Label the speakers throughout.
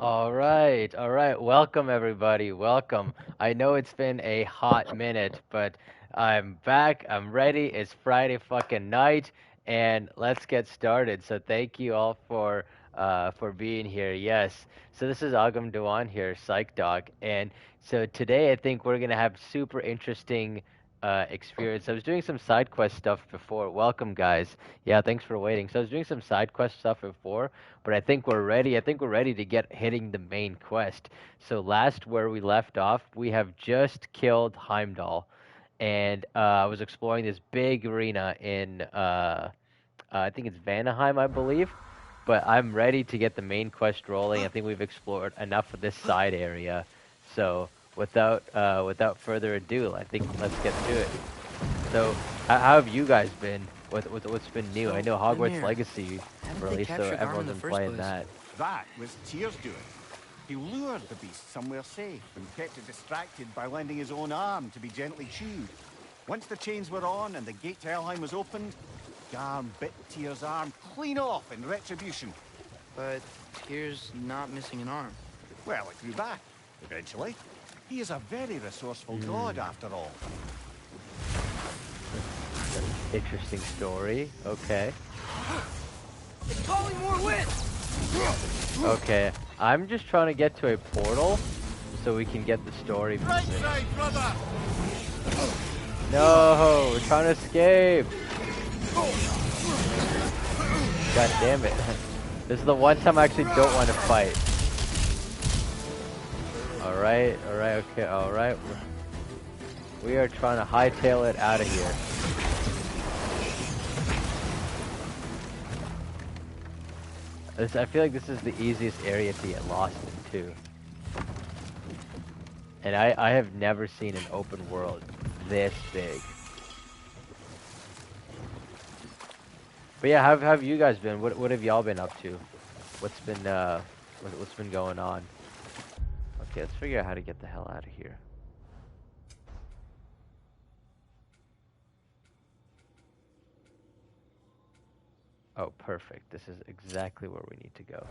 Speaker 1: All right. Welcome, everybody. Welcome. I know it's been a hot minute, but I'm back. I'm ready. It's Friday fucking night, and let's get started. So thank you all for being here. Yes. So this is Agam Dewan here, Psych Doc, and so today I think we're gonna have super interesting experience. I was doing some side quest stuff before. Welcome, guys. Yeah, thanks for waiting. So I was doing some side quest stuff before, but I think we're ready. I think we're ready to get hitting the main quest. So last where we left off, we have just killed Heimdall, and I was exploring this big arena in I think it's Vanaheim, I believe. But I'm ready to get the main quest rolling. I think we've explored enough of this side area. So without further ado, I think let's get to it. So how have you guys been? What's been new? I know Hogwarts
Speaker 2: Mimir,
Speaker 1: Legacy
Speaker 2: how did they
Speaker 1: released, so
Speaker 2: capture Garm in
Speaker 1: everyone's
Speaker 2: the
Speaker 1: been
Speaker 2: first
Speaker 1: playing
Speaker 2: place?
Speaker 1: that.
Speaker 3: That was Tyr's doing. He lured the beast somewhere safe and kept it distracted by lending his own arm to be gently chewed. Once the chains were on and the gate to Helheim was opened, Garm bit Tyr's arm clean off in retribution.
Speaker 2: But Tyr's not missing an arm.
Speaker 3: Well, it grew back, eventually. He is a very resourceful god, after all.
Speaker 1: Interesting story. Okay.
Speaker 2: It's calling more wind!
Speaker 1: Okay. I'm just trying to get to a portal so we can get the story
Speaker 3: Right
Speaker 1: moving.
Speaker 3: side, brother!
Speaker 1: No, we're trying to escape. God damn it. This is the one time I actually don't want to fight. Alright, okay, alright. We are trying to hightail it out of here. I feel like this is the easiest area to get lost in, too. And I have never seen an open world this big. But yeah, how have you guys been? What have y'all been up to? What's been going on? Okay, let's figure out how to get the hell out of here. Oh, perfect. This is exactly where we need to go.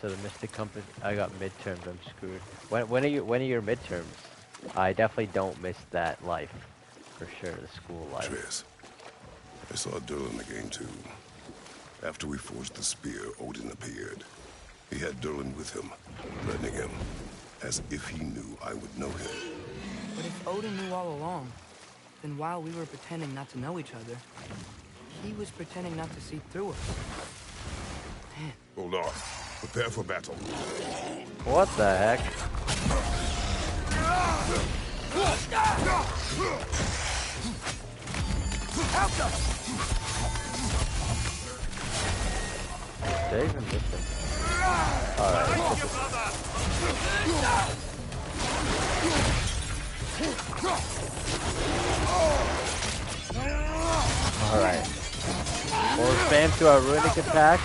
Speaker 1: So the Mystic Compass. I got midterms. I'm screwed. When are your midterms? I definitely don't miss that life, for sure. The school life.
Speaker 4: Atreus, I saw Durlin again too. After we forged the spear, Odin appeared. He had Durlin with him, threatening him, as if he knew I would know him.
Speaker 2: But if Odin knew all along, then while we were pretending not to know each other, he was pretending not to see through us. Man.
Speaker 4: Hold on. Prepare for battle.
Speaker 1: What the heck? They even missing. Alright. Alright. We'll spam to our runic attack.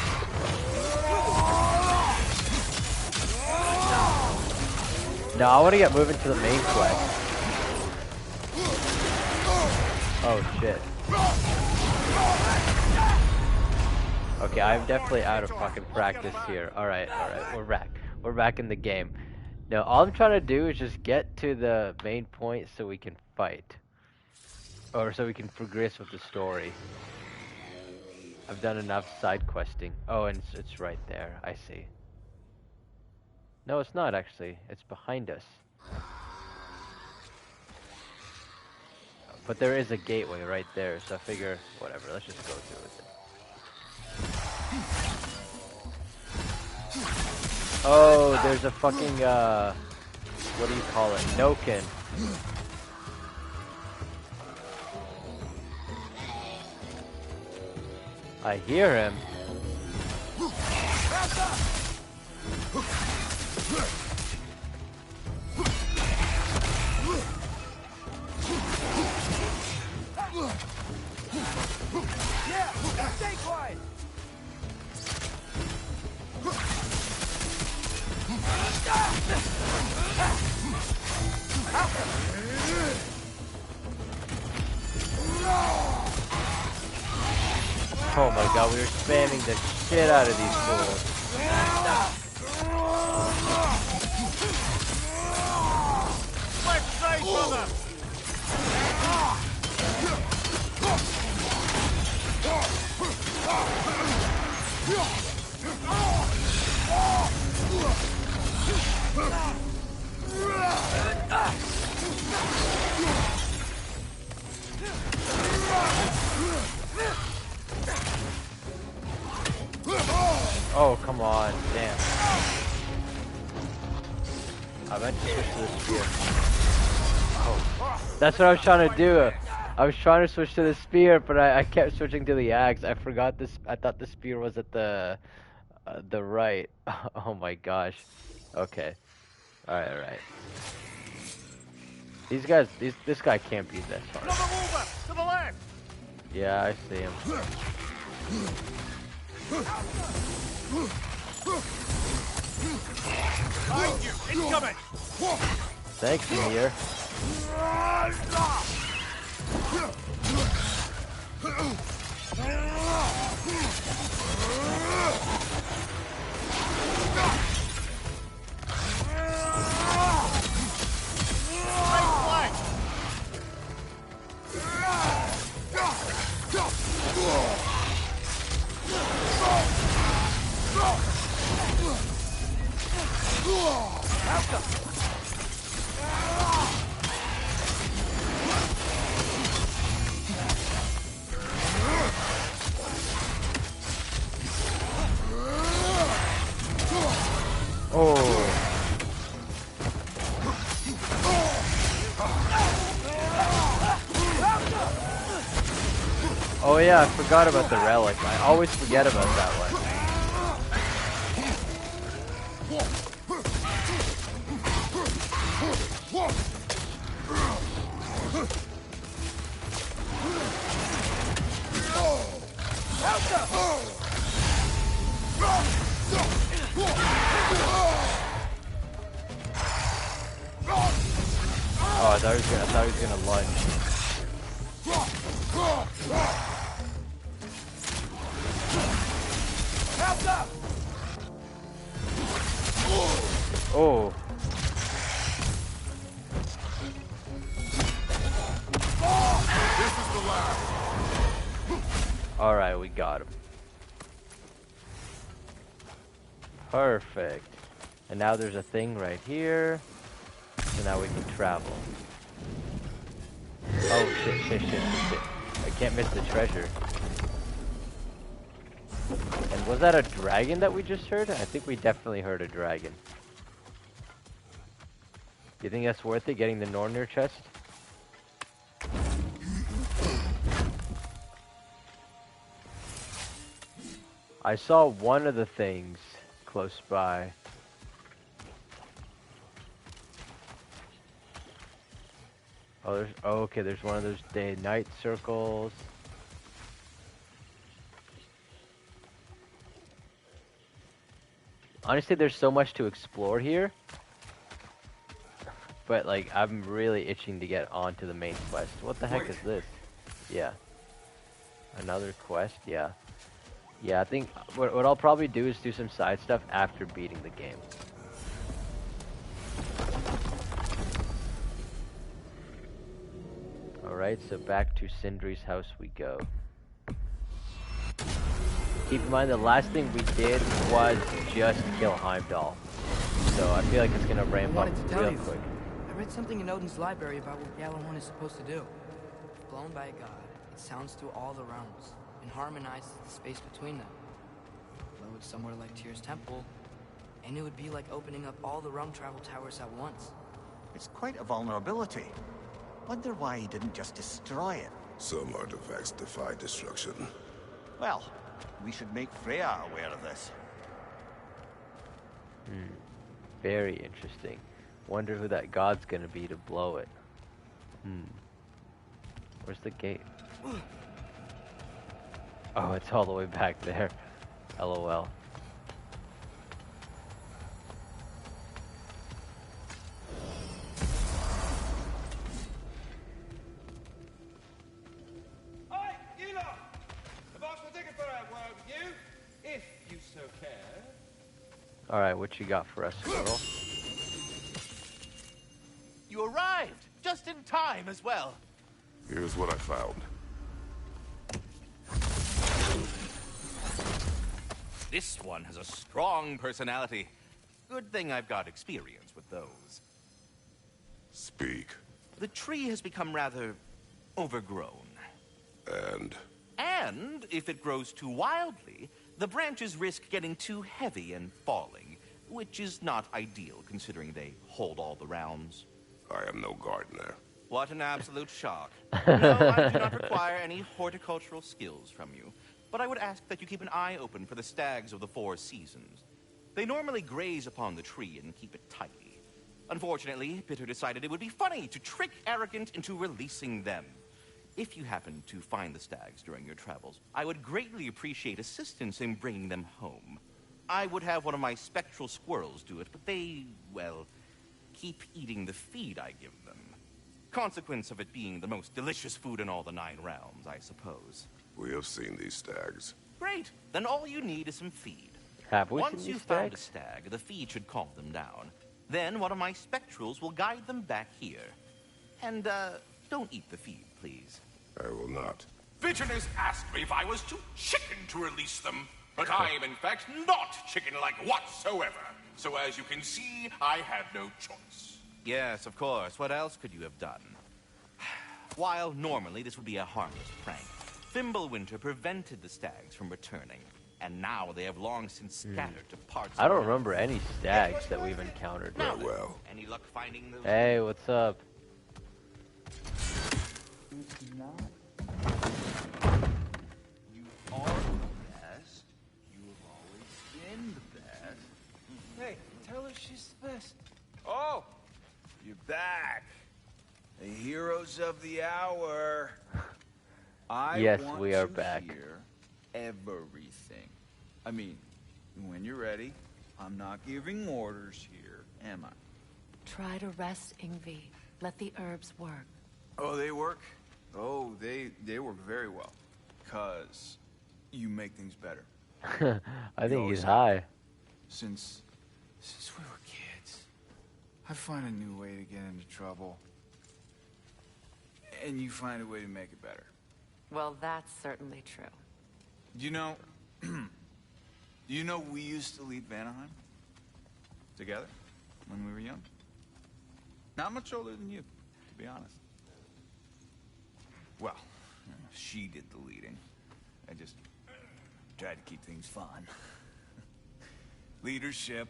Speaker 1: No, I want to get moving to the main quest. Oh shit. Okay, I'm definitely out of fucking practice here. Alright, we're back. We're back in the game. Now, all I'm trying to do is just get to the main point so we can fight. Or so we can progress with the story. I've done enough side questing. Oh, and it's right there. I see. No, it's not actually. It's behind us. But there is a gateway right there, so I figure, whatever, let's just go through with it. Oh, there's a fucking, what do you call it? Noken. I hear him.
Speaker 5: Yeah, stay quiet.
Speaker 1: Oh my god, we were spamming the shit out of these fools.
Speaker 3: side, brother!
Speaker 1: Oh, come on. Damn. I meant to switch to the spear. Oh. That's what I was trying to do. I was trying to switch to the spear, but I kept switching to the axe. I forgot this. I thought the spear was at the right. Oh my gosh. Okay. Alright, alright. These guys, this guy can't be this hard.
Speaker 3: Another mover! To the left!
Speaker 1: Yeah, I see him.
Speaker 3: Behind you! Incoming!
Speaker 1: Thanks, Mimir. Oh. Oh yeah, I forgot about the relic. I always forget about that one. Oh, I thought he was gonna lunge. Oh.
Speaker 3: This is the last.
Speaker 1: Alright, we got him. Perfect. And now there's a thing right here. So now we can travel. Oh shit. I can't miss the treasure. And was that a dragon that we just heard? I think we definitely heard a dragon. You think that's worth it, getting the Nornir chest? I saw one of the things close by. Oh, okay, there's one of those day-night circles. Honestly, there's so much to explore here. But, like, I'm really itching to get onto the main quest. What the heck is this? Yeah. Another quest? Yeah. Yeah, I think what I'll probably do is do some side stuff after beating the game. Alright, so back to Sindri's house we go. Keep in mind the last thing we did was just kill Heimdall. So I feel like it's gonna ramp up real quick.
Speaker 2: I read something in Odin's library about what Gjallarhorn is supposed to do. If blown by a god, it sounds through all the realms and harmonizes the space between them. Blow it somewhere like Tyr's temple, and it would be like opening up all the realm travel towers at once.
Speaker 3: It's quite a vulnerability. Wonder why he didn't just destroy it.
Speaker 4: Some artifacts defy destruction.
Speaker 3: Well, we should make Freyr aware of this.
Speaker 1: Very interesting. Wonder who that god's gonna be to blow it. Where's the gate? Oh, it's all the way back there. LOL.
Speaker 5: Hi, you lot! The boss will take it for a word with you, if you so care.
Speaker 1: Alright, what you got for us, Squirrel?
Speaker 3: You arrived!
Speaker 6: just in time as well.
Speaker 4: Here's what I found.
Speaker 6: This one has a strong personality. Good thing I've got experience with those.
Speaker 4: Speak.
Speaker 6: The tree has become rather overgrown. And if it grows too wildly, the branches risk getting too heavy and falling, which is not ideal considering they hold all the realms.
Speaker 4: I am no gardener.
Speaker 6: What an absolute shock. No, I do not require any horticultural skills from you, but I would ask that you keep an eye open for the stags of the 4 seasons. They normally graze upon the tree and keep it tidy. Unfortunately, Bitter decided it would be funny to trick Arrogant into releasing them. If you happen to find the stags during your travels, I would greatly appreciate assistance in bringing them home. I would have one of my spectral squirrels do it, but they, well, keep eating the feed I give them. Consequence of it being the most delicious food in all the 9 realms, I suppose.
Speaker 4: We have seen these stags.
Speaker 6: Great. Then all you need is some feed.
Speaker 1: Have we
Speaker 6: Once
Speaker 1: seen
Speaker 6: you've
Speaker 1: these
Speaker 6: found a
Speaker 1: stags?
Speaker 6: stag, the feed should calm them down. Then one of my spectrals will guide them back here. And, don't eat the feed, please.
Speaker 4: I will not.
Speaker 7: Bitterness asked me if I was too chicken to release them, but I am in fact not chicken-like whatsoever. So as you can see, I had no choice.
Speaker 6: Yes, of course. What else could you have done? While normally this would be a harmless prank, Fimbulwinter prevented the stags from returning, and now they have long since scattered to parts
Speaker 1: I
Speaker 6: of
Speaker 1: don't
Speaker 6: the
Speaker 1: remember any stags that we've encountered.
Speaker 6: Now,
Speaker 4: Well.
Speaker 6: any luck finding those?
Speaker 1: Hey, what's up?
Speaker 8: You are the best. You have always been the best. Hey, tell her she's the best. Oh, you're back. The heroes of the hour. I
Speaker 1: Yes,
Speaker 8: want
Speaker 1: we are
Speaker 8: to
Speaker 1: back.
Speaker 8: hear everything. I mean, when you're ready, I'm not giving orders here, am I?
Speaker 9: Try to rest, Ingvi. Let the herbs work.
Speaker 8: Oh, they work? Oh, they work very well. 'Cause you make things better.
Speaker 1: I think
Speaker 8: always
Speaker 1: he's
Speaker 8: have.
Speaker 1: high.
Speaker 8: Since we were kids, I find a new way to get into trouble. And you find a way to make it better.
Speaker 9: Well, that's certainly true.
Speaker 8: You know, we used to lead Vanaheim together when we were young. Not much older than you, to be honest. Well, she did the leading. I just tried to keep things fun. Leadership,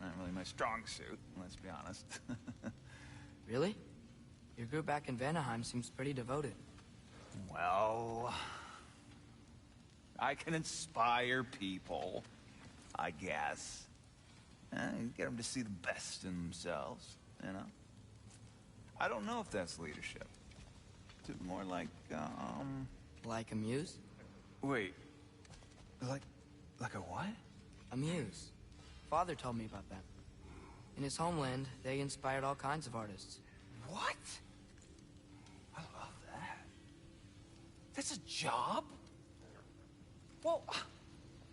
Speaker 8: not really my strong suit, let's be honest.
Speaker 2: Really? Your group back in Vanaheim seems pretty devoted.
Speaker 8: Well, I can inspire people, I guess. Get them to see the best in themselves, you know? I don't know if that's leadership. It's more like,
Speaker 2: Like a muse?
Speaker 8: wait, like a what?
Speaker 2: A muse. Father told me about that. In his homeland, they inspired all kinds of artists.
Speaker 8: What? I love that. That's a job? Well,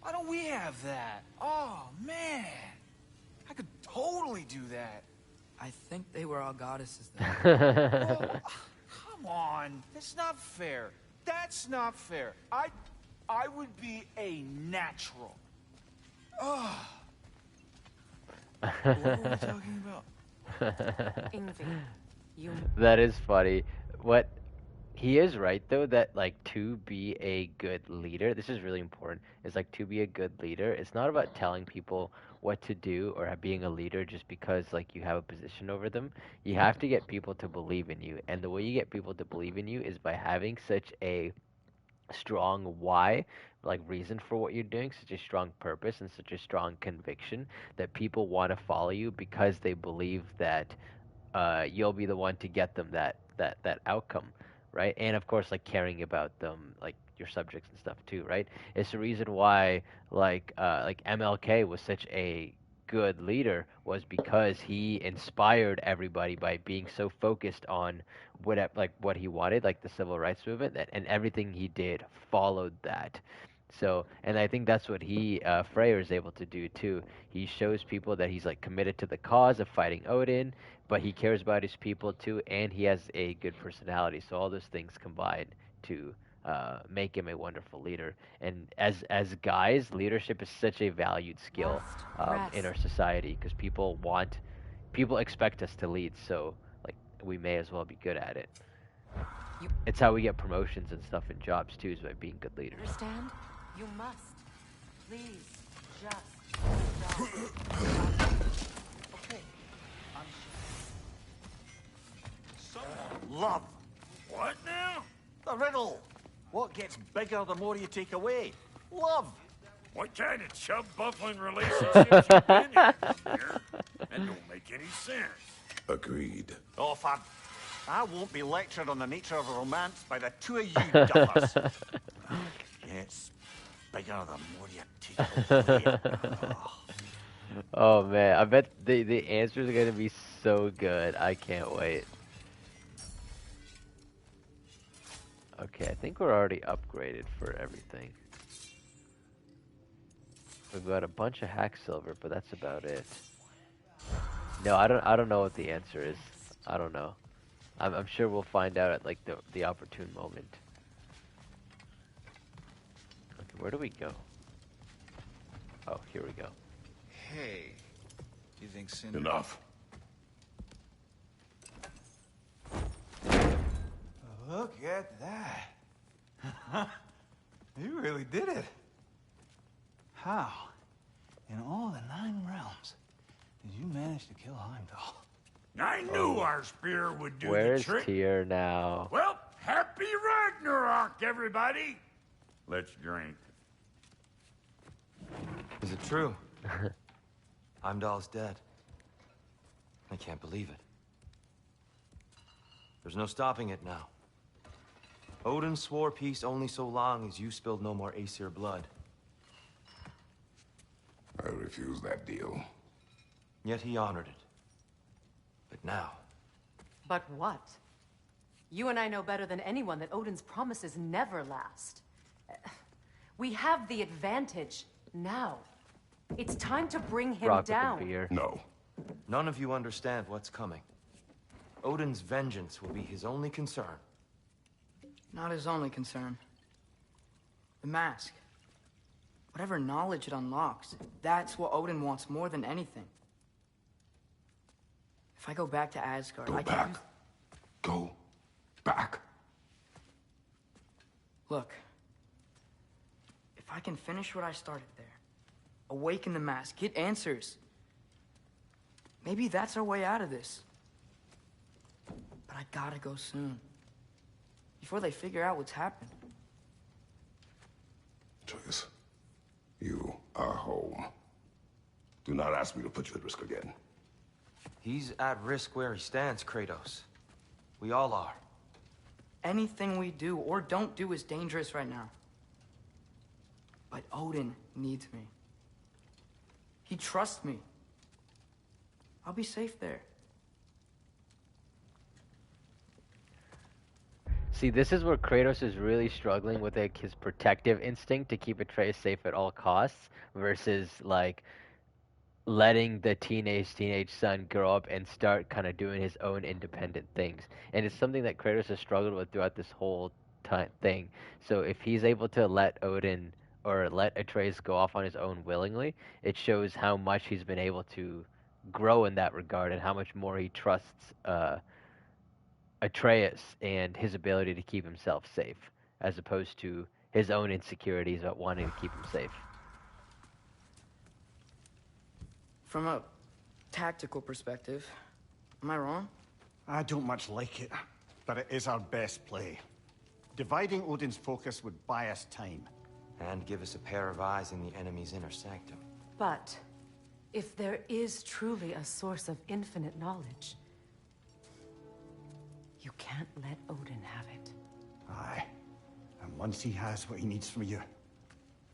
Speaker 8: why don't we have that? Oh, man. I could totally do that.
Speaker 2: I think they were all goddesses, though.
Speaker 8: Well, come on. That's not fair. That's not fair. I would be a natural. Oh. What were we talking about?
Speaker 9: Ingvi, you...
Speaker 1: That is funny. What he is right though, that like to be a good leader, this is really important. Is like to be a good leader, it's not about telling people what to do or being a leader just because like you have a position over them. You have to get people to believe in you, and the way you get people to believe in you is by having such a strong why, like reason for what you're doing, such a strong purpose and such a strong conviction that people want to follow you because they believe that you'll be the one to get them that outcome, right? And of course, like caring about them, like your subjects and stuff too, right? It's the reason why like MLK was such a good leader, was because he inspired everybody by being so focused on what he wanted, like the civil rights movement, and everything he did followed that. So, and I think that's what Freyr is able to do too. He shows people that he's like committed to the cause of fighting Odin, but he cares about his people too, and he has a good personality. So all those things combine to make him a wonderful leader. And as guys, leadership is such a valued skill in our society because people expect us to lead. So like we may as well be good at it. It's how we get promotions and stuff in jobs too, is by being good leaders.
Speaker 9: Understand? You must. Please, just
Speaker 3: Okay. Love.
Speaker 7: What now?
Speaker 3: The riddle. What gets bigger the more you take away? Love.
Speaker 7: What kind of chub buffling relationships you been in here? That don't make any sense.
Speaker 4: Agreed.
Speaker 3: Oh, I won't be lectured on the nature of romance by the two of you duffers. It's bigger the more you take away.
Speaker 1: Oh man, I bet the answers are gonna be so good. I can't wait. Okay, I think we're already upgraded for everything. We've got a bunch of hack silver, but that's about it. No, I don't know what the answer is. I don't know. I'm sure we'll find out at like the opportune moment. Okay, where do we go? Oh, here we go.
Speaker 8: Hey, you think Sindri...
Speaker 4: Enough.
Speaker 8: Look at that. You really did it. How, in all the 9 realms, did you manage to kill Heimdall?
Speaker 7: I knew our spear would do the
Speaker 1: Where's
Speaker 7: trick.
Speaker 1: Tyr now?
Speaker 7: Well, happy Ragnarok, everybody. Let's drink.
Speaker 10: Is it true? Heimdall's dead. I can't believe it. There's no stopping it now. Odin swore peace only so long as you spilled no more Aesir blood.
Speaker 4: I refuse that deal.
Speaker 10: Yet he honored it. But now...
Speaker 9: But what? You and I know better than anyone that Odin's promises never last. We have the advantage now. It's time to bring him
Speaker 1: Rock with the
Speaker 9: down.
Speaker 1: beer.
Speaker 4: No.
Speaker 10: None of you understand what's coming. Odin's vengeance will be his only concern.
Speaker 2: Not his only concern. The mask. Whatever knowledge it unlocks, that's what Odin wants more than anything. If I go back to Asgard,
Speaker 4: Go
Speaker 2: I can
Speaker 4: back.
Speaker 2: use...
Speaker 4: Go back.
Speaker 2: Look. If I can finish what I started there, awaken the mask, get answers, maybe that's our way out of this. But I gotta go soon. Before they figure out what's happened.
Speaker 4: Atreus, you are home. Do not ask me to put you at risk again.
Speaker 10: He's at risk where he stands, Kratos. We all are.
Speaker 2: Anything we do or don't do is dangerous right now. But Odin needs me. He trusts me. I'll be safe there.
Speaker 1: See, this is where Kratos is really struggling with like his protective instinct to keep Atreus safe at all costs versus like letting the teenage son grow up and start kind of doing his own independent things. And it's something that Kratos has struggled with throughout this whole thing. So if he's able to let Odin or let Atreus go off on his own willingly, it shows how much he's been able to grow in that regard and how much more he trusts Atreus and his ability to keep himself safe, as opposed to his own insecurities about wanting to keep him safe.
Speaker 2: From a tactical perspective, am I wrong?
Speaker 3: I don't much like it, but it is our best play. Dividing Odin's focus would buy us time.
Speaker 10: And give us a pair of eyes in the enemy's inner sanctum.
Speaker 9: But if there is truly a source of infinite knowledge, you can't let Odin have it.
Speaker 3: Aye. And once he has what he needs from you...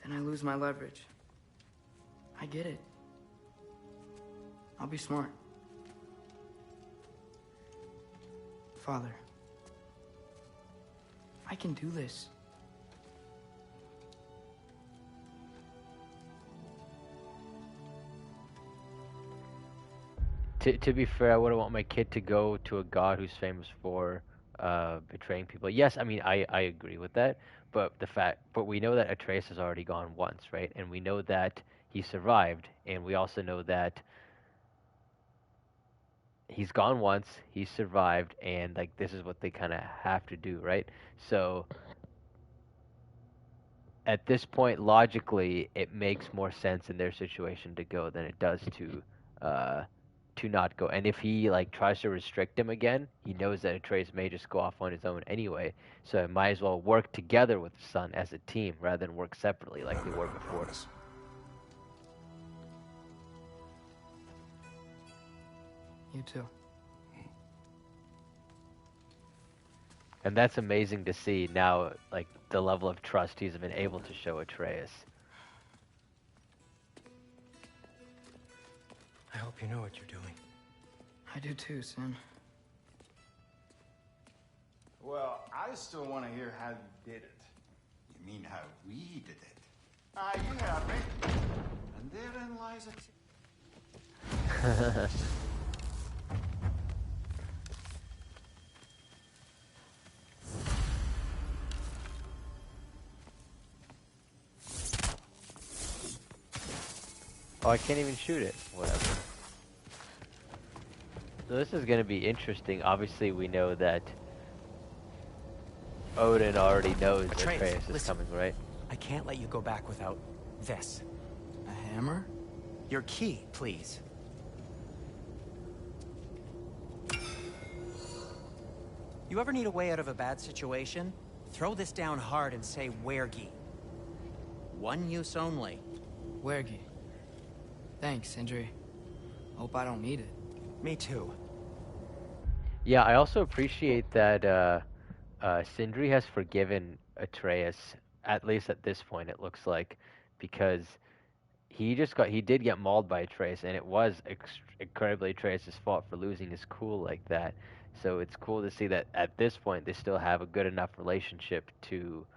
Speaker 2: Then I lose my leverage. I get it. I'll be smart. Father, I can do this.
Speaker 1: To be fair, I wouldn't want my kid to go to a god who's famous for betraying people. Yes, I mean I agree with that, but we know that Atreus has already gone once, right? And we know that he survived, and we also know that he's gone once, he survived, and like this is what they kind of have to do, right? So at this point, logically, it makes more sense in their situation to go than it does uh, to not go. And if he like tries to restrict him again, he knows that Atreus may just go off on his own anyway. So it might as well work together with the son as a team rather than work separately like they were before.
Speaker 2: You too.
Speaker 1: And that's amazing to see now, like the level of trust he's been able to show Atreus.
Speaker 11: I hope you know what you're doing.
Speaker 2: I do too, Sin.
Speaker 8: Well, I still want to hear how you did it.
Speaker 3: You mean how we did it?
Speaker 8: Ah, you heard me. And therein lies a...
Speaker 1: Oh, I can't even shoot it. Whatever. So this is going to be interesting. Obviously, we know that Odin already knows Atreus is coming, right?
Speaker 11: I can't let you go back without this.
Speaker 2: A hammer?
Speaker 11: Your key, please. You ever need a way out of a bad situation? Throw this down hard and say wergi. One use only.
Speaker 2: Wergi. Thanks, Sindri. Hope I don't need it.
Speaker 11: Me too.
Speaker 1: Yeah, I also appreciate that Sindri has forgiven Atreus, at least at this point, it looks like, because he did get mauled by Atreus, and it was incredibly Atreus' fault for losing his cool like that. So it's cool to see that at this point they still have a good enough relationship to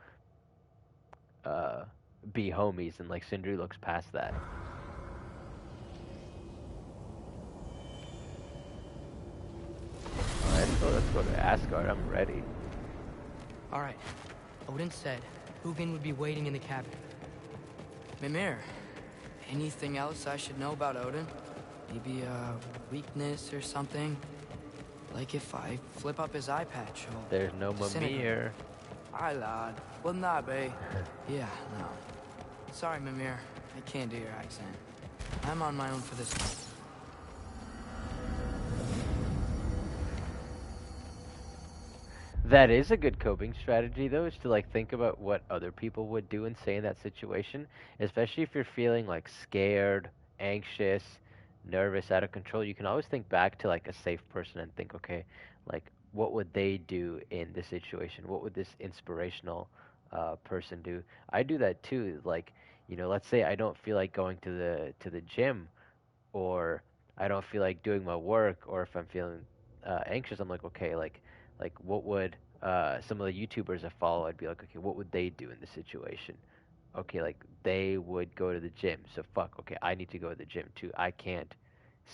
Speaker 1: be homies, and like Sindri looks past that. Alright, so let's go to Asgard. I'm ready.
Speaker 2: Alright. Odin said Hugin would be waiting in the cabin. Mimir, anything else I should know about Odin? Maybe a weakness or something? Like if I flip up his eye patch or...
Speaker 1: There's no Mimir.
Speaker 2: Aye, lad. Well, nah, bae. Yeah, no. Sorry, Mimir. I can't do your accent. I'm on my own for this one.
Speaker 1: That is a good coping strategy, though, is to like think about what other people would do and say in that situation, especially if you're feeling like scared, anxious, nervous, out of control. You can always think back to like a safe person and think, okay, like what would they do in this situation? What would this inspirational person do? I do that too. Like, you know, let's say I don't feel like going to the gym, or I don't feel like doing my work, or if I'm feeling anxious, I'm like, okay, like what would some of the YouTubers I follow, I'd be like, okay, what would they do in this situation? Okay, like they would go to the gym, so fuck, okay, I need to go to the gym too. I can't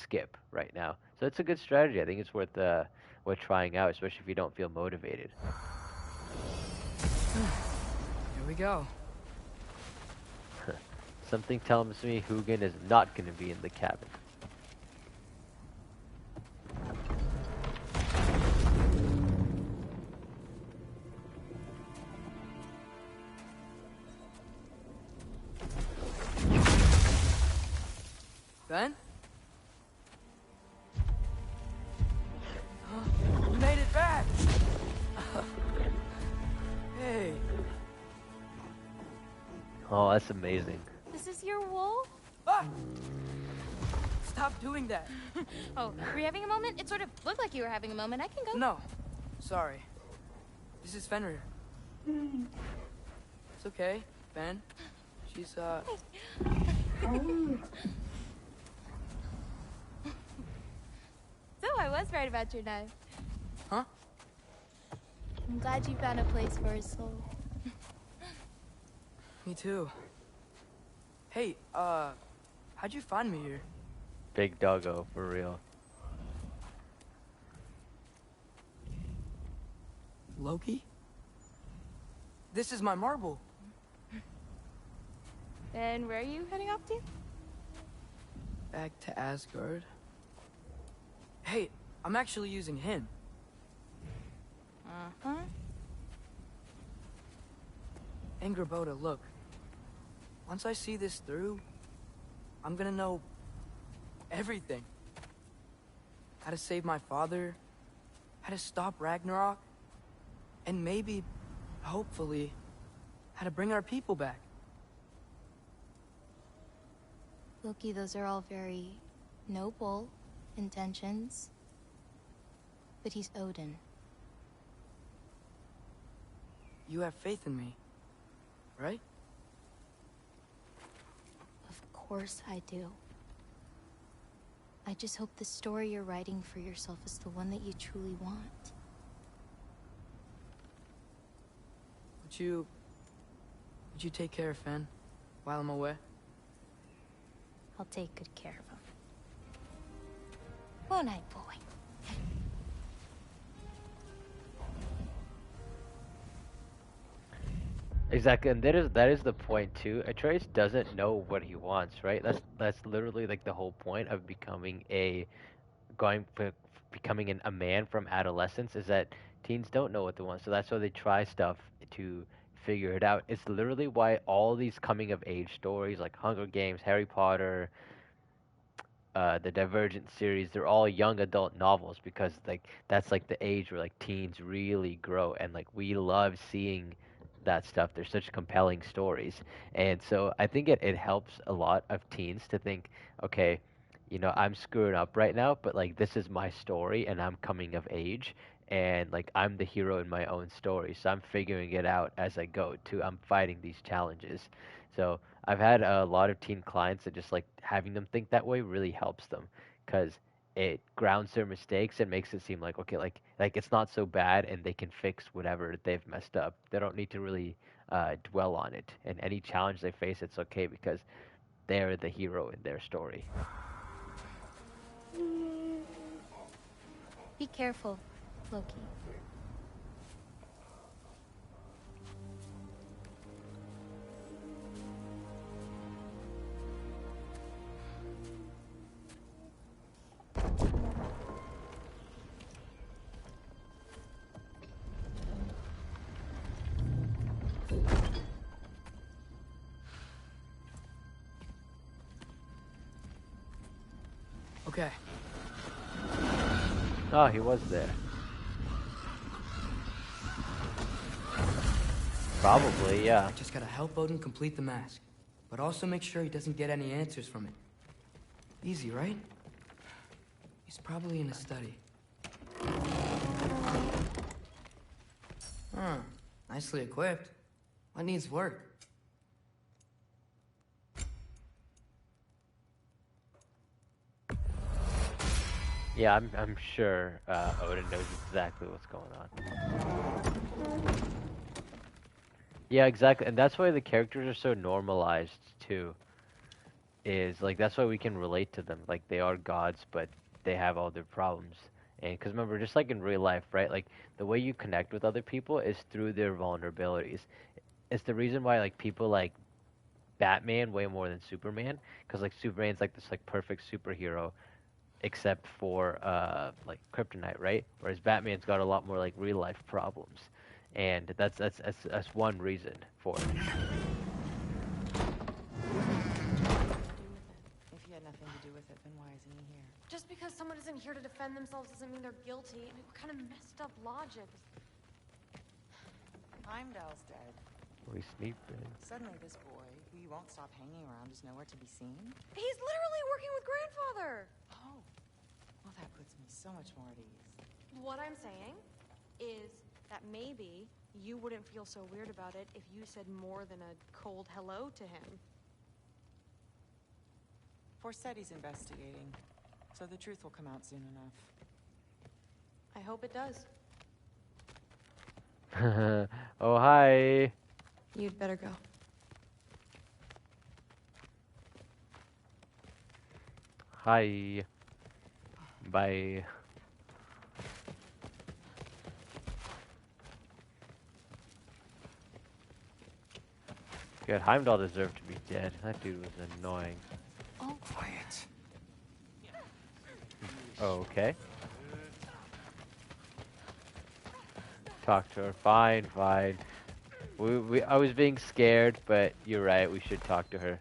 Speaker 1: skip right now. So it's a good strategy. I think it's worth trying out, especially if you don't feel motivated.
Speaker 2: Here we go.
Speaker 1: Something tells me Hugin is not going to be in the cabin.
Speaker 2: Ben? You made it back! Hey.
Speaker 1: Oh, that's amazing.
Speaker 12: This is your wool?
Speaker 2: Ah! Stop doing that.
Speaker 12: Oh, were you having a moment? It sort of looked like you were having a moment. I can go.
Speaker 2: No. Sorry. This is Fenrir. It's okay, Ben. She's,
Speaker 12: So I was right about your knife.
Speaker 2: Huh?
Speaker 12: I'm glad you found a place for his soul.
Speaker 2: Me too. Hey, how'd you find me here?
Speaker 1: Big doggo, for real.
Speaker 2: Loki? This is my marble.
Speaker 12: And where are you heading off to?
Speaker 2: Back to Asgard. Hey, I'm actually using him.
Speaker 12: Uh-huh.
Speaker 2: Angrboda, look. Once I see this through, I'm gonna know everything. How to save my father, how to stop Ragnarok, and maybe, hopefully, how to bring our people back.
Speaker 12: Loki, those are all very noble intentions. But he's Odin.
Speaker 2: You have faith in me, right?
Speaker 12: Of course I do. I just hope the story you're writing for yourself is the one that you truly want.
Speaker 2: Would you take care of Fen while I'm away?
Speaker 12: I'll take good care of him. Won't I, boy?
Speaker 1: Exactly, and that is the point too. Atreus doesn't know what he wants, right? That's literally like the whole point of becoming a man from adolescence is that teens don't know what they want, so that's why they try stuff to figure it out. It's literally why all these coming of age stories like Hunger Games, Harry Potter, the Divergent series, they're all young adult novels because like that's like the age where like teens really grow and like we love seeing that stuff. They're such compelling stories. And so I think it helps a lot of teens to think, okay, I'm screwing up right now, but like this is my story and I'm coming of age and like I'm the hero in my own story. So I'm figuring it out as I go too. I'm fighting these challenges. So I've had a lot of teen clients that just like having them think that way really helps them because it grounds their mistakes and makes it seem like okay, like it's not so bad and they can fix whatever they've messed up. They don't need to really dwell on it. And any challenge they face, it's okay because they're the hero in their story.
Speaker 12: Be careful, Loki.
Speaker 2: Okay.
Speaker 1: Oh, he was there. Probably, yeah.
Speaker 2: I just gotta help Odin complete the mask, but also make sure he doesn't get any answers from it. Easy, right? He's probably in a study. Huh. Nicely equipped. What needs work?
Speaker 1: Yeah, I'm sure Odin knows exactly what's going on. Yeah, exactly, and that's why the characters are so normalized too. Is like that's why we can relate to them. Like they are gods, but they have all their problems. And because remember, just like in real life, right? Like the way you connect with other people is through their vulnerabilities. It's the reason why like people like Batman way more than Superman, because like Superman's like this like perfect superhero except for like kryptonite, right? Whereas Batman's got a lot more like real life problems, and that's one reason for it.
Speaker 13: If he had nothing to do with it, then why isn't he here?
Speaker 9: Just because someone isn't here to defend themselves doesn't mean they're guilty. What kind of messed up logic?
Speaker 13: Heimdall's dead.
Speaker 1: We sleeping.
Speaker 13: Suddenly this boy, who you won't stop hanging around, is nowhere to be seen?
Speaker 9: He's literally working with grandfather!
Speaker 13: Oh. Well, that puts me so much more at ease.
Speaker 9: What I'm saying is that maybe you wouldn't feel so weird about it if you said more than a cold hello to him.
Speaker 13: Forseti's investigating, so the truth will come out soon enough.
Speaker 9: I hope it does.
Speaker 1: Oh, hi.
Speaker 9: You'd better go.
Speaker 1: Hi. Bye. Good. Heimdall deserved to be dead. That dude was annoying.
Speaker 12: Oh.
Speaker 3: Quiet.
Speaker 1: Okay. Talk to her. Fine, fine. I was being scared, but you're right. We should talk to her.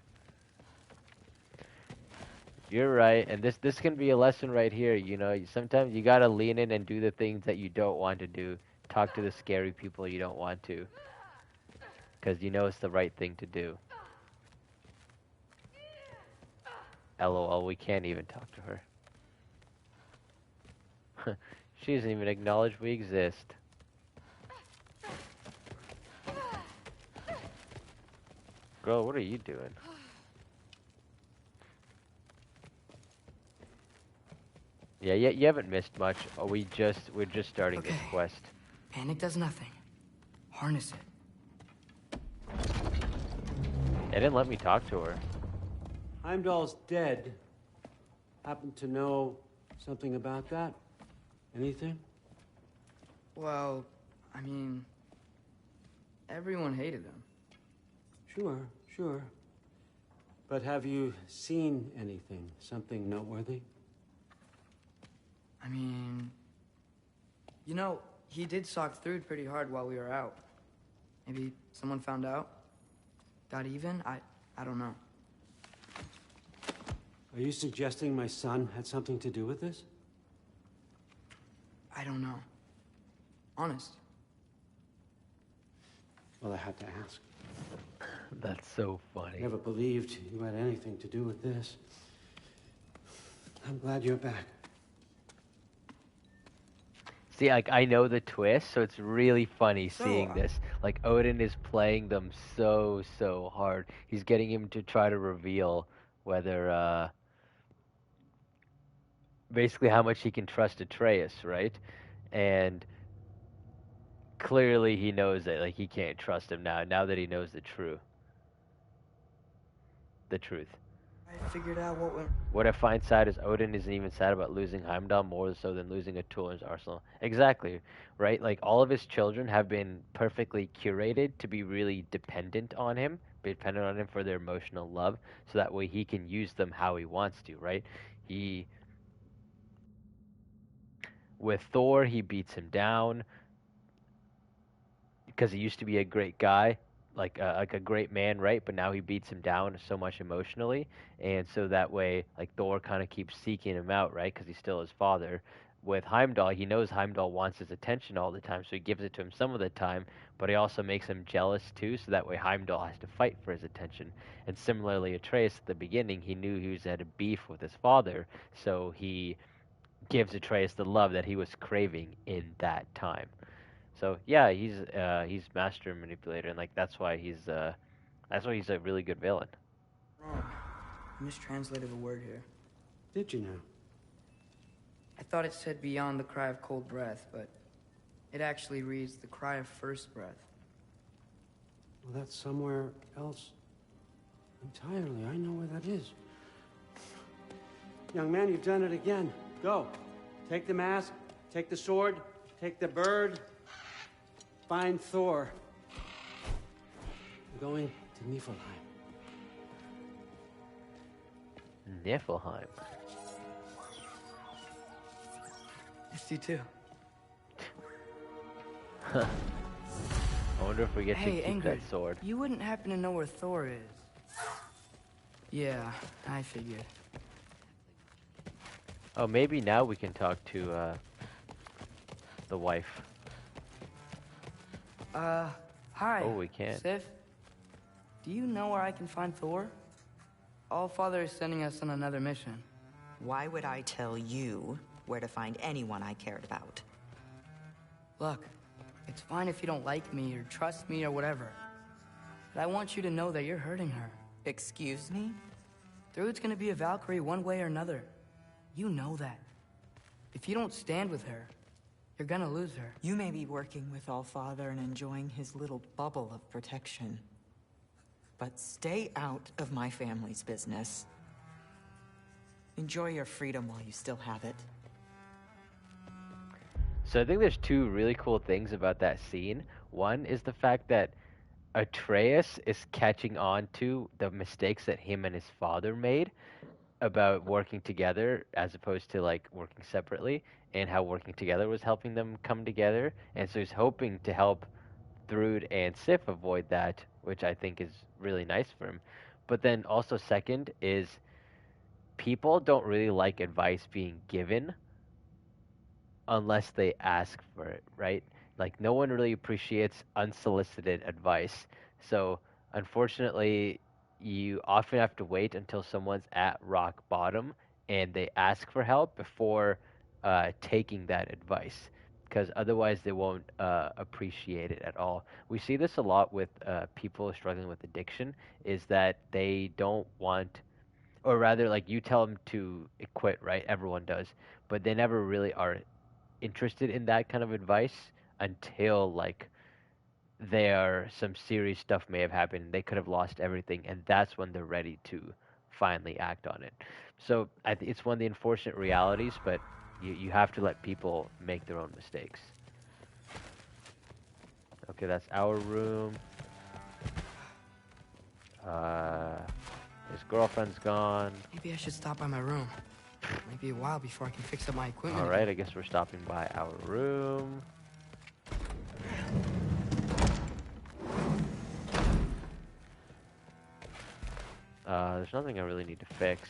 Speaker 1: You're right, and this can be a lesson right here. You know, sometimes you gotta lean in and do the things that you don't want to do. Talk to the scary people you don't want to, because you know it's the right thing to do. LOL, we can't even talk to her. She doesn't even acknowledge we exist. Girl, what are you doing? Yeah, you haven't missed much. Oh, we're just starting this quest.
Speaker 2: Panic does nothing. Harness it.
Speaker 1: They didn't let me talk to her.
Speaker 14: Heimdall's dead. Happen to know something about that? Anything?
Speaker 2: Well, I mean, everyone hated him.
Speaker 14: Sure. But have you seen anything? Something noteworthy?
Speaker 2: I mean, you know, he did sock Thrud pretty hard while we were out. Maybe someone found out? Got even? I don't know.
Speaker 14: Are you suggesting my son had something to do with this?
Speaker 2: I don't know. Honest.
Speaker 14: Well, I had to ask.
Speaker 1: That's so funny.
Speaker 14: Never believed you had anything to do with this. I'm glad you're back.
Speaker 1: See, like, I know the twist, so it's really funny seeing this. Like, Odin is playing them so hard. He's getting him to try to reveal whether, basically how much he can trust Atreus, right? And clearly he knows that, like, he can't trust him now that he knows the truth.
Speaker 2: I figured out what went...
Speaker 1: What I find sad is Odin isn't even sad about losing Heimdall more so than losing a tool in his arsenal. Exactly, right? Like, all of his children have been perfectly curated to be really dependent on him for their emotional love, so that way he can use them how he wants to, right? With Thor, he beats him down because he used to be a great guy, like a great man, right? But now he beats him down so much emotionally, and so that way, like, Thor kind of keeps seeking him out, right? Because he's still his father. With Heimdall, he knows Heimdall wants his attention all the time, so he gives it to him some of the time, but he also makes him jealous too, so that way Heimdall has to fight for his attention. And similarly, Atreus at the beginning, he knew he was at a beef with his father, so he gives Atreus the love that he was craving in that time. So yeah, he's master manipulator, and like that's why he's a really good villain.
Speaker 2: Wrong. I mistranslated a word here.
Speaker 14: Did you know?
Speaker 2: I thought it said beyond the cry of cold breath, but it actually reads the cry of first breath.
Speaker 14: Well, that's somewhere else entirely. I know where that is. Young man, you've done it again. Go. Take the mask, take the sword, take the bird. Find Thor. I'm going to Nilfheim.
Speaker 1: Nilfheim.
Speaker 2: Missed you too.
Speaker 1: I wonder if we get to keep
Speaker 2: Ingrid,
Speaker 1: that sword.
Speaker 2: You wouldn't happen to know where Thor is? Yeah, I figured.
Speaker 1: Oh, maybe now we can talk to the wife.
Speaker 2: Hi.
Speaker 1: Oh, we can.
Speaker 2: Sif, do you know where I can find Thor? Allfather is sending us on another mission.
Speaker 15: Why would I tell you where to find anyone I cared about?
Speaker 2: Look, it's fine if you don't like me or trust me or whatever. But I want you to know that you're hurting her.
Speaker 15: Excuse me?
Speaker 2: Thrud's gonna be a Valkyrie one way or another. You know that. If you don't stand with her, you're gonna lose her.
Speaker 15: You may be working with Allfather and enjoying his little bubble of protection. But stay out of my family's business. Enjoy your freedom while you still have it.
Speaker 1: So I think there's two really cool things about that scene. One is the fact that Atreus is catching on to the mistakes that him and his father made about working together as opposed to like working separately, and how working together was helping them come together. And so he's hoping to help Thrud and Sif avoid that, which I think is really nice for him. But then also second is people don't really like advice being given unless they ask for it, right? Like no one really appreciates unsolicited advice. So unfortunately, you often have to wait until someone's at rock bottom and they ask for help before taking that advice, because otherwise they won't appreciate it at all. We see this a lot with people struggling with addiction, is that they don't want, or rather, like you tell them to quit, right? Everyone does, but they never really are interested in that kind of advice until like there some serious stuff may have happened. They could have lost everything, and that's when they're ready to finally act on it. So it's one of the unfortunate realities, but you have to let people make their own mistakes. Okay, that's our room. His girlfriend's gone.
Speaker 2: Maybe I should stop by my room. Might be a while before I can fix up my equipment.
Speaker 1: All right, I guess we're stopping by our room. There's nothing I really need to fix.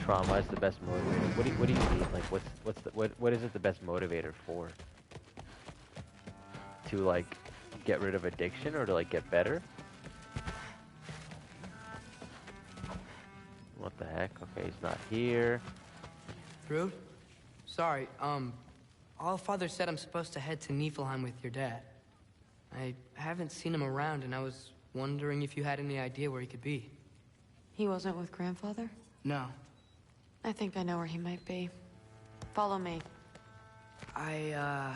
Speaker 1: Trauma is the best motivator. What do you need? Like, what is it the best motivator for? To like get rid of addiction, or to like get better? What the heck? Okay, he's not here.
Speaker 2: Thrud? Sorry, Allfather said I'm supposed to head to Niflheim with your dad. I haven't seen him around, and I was wondering if you had any idea where he could be.
Speaker 16: He wasn't with Grandfather?
Speaker 2: No.
Speaker 16: I think I know where he might be. Follow me.
Speaker 2: I,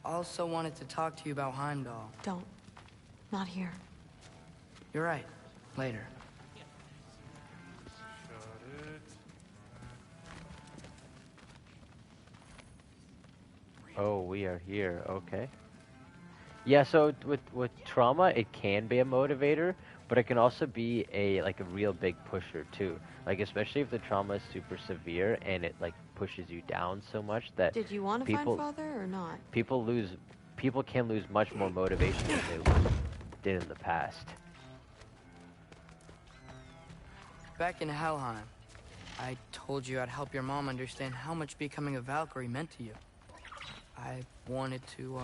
Speaker 2: also wanted to talk to you about Heimdall.
Speaker 16: Don't. Not here.
Speaker 2: You're right. Later.
Speaker 1: Oh, we are here. Okay. Yeah, so with trauma, it can be a motivator, but it can also be a real big pusher too. Like especially if the trauma is super severe and it like pushes you down so much that
Speaker 16: Did you want to find Father or not?
Speaker 1: People can lose much more motivation than they did in the past.
Speaker 2: Back in Helheim, I told you I'd help your mom understand how much becoming a Valkyrie meant to you. I wanted to,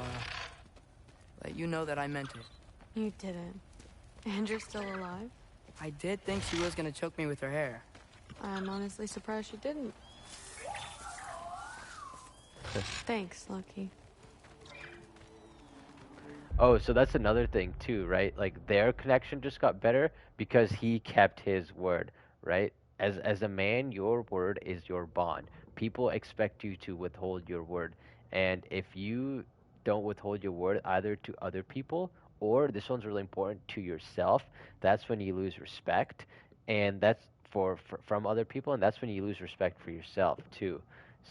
Speaker 2: let you know that I meant it.
Speaker 16: You didn't. And you're still alive?
Speaker 2: I did think she was gonna choke me with her hair.
Speaker 16: I'm honestly surprised she didn't. Thanks, Loki.
Speaker 1: Oh, so that's another thing too, right? Like their connection just got better because he kept his word, right? As a man, your word is your bond. People expect you to withhold your word. And if you don't withhold your word either to other people, or this one's really important, to yourself, that's when you lose respect, and that's from other people, and that's when you lose respect for yourself too.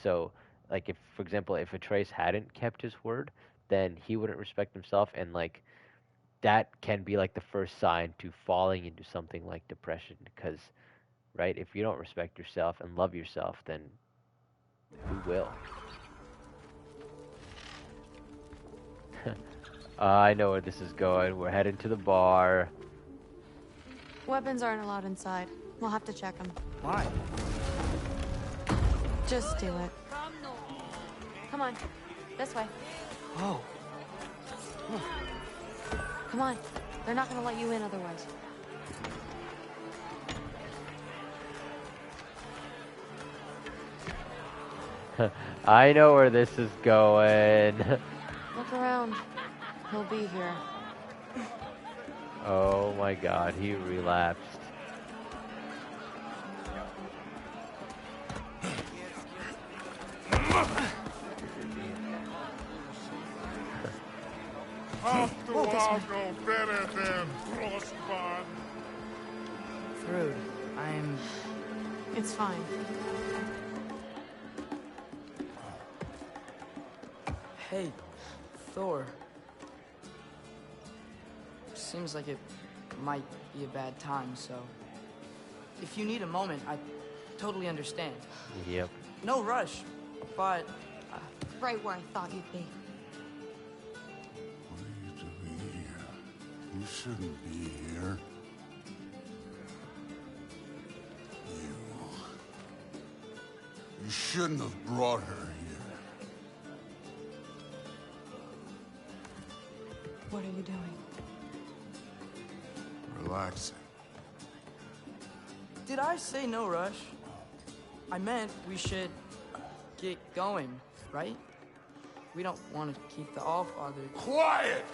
Speaker 1: So like if, for example, if Atreus hadn't kept his word, then he wouldn't respect himself, and like that can be like the first sign to falling into something like depression, because right, if you don't respect yourself and love yourself, then who will? I know where this is going. We're heading to the bar.
Speaker 16: Weapons aren't allowed inside. We'll have to check them.
Speaker 2: Why?
Speaker 16: Just do it. Come on. This way.
Speaker 2: Oh.
Speaker 16: Come on. They're not gonna let you in otherwise.
Speaker 1: I know where this is going.
Speaker 16: Look around. He'll be here.
Speaker 1: Oh my god, he relapsed.
Speaker 5: After all, go better than Frostbond.
Speaker 2: Thrud, I'm...
Speaker 16: It's fine.
Speaker 2: Hey, Thor. seems like it might be a bad time, so if you need a moment, I totally understand.
Speaker 1: Yep.
Speaker 2: No rush, but
Speaker 16: Right where I thought you'd be.
Speaker 17: What are you doing here? You shouldn't be here. You shouldn't have brought her here.
Speaker 16: What are you doing?
Speaker 17: Relaxing.
Speaker 2: did I say no rush? I meant we should get going, right? We don't want to keep the Allfather...
Speaker 17: Quiet!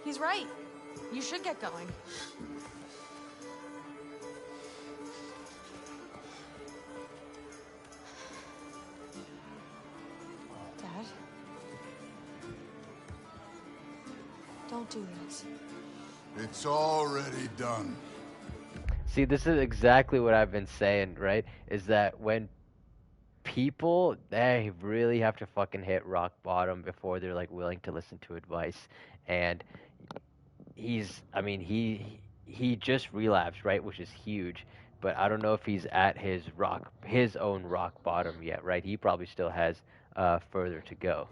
Speaker 16: He's right. You should get going. Dad? Don't do this.
Speaker 17: It's already done.
Speaker 1: See, this is exactly what I've been saying, right? Is that when people, they really have to fucking hit rock bottom before they're like willing to listen to advice. And he just relapsed, right? Which is huge. But I don't know if he's at his own rock bottom yet, right? He probably still has further to go.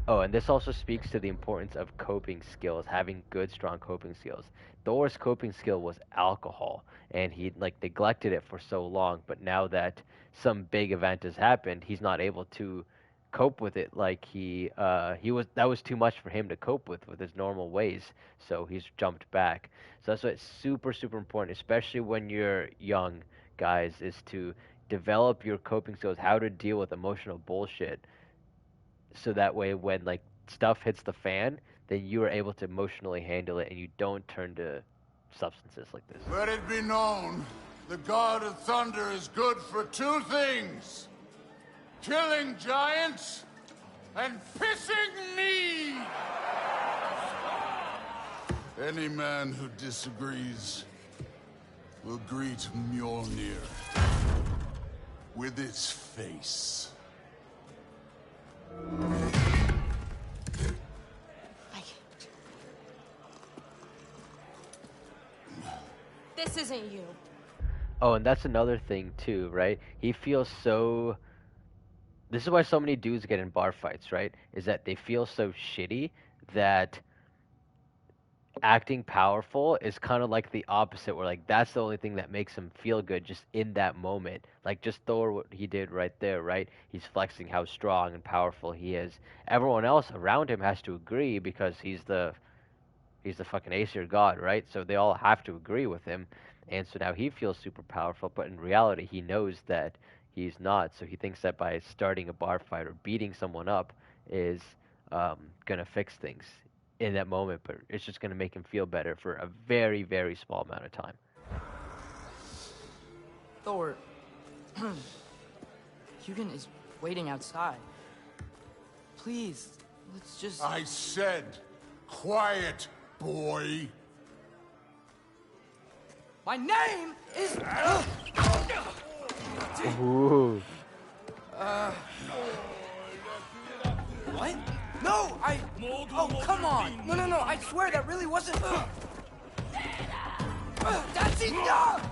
Speaker 1: Oh, and this also speaks to the importance of coping skills, having good, strong coping skills. Thor's coping skill was alcohol, and he like neglected it for so long. But now that some big event has happened, he's not able to cope with it like that was too much for him to cope with his normal ways. So he's jumped back. So that's why it's super, super important, especially when you're young, guys, is to develop your coping skills, how to deal with emotional bullshit. So that way when like stuff hits the fan, then you are able to emotionally handle it and you don't turn to substances like this.
Speaker 17: Let it be known, the God of Thunder is good for two things. Killing giants and pissing me! Any man who disagrees will greet Mjolnir with its face.
Speaker 16: This isn't you.
Speaker 1: Oh, and that's another thing too, right? He feels so... This is why so many dudes get in bar fights, right? Is that they feel so shitty that acting powerful is kind of like the opposite, where like that's the only thing that makes him feel good just in that moment. Like just Thor, what he did right there, right? He's flexing how strong and powerful he is. Everyone else around him has to agree because he's the fucking Aesir god, right? So they all have to agree with him. And so now he feels super powerful, but in reality he knows that he's not. So he thinks that by starting a bar fight or beating someone up is gonna fix things in that moment, but it's just gonna make him feel better for a very, very small amount of time.
Speaker 2: Thor, Hugin is waiting outside. Please, let's just...
Speaker 17: I said, quiet, boy.
Speaker 2: My name is...
Speaker 1: Ooh.
Speaker 2: What? No, Oh, come on! No, I swear that really wasn't... That's enough!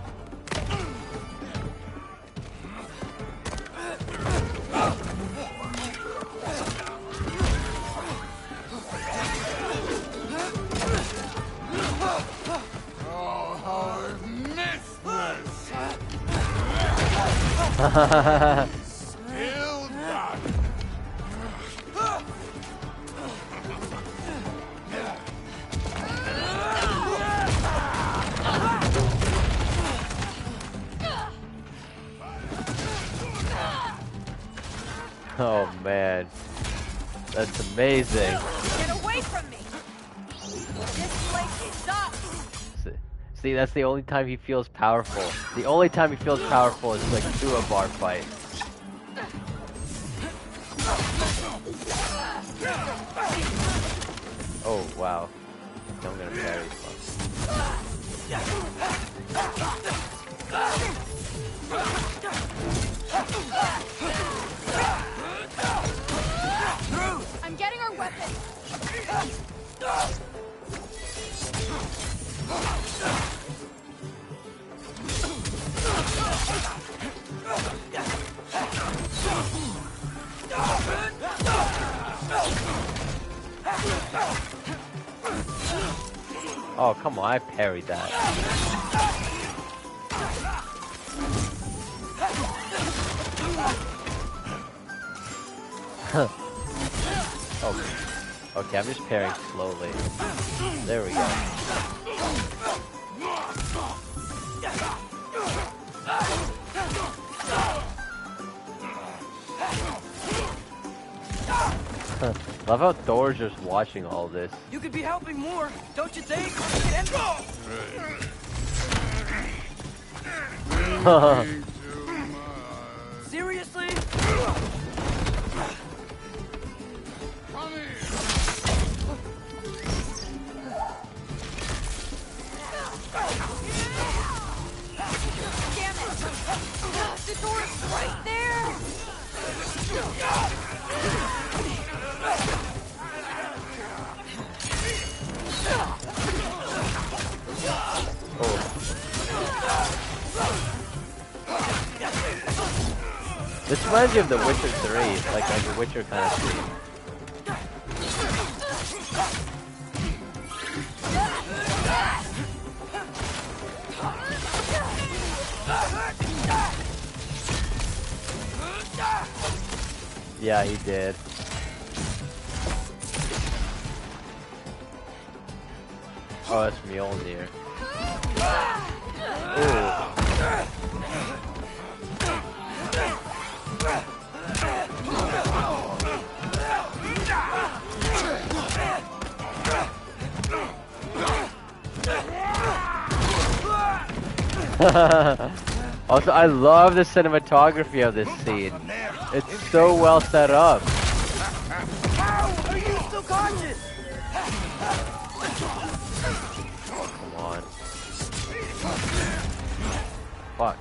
Speaker 17: Oh, how I've missed this! Still done!
Speaker 1: Oh man, that's amazing.
Speaker 16: Get away from me! This place sucks!
Speaker 1: See, that's the only time he feels powerful. The only time he feels powerful is like through a bar fight. Oh wow, I'm gonna parry.
Speaker 16: I'm getting our weapons!
Speaker 1: Oh, come on, I parried that. Oh, okay, I'm just parrying slowly. There we go. Love how Thor's just watching all this.
Speaker 2: You could be helping more, don't you think? Seriously?
Speaker 16: Damn it! The door is right there!
Speaker 1: This reminds me of The Witcher 3, like a Witcher kind of scene. Yeah, he did. Oh, that's Mjolnir. Ooh. Also, I love the cinematography of this scene. It's so well set up.
Speaker 2: How are you still conscious?
Speaker 1: Come on. Fuck.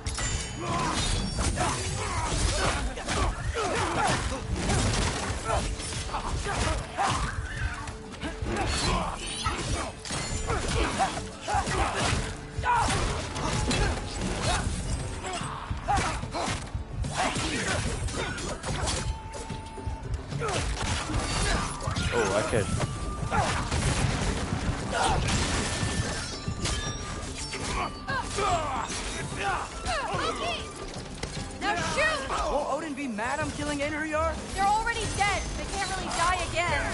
Speaker 1: Oh, I could.
Speaker 16: Now shoot!
Speaker 2: Will Odin be mad I'm killing Einherjar?
Speaker 16: They're already dead. They can't really die again.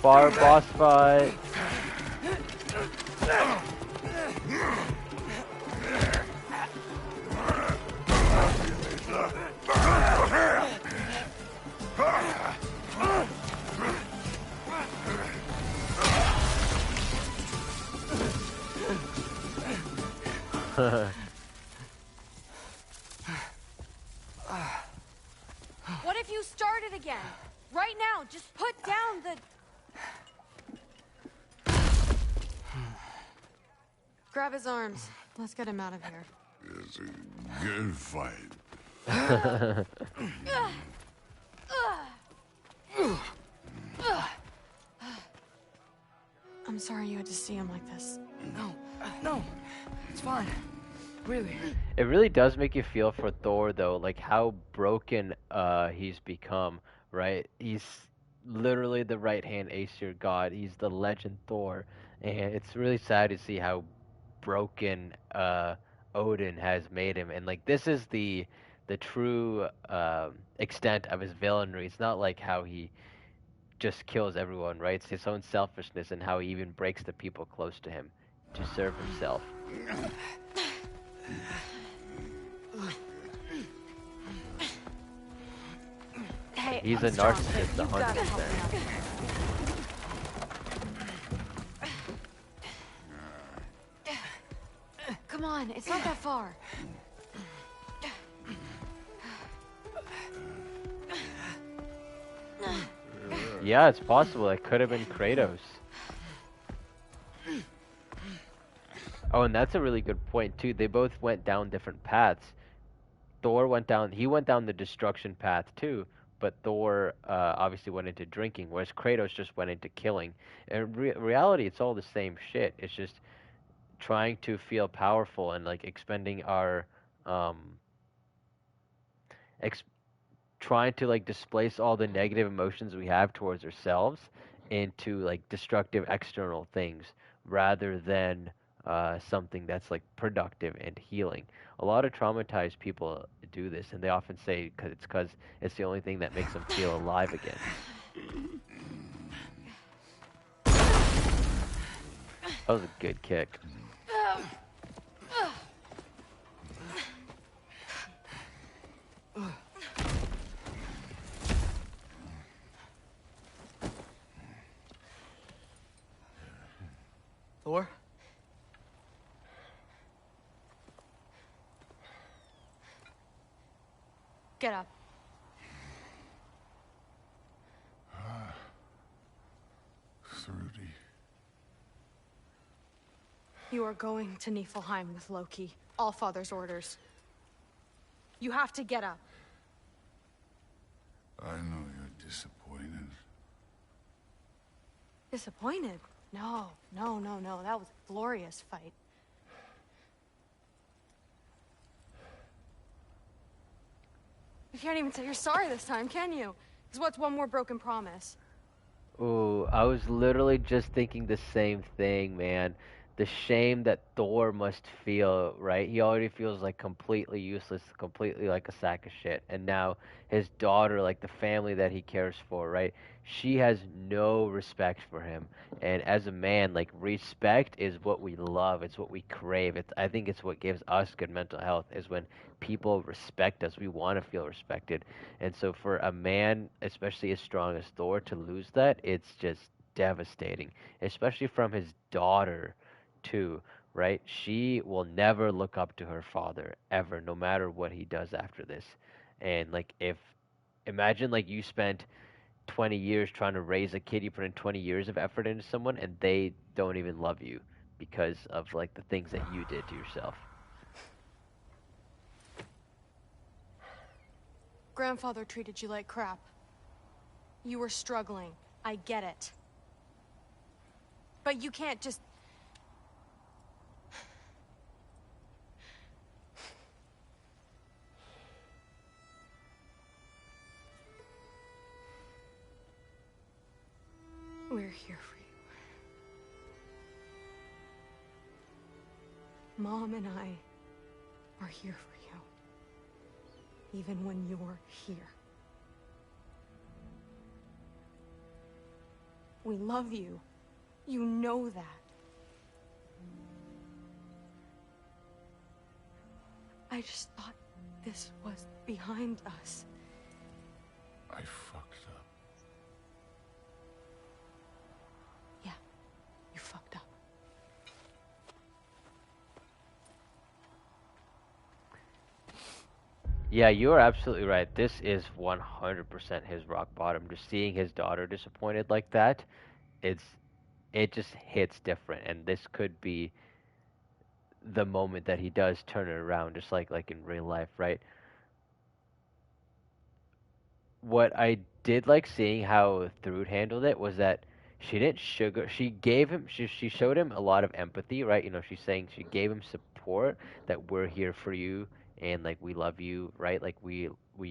Speaker 1: Bar boss fight.
Speaker 16: What if you started again? Right now, just put down the...
Speaker 13: Grab his arms. Let's get him out of here.
Speaker 17: It's a good fight.
Speaker 13: I'm sorry you had to see him like this.
Speaker 2: No, it's fine. Really.
Speaker 1: It really does make you feel for Thor, though, like how broken he's become, right? He's literally the right-hand Aesir god. He's the legend Thor, and it's really sad to see how broken Odin has made him. And like this is the true extent of his villainy. It's not like how he just kills everyone, right? It's his own selfishness and how he even breaks the people close to him to serve himself.
Speaker 16: Hey,
Speaker 1: He's a narcissist, 100%.
Speaker 16: Come on, it's not that far.
Speaker 1: Yeah, it's possible. It could have been Kratos. Oh, and that's a really good point, too. They both went down different paths. Thor went down. He went down the destruction path too, but Thor obviously went into drinking, whereas Kratos just went into killing. In reality, it's all the same shit. It's just trying to feel powerful and like expending our um, trying to like displace all the negative emotions we have towards ourselves into like destructive external things rather than something that's like productive and healing. A lot of traumatized people do this, and they often say because it's the only thing that makes them feel alive again. That was a good kick.
Speaker 2: Thor?
Speaker 16: Get up.
Speaker 17: Thrudy.
Speaker 16: You are going to Niflheim with Loki. Allfather's orders. You have to get up.
Speaker 17: I know you're disappointed.
Speaker 16: Disappointed? No. That was a glorious fight. You can't even say you're sorry this time, can you? Because what's one more broken promise?
Speaker 1: Ooh, I was literally just thinking the same thing, man. The shame that Thor must feel, right? He already feels like completely useless, completely like a sack of shit. And now his daughter, like the family that he cares for, right? She has no respect for him. And as a man, like respect is what we love. It's what we crave. I think it's what gives us good mental health is when people respect us. We want to feel respected. And so for a man, especially as strong as Thor, to lose that, it's just devastating, especially from his daughter too, right? She will never look up to her father ever, no matter what he does after this. And like if imagine like you spent 20 years trying to raise a kid, you put in 20 years of effort into someone and they don't even love you because of like the things that you did to yourself.
Speaker 16: Grandfather treated you like crap. You were struggling. I get it. But you can't just... We're here for you. Mom and I are here for you. Even when you're here. We love you. You know that. I just thought this was behind us.
Speaker 17: I fucked up.
Speaker 16: Yeah, you fucked up.
Speaker 1: Yeah, you are absolutely right. This is 100% his rock bottom. Just seeing his daughter disappointed like that, it just hits different. And this could be the moment that he does turn it around, just like in real life, right? What I did like seeing how Thrud handled it was that she didn't she showed him a lot of empathy, right? You know, she's saying she gave him support that we're here for you and like we love you, right? Like we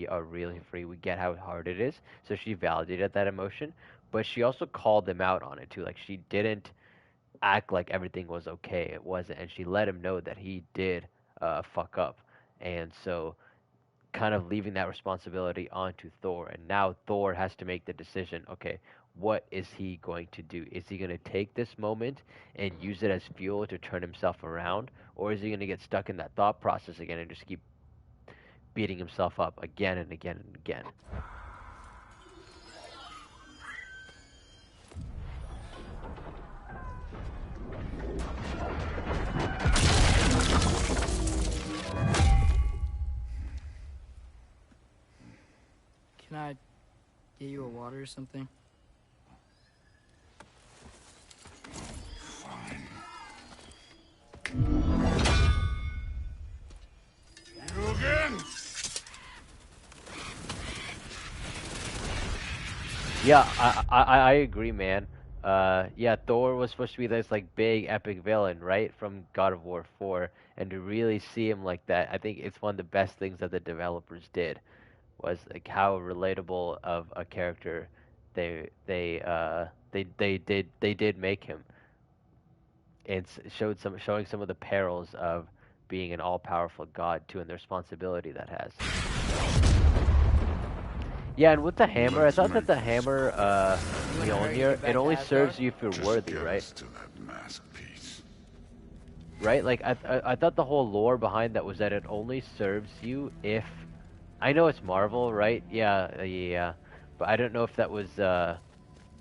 Speaker 1: are really free. We get how hard it is. So she validated that emotion, but she also called him out on it too. Like she didn't act like everything was okay. It wasn't, and she let him know that he did fuck up. And so kind of leaving that responsibility onto Thor. And now Thor has to make the decision, okay, what is he going to do? Is he going to take this moment and use it as fuel to turn himself around? Or is he going to get stuck in that thought process again and just keep beating himself up again and again and again?
Speaker 2: Can I get you a water or something?
Speaker 17: Fine. You again?
Speaker 1: Yeah, I agree, man. Yeah, Thor was supposed to be this like big epic villain, right, from God of War 4, and to really see him like that, I think it's one of the best things that the developers did, was like how relatable of a character they did make him, and showing some of the perils of being an all-powerful god too, and the responsibility that has. Yeah, and with the hammer, I thought that the hammer, Mjolnir, it only serves you if you're worthy, right?
Speaker 17: To that mask piece.
Speaker 1: Right? Like, I thought the whole lore behind that was that it only serves you if... I know it's Marvel, right? Yeah, yeah. But I don't know if that was, that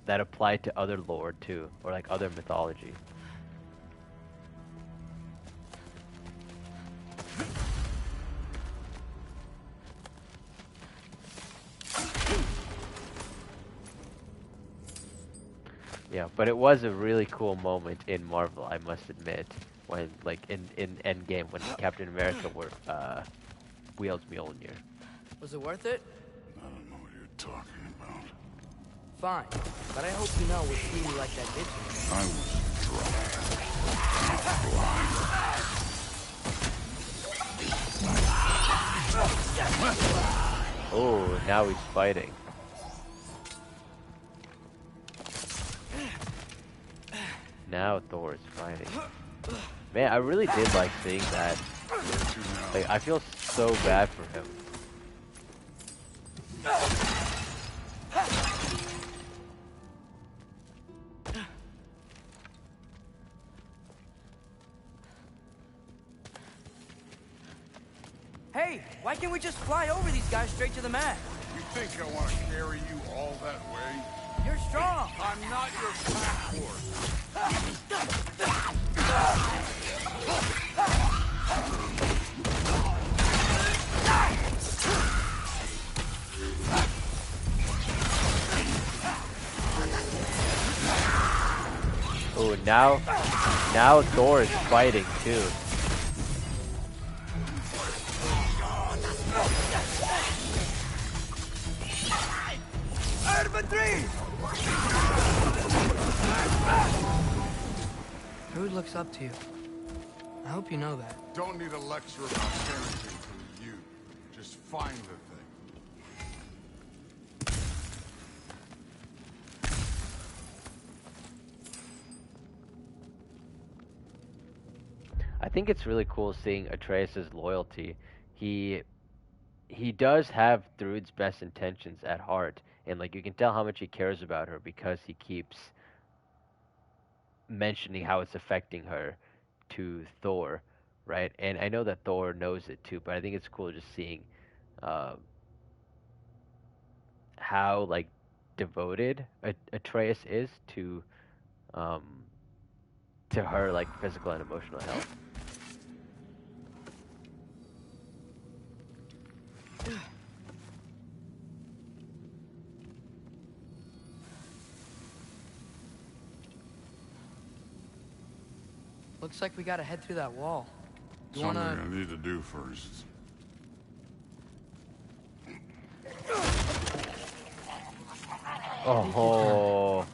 Speaker 1: applied to other lore, too. Or, like, other mythology. Yeah, but it was a really cool moment in Marvel, I must admit, when, like, in Endgame, when Captain America wields Mjolnir.
Speaker 2: Was it worth it?
Speaker 17: I don't know what you're talking about.
Speaker 2: Fine, but I hope you know what treated you like that did to me.
Speaker 17: I was drunk, not blind.
Speaker 1: Oh, now he's fighting. Now Thor is fighting. Man, I really did like seeing that. Like, I feel so bad for him.
Speaker 2: Hey, why can't we just fly over these guys straight to the mat?
Speaker 17: You think I want to carry you all that way?
Speaker 2: You're strong.
Speaker 17: I'm not your pack horse.
Speaker 1: Oh, now Thor is fighting too.
Speaker 2: Thrud looks up to you. I hope you know that.
Speaker 17: Don't need a lecture about parenting from you. Just find the thing.
Speaker 1: I think it's really cool seeing Atreus' loyalty. He does have Thrud's best intentions at heart, and like you can tell how much he cares about her because he keeps mentioning how it's affecting her to Thor, right? And I know that Thor knows it too, but I think it's cool just seeing how like devoted Atreus is to her like physical and emotional health.
Speaker 2: Looks like we gotta head through that wall. You
Speaker 17: Something
Speaker 2: wanna...
Speaker 17: I need to do first.
Speaker 1: Oh.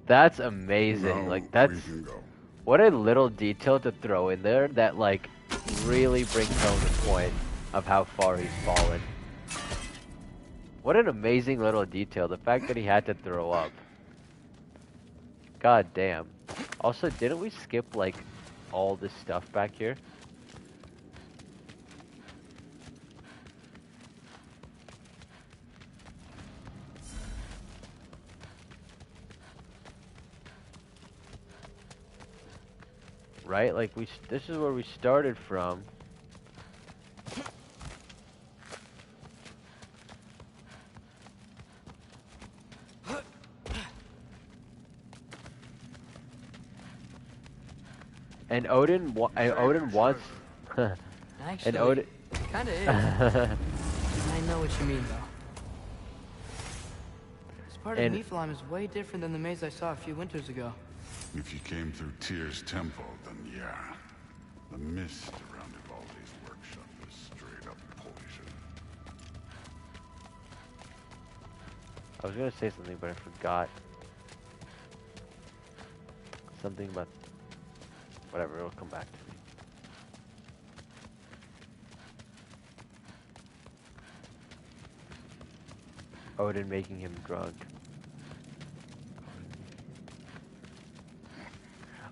Speaker 1: That's amazing.
Speaker 17: No,
Speaker 1: like that's
Speaker 17: we can go.
Speaker 1: What a little detail to throw in there that like really brings home the point of how far he's fallen. What an amazing little detail. The fact that he had to throw up. God damn. Also, didn't we skip like all this stuff back here? Right? Like this is where we started from. And Odin wants
Speaker 2: Actually,
Speaker 1: and Odin
Speaker 2: kinda is. I know what you mean though. This part of Nilfheim is way different than the maze I saw a few winters ago.
Speaker 17: If you came through Tyr's temple, then yeah. The mist around Ivaldi's workshop is straight up poison.
Speaker 1: I was gonna say something, but I forgot. Something about... Whatever, it'll come back to me. Odin making him drunk.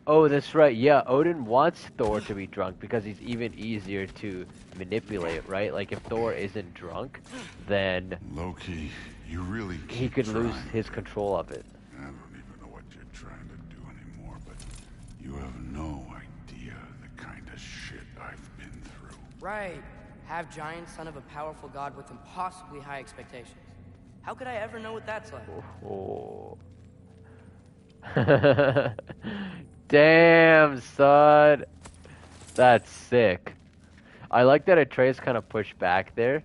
Speaker 1: Oh, that's right. Yeah, Odin wants Thor to be drunk because he's even easier to manipulate, right? Like, if Thor isn't drunk, then...
Speaker 17: Loki, you really
Speaker 1: he could lose his control of it.
Speaker 17: I don't even know what you're trying to do anymore, but you have no idea the kind of shit I've been through.
Speaker 2: Right. Half giant, son of a powerful god with impossibly high expectations. How could I ever know what that's like?
Speaker 1: Oh. Damn, son. That's sick. I like that Atreus kind of pushed back there,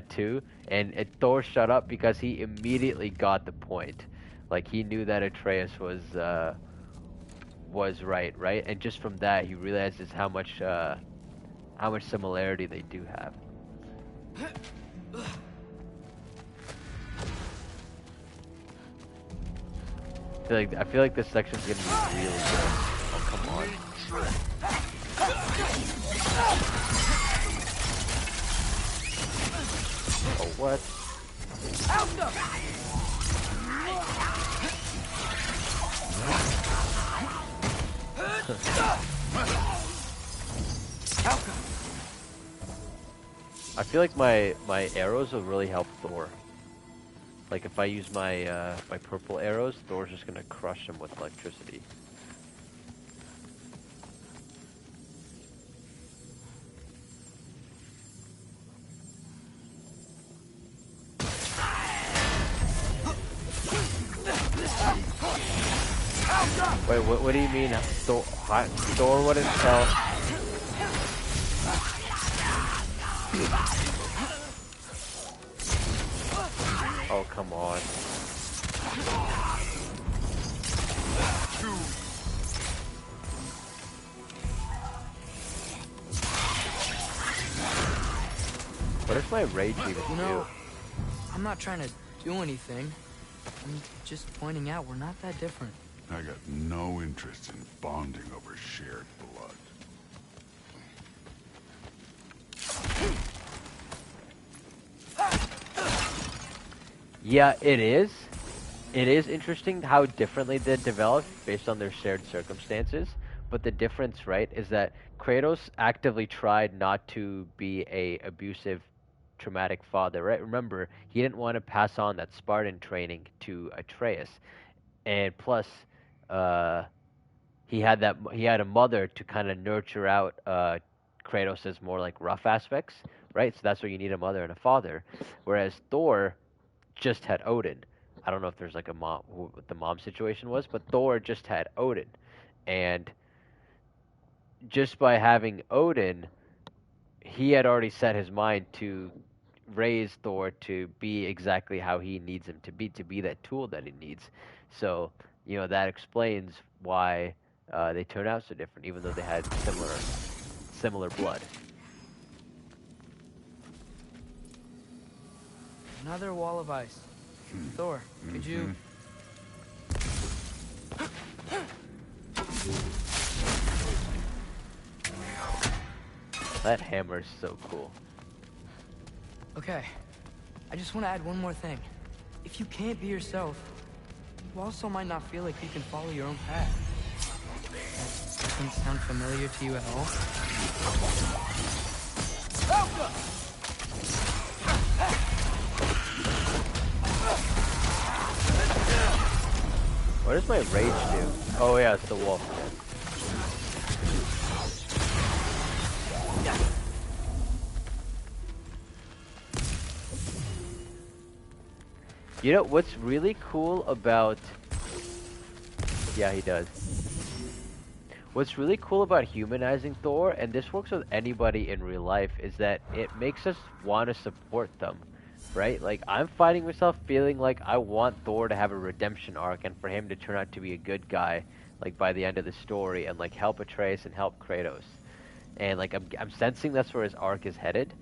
Speaker 1: too. And Thor shut up because he immediately got the point. Like, he knew that Atreus was right? And just from that, he realizes how much similarity they do have. I feel like this section's gonna be really good. Oh, come on. Oh, what? I feel like my arrows will really help Thor. Like, if I use my my purple arrows, Thor's just gonna crush them with electricity. Wait, what do you mean? Thor wouldn't tell? Oh, come on. What does my rage even do?
Speaker 2: I'm not trying to do anything. I'm just pointing out we're not that different.
Speaker 17: I got no interest in bonding over shared blood.
Speaker 1: Yeah, it is. It is interesting how differently they developed based on their shared circumstances. But the difference, right, is that Kratos actively tried not to be a abusive, traumatic father, right? Remember, he didn't want to pass on that Spartan training to Atreus, and plus, he had a mother to kind of nurture out Kratos' more like rough aspects, right? So that's where you need a mother and a father. Whereas Thor just had Odin. I don't know if there's like a mom, what the mom situation was, but Thor just had Odin, and just by having Odin, he had already set his mind to raise Thor to be exactly how he needs him to be that tool that he needs. So, you know, that explains why they turned out so different, even though they had similar blood.
Speaker 2: Another wall of ice. Thor, could you...
Speaker 1: That hammer is so cool.
Speaker 2: Okay, I just want to add one more thing. If you can't be yourself, you also might not feel like you can follow your own path. That doesn't sound familiar to you at all?
Speaker 1: What does my rage do? Oh yeah, it's the wolf. You know what's really cool about... Yeah, he does. What's really cool about humanizing Thor, and this works with anybody in real life, is that it makes us want to support them, right? Like, I'm finding myself feeling like I want Thor to have a redemption arc and for him to turn out to be a good guy, like, by the end of the story, and, like, help Atreus and help Kratos. And, like, I'm sensing that's where his arc is headed.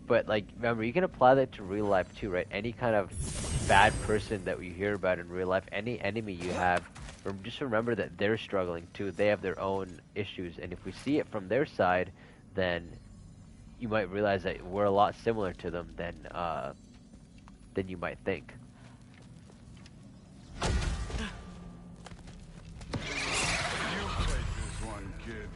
Speaker 1: But like, remember, you can apply that to real life too, right? Any kind of bad person that we hear about in real life, any enemy you have, just remember that they're struggling too. They have their own issues, and if we see it from their side, then you might realize that we're a lot similar to them than you might think.
Speaker 17: You take this one, kid.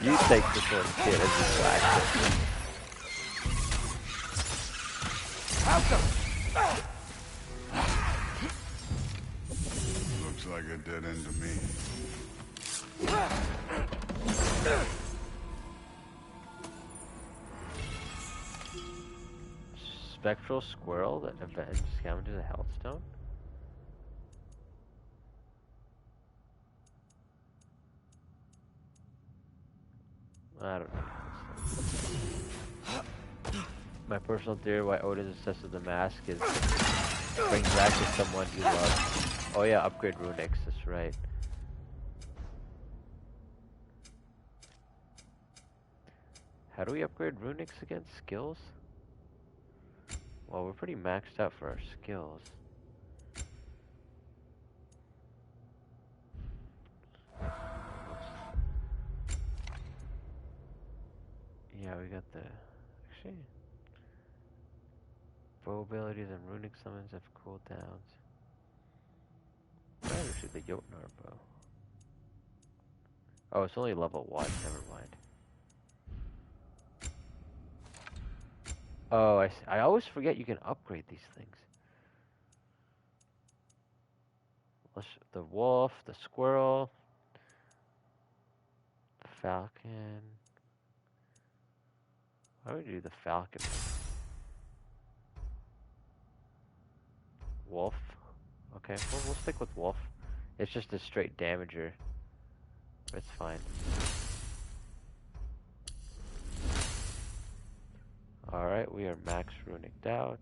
Speaker 1: You take this one, kid, as you flash.
Speaker 17: Looks like a dead end to me.
Speaker 1: Spectral squirrel that events scavengers a Hellstone. I don't know. My personal theory why Odin is obsessed with the mask is brings back to someone you love. Oh yeah, upgrade runics, that's right. How do we upgrade runics again? Skills? Well, we're pretty maxed out for our skills. Yeah, we got the... Actually... Bow abilities and runic summons have cooldowns. Probably shoot the Jotnar bow. Oh, it's only level 1, never mind. Oh, I always forget you can upgrade these things. The wolf, the squirrel, the falcon. Why would you do the falcon? Wolf. Okay, we'll stick with wolf. It's just a straight damager. It's fine. Alright, we are max runicked out.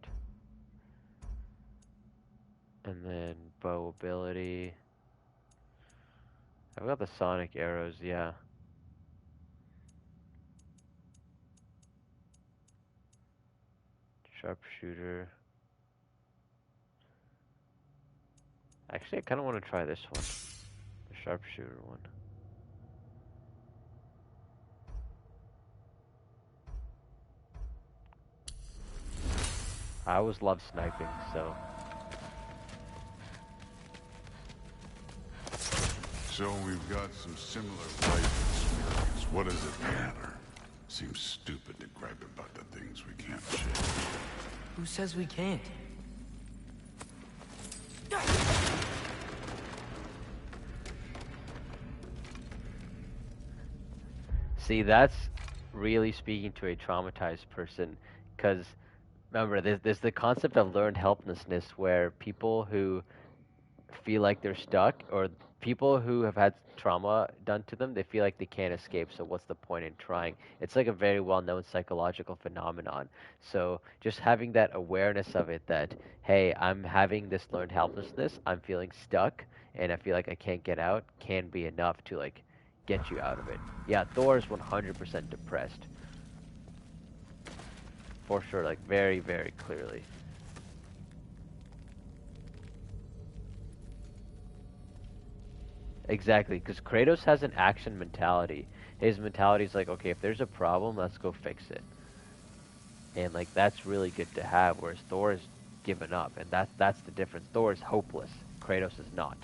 Speaker 1: And then bow ability. I've got the sonic arrows, yeah. Sharpshooter. Actually, I kind of want to try this one. The sharpshooter one. I always love sniping, so...
Speaker 17: So we've got some similar life experience. What does it matter? Seems stupid to gripe about the things we can't shake.
Speaker 2: Who says we can't?
Speaker 1: See, that's really speaking to a traumatized person, because remember, there's the concept of learned helplessness, where people who feel like they're stuck, or people who have had trauma done to them, they feel like they can't escape, so what's the point in trying? It's like a very well-known psychological phenomenon. So just having that awareness of it, that, hey, I'm having this learned helplessness, I'm feeling stuck, and I feel like I can't get out, can be enough to, like, get you out of it. Yeah, Thor is 100% depressed. For sure, like, very, very clearly. Exactly, because Kratos has an action mentality. His mentality is like, okay, if there's a problem, let's go fix it. And like, that's really good to have, whereas Thor is given up, and that's the difference. Thor is hopeless, Kratos is not.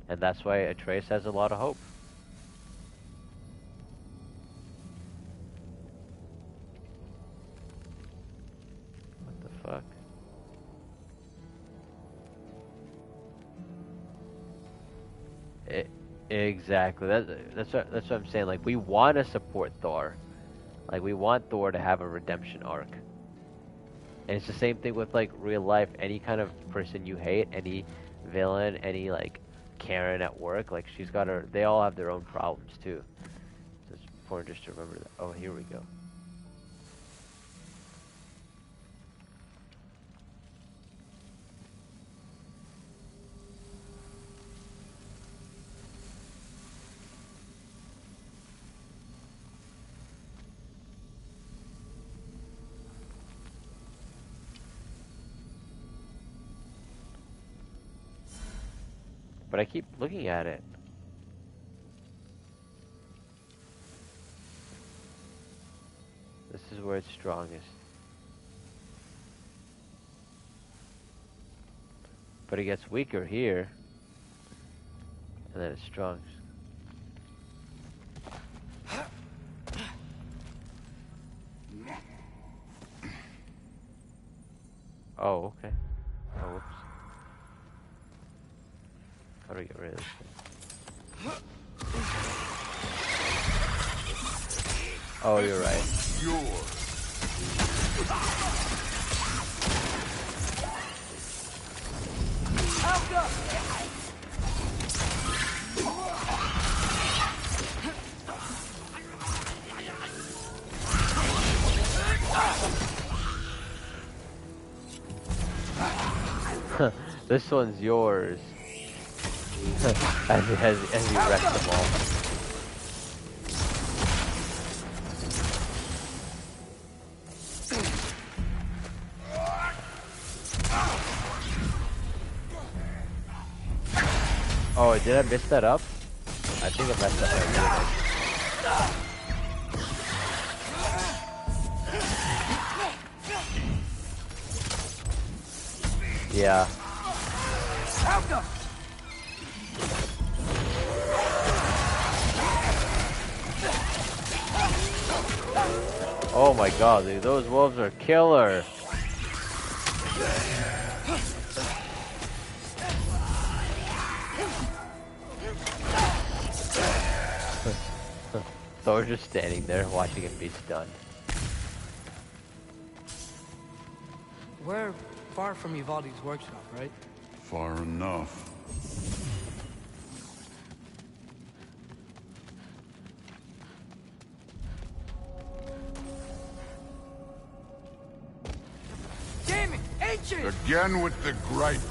Speaker 1: And that's why Atreus has a lot of hope. What the fuck? Exactly. That's what I'm saying. Like, we want to support Thor. Like, we want Thor to have a redemption arc. And it's the same thing with, like, real life. Any kind of person you hate, any villain, any, like, Karen at work, like, she's got her... They all have their own problems, too. So it's important just to remember that. Oh, here we go. But I keep looking at it. This is where it's strongest. But it gets weaker here. And then it's strong. Oh, okay. Oh, whoops. How do I get rid of this thing? Oh, you're right. This one's yours. as you wreck them all. Oh, did I mess that up? I think I messed up my unit. Yeah. Oh my god, dude, those wolves are killer. Thor's just standing there watching him be stunned.
Speaker 2: We're far from Ivaldi's workshop, right?
Speaker 17: Far enough.
Speaker 5: Damn it! Ancient!
Speaker 17: Again with the griping.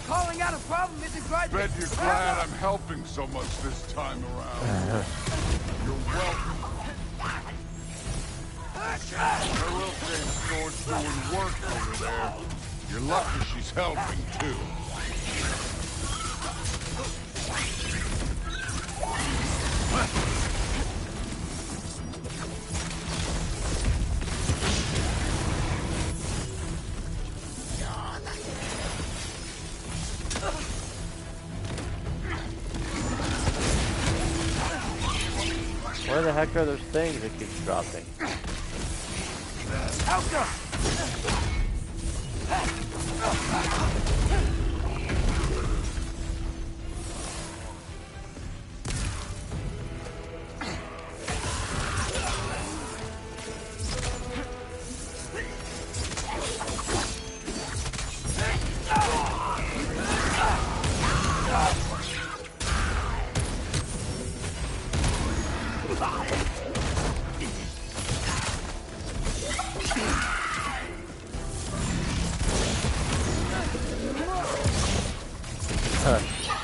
Speaker 5: Calling out a problem isn't griping.
Speaker 17: Bet you're glad I'm helping so much this time around. You're welcome. I will say Thor's doing work over there. You're lucky she's helping, too.
Speaker 1: Where the heck are those things that keep dropping?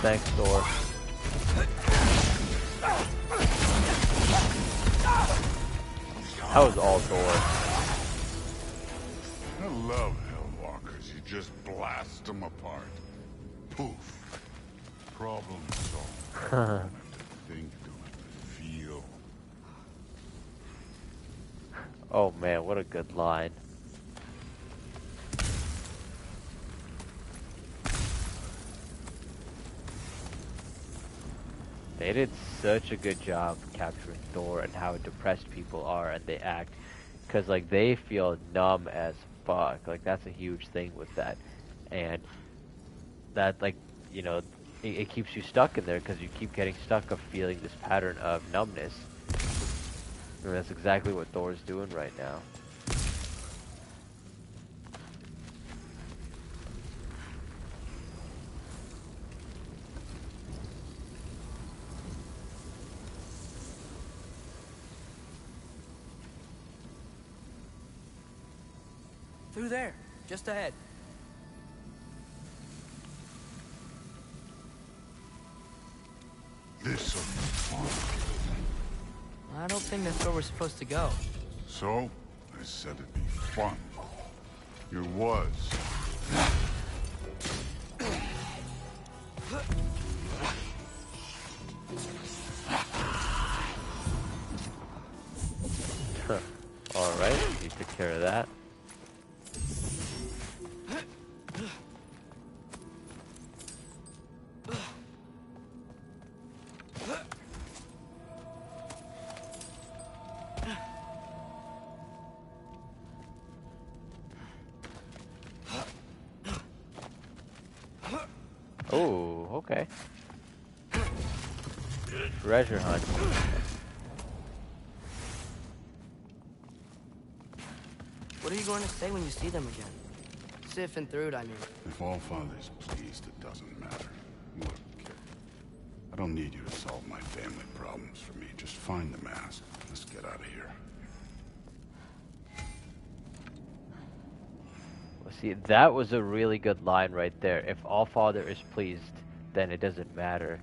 Speaker 1: Thanks, Thor. That was all Thor.
Speaker 17: I love Hellwalkers. You just blast them apart. Poof. Problem solved. Think, don't feel.
Speaker 1: Oh man, what a good line. They did such a good job capturing Thor and how depressed people are and they act. Because, like, they feel numb as fuck. Like, that's a huge thing with that. And that, like, you know, it keeps you stuck in there because you keep getting stuck of feeling this pattern of numbness. And that's exactly what Thor's doing right now.
Speaker 2: Through there, just ahead.
Speaker 17: This'll be fun.
Speaker 2: I don't think that's where we're supposed to go.
Speaker 17: So, I said it'd be fun. It was.
Speaker 1: Oh, okay. Treasure hunt.
Speaker 2: What are you going to say when you see them again? Sif and Thrud, I mean.
Speaker 17: If all father's pleased, it doesn't matter. Look, kid. I don't need you to solve my family problems for me. Just find the mask. Let's get out of here.
Speaker 1: Well, see, that was a really good line right there. If all father is pleased, then it doesn't matter.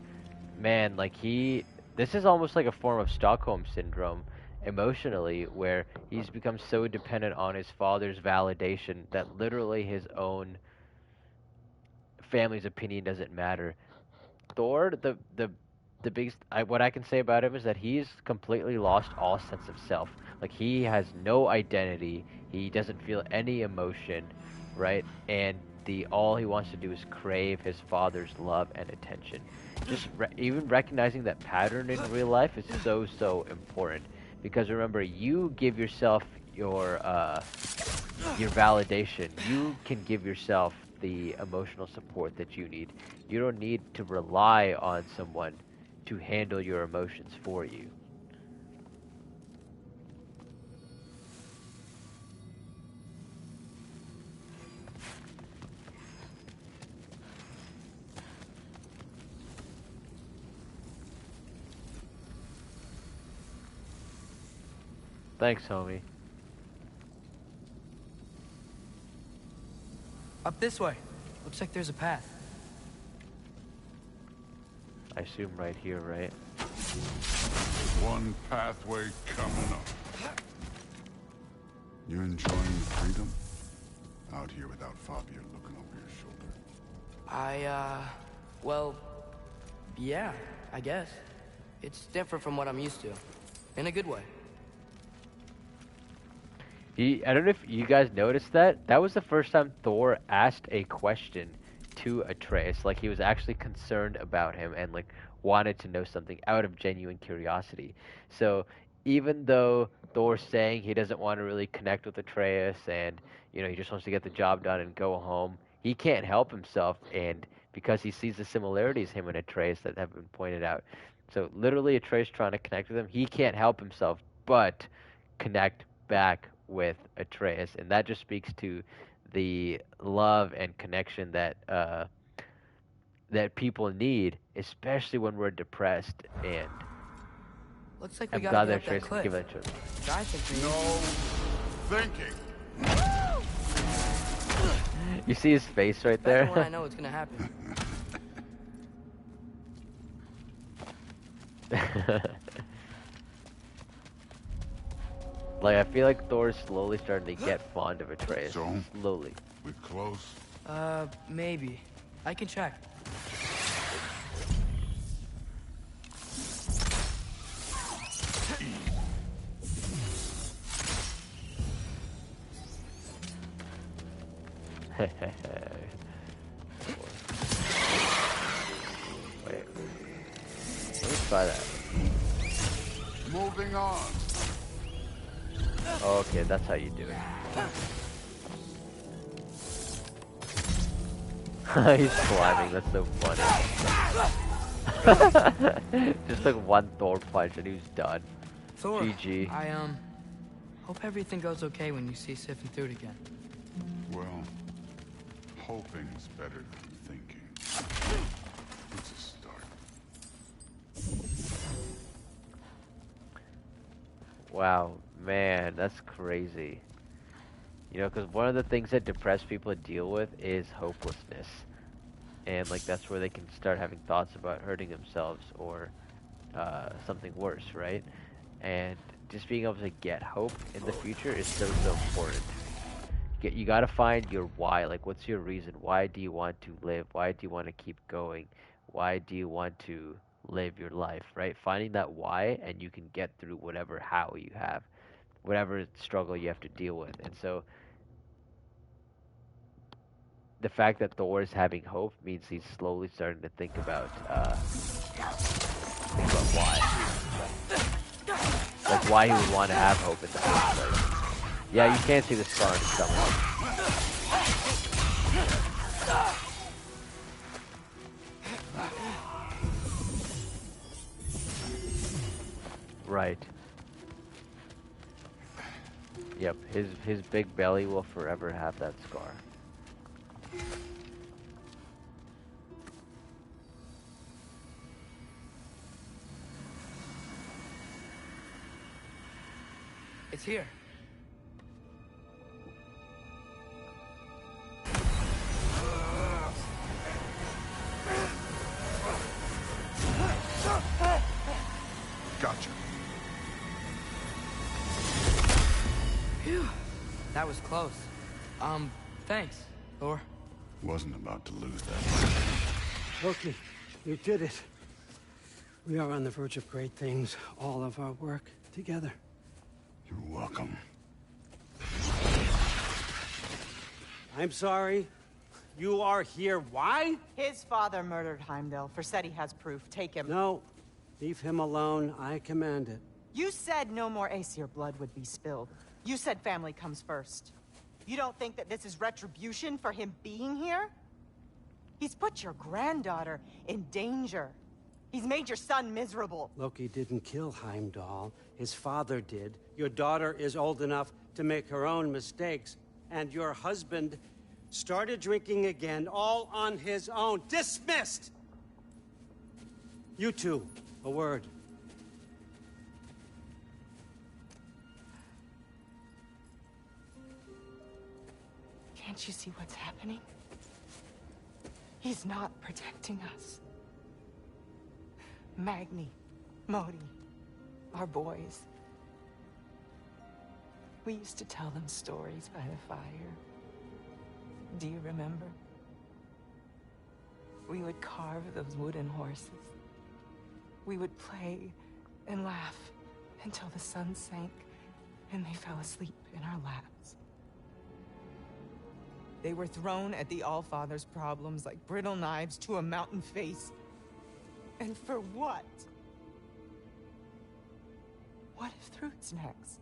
Speaker 1: Man, like this is almost like a form of Stockholm Syndrome emotionally, where he's become so dependent on his father's validation that literally his own family's opinion doesn't matter. Thor, the biggest, what I can say about him is that he's completely lost all sense of self. Like, he has no identity. He doesn't feel any emotion, right? And all he wants to do is crave his father's love and attention. Just even recognizing that pattern in real life is so important. Because remember, you give yourself your validation. You can give yourself the emotional support that you need. You don't need to rely on someone to handle your emotions for you. Thanks, homie.
Speaker 2: Up this way. Looks like there's a path.
Speaker 1: I assume right here, right?
Speaker 17: One pathway coming up. You enjoying the freedom? Out here without Fabio looking over your shoulder.
Speaker 2: Well, yeah, I guess. It's different from what I'm used to. In a good way.
Speaker 1: I don't know if you guys noticed that. That was the first time Thor asked a question to Atreus. Like, he was actually concerned about him and, like, wanted to know something out of genuine curiosity. So, even though Thor's saying he doesn't want to really connect with Atreus and, you know, he just wants to get the job done and go home, he can't help himself. And because he sees the similarities, him and Atreus, that have been pointed out. So, literally, Atreus trying to connect with him, he can't help himself but connect back with Atreus, and that just speaks to the love and connection that that people need, especially when we're depressed. And
Speaker 2: looks like we
Speaker 1: I'm
Speaker 2: gotta
Speaker 1: glad
Speaker 2: get
Speaker 1: that
Speaker 2: up that
Speaker 1: Atreus can
Speaker 2: cliff.
Speaker 1: give that to him.
Speaker 2: I think
Speaker 17: thinking.
Speaker 1: You see his face right
Speaker 2: Better
Speaker 1: there?
Speaker 2: when I know what's gonna happen.
Speaker 1: Like, I feel like Thor's slowly starting to get fond of Atreus.
Speaker 17: So?
Speaker 1: Slowly.
Speaker 17: We close?
Speaker 2: Maybe. I can check.
Speaker 1: Wait. Let me try that.
Speaker 17: Moving on.
Speaker 1: Okay, that's how you do it. He's climbing, that's so funny. Just like one Thor punch and he was done.
Speaker 2: Thor,
Speaker 1: GG.
Speaker 2: I hope everything goes okay when you see Sif and Thrud again.
Speaker 17: Well, hoping's better than thinking. It's a start.
Speaker 1: Wow, man, that's crazy. You know, because one of the things that depressed people deal with is hopelessness. And, like, that's where they can start having thoughts about hurting themselves or something worse, right? And just being able to get hope in the future is so important. You gotta find your why. Like, what's your reason? Why do you want to live? Why do you want to keep going? Why do you want to live your life, right? Finding that why, and you can get through whatever how you have, whatever struggle you have to deal with. And so the fact that Thor is having hope means he's slowly starting to think about why. Like, why he would want to have hope in the first place. Yeah, you can't see the scar on his stomach. Right. Yep, his big belly will forever have that scar.
Speaker 2: It's here.
Speaker 4: Gotcha.
Speaker 2: Phew. That was close. Thanks, Thor.
Speaker 17: Wasn't about to lose that.
Speaker 14: Loki, you did it. We are on the verge of great things. All of our work together.
Speaker 17: You're welcome.
Speaker 14: I'm sorry. You are here. Why?
Speaker 15: His father murdered Heimdall. Forseti has proof. Take him.
Speaker 14: No. Leave him alone. I command it.
Speaker 15: You said no more Aesir blood would be spilled. You said family comes first. You don't think that this is retribution for him being here? He's put your granddaughter in danger. He's made your son miserable.
Speaker 14: Loki didn't kill Heimdall. His father did. Your daughter is old enough to make her own mistakes. And your husband started drinking again, all on his own. Dismissed! You two, a word.
Speaker 15: Can't you see what's happening? He's not protecting us. Magni, Modi, our boys. We used to tell them stories by the fire. Do you remember? We would carve those wooden horses. We would play and laugh until the sun sank and they fell asleep in our laps. They were thrown at the Allfather's problems like brittle knives to a mountain face. And for what? What if Thrud's next?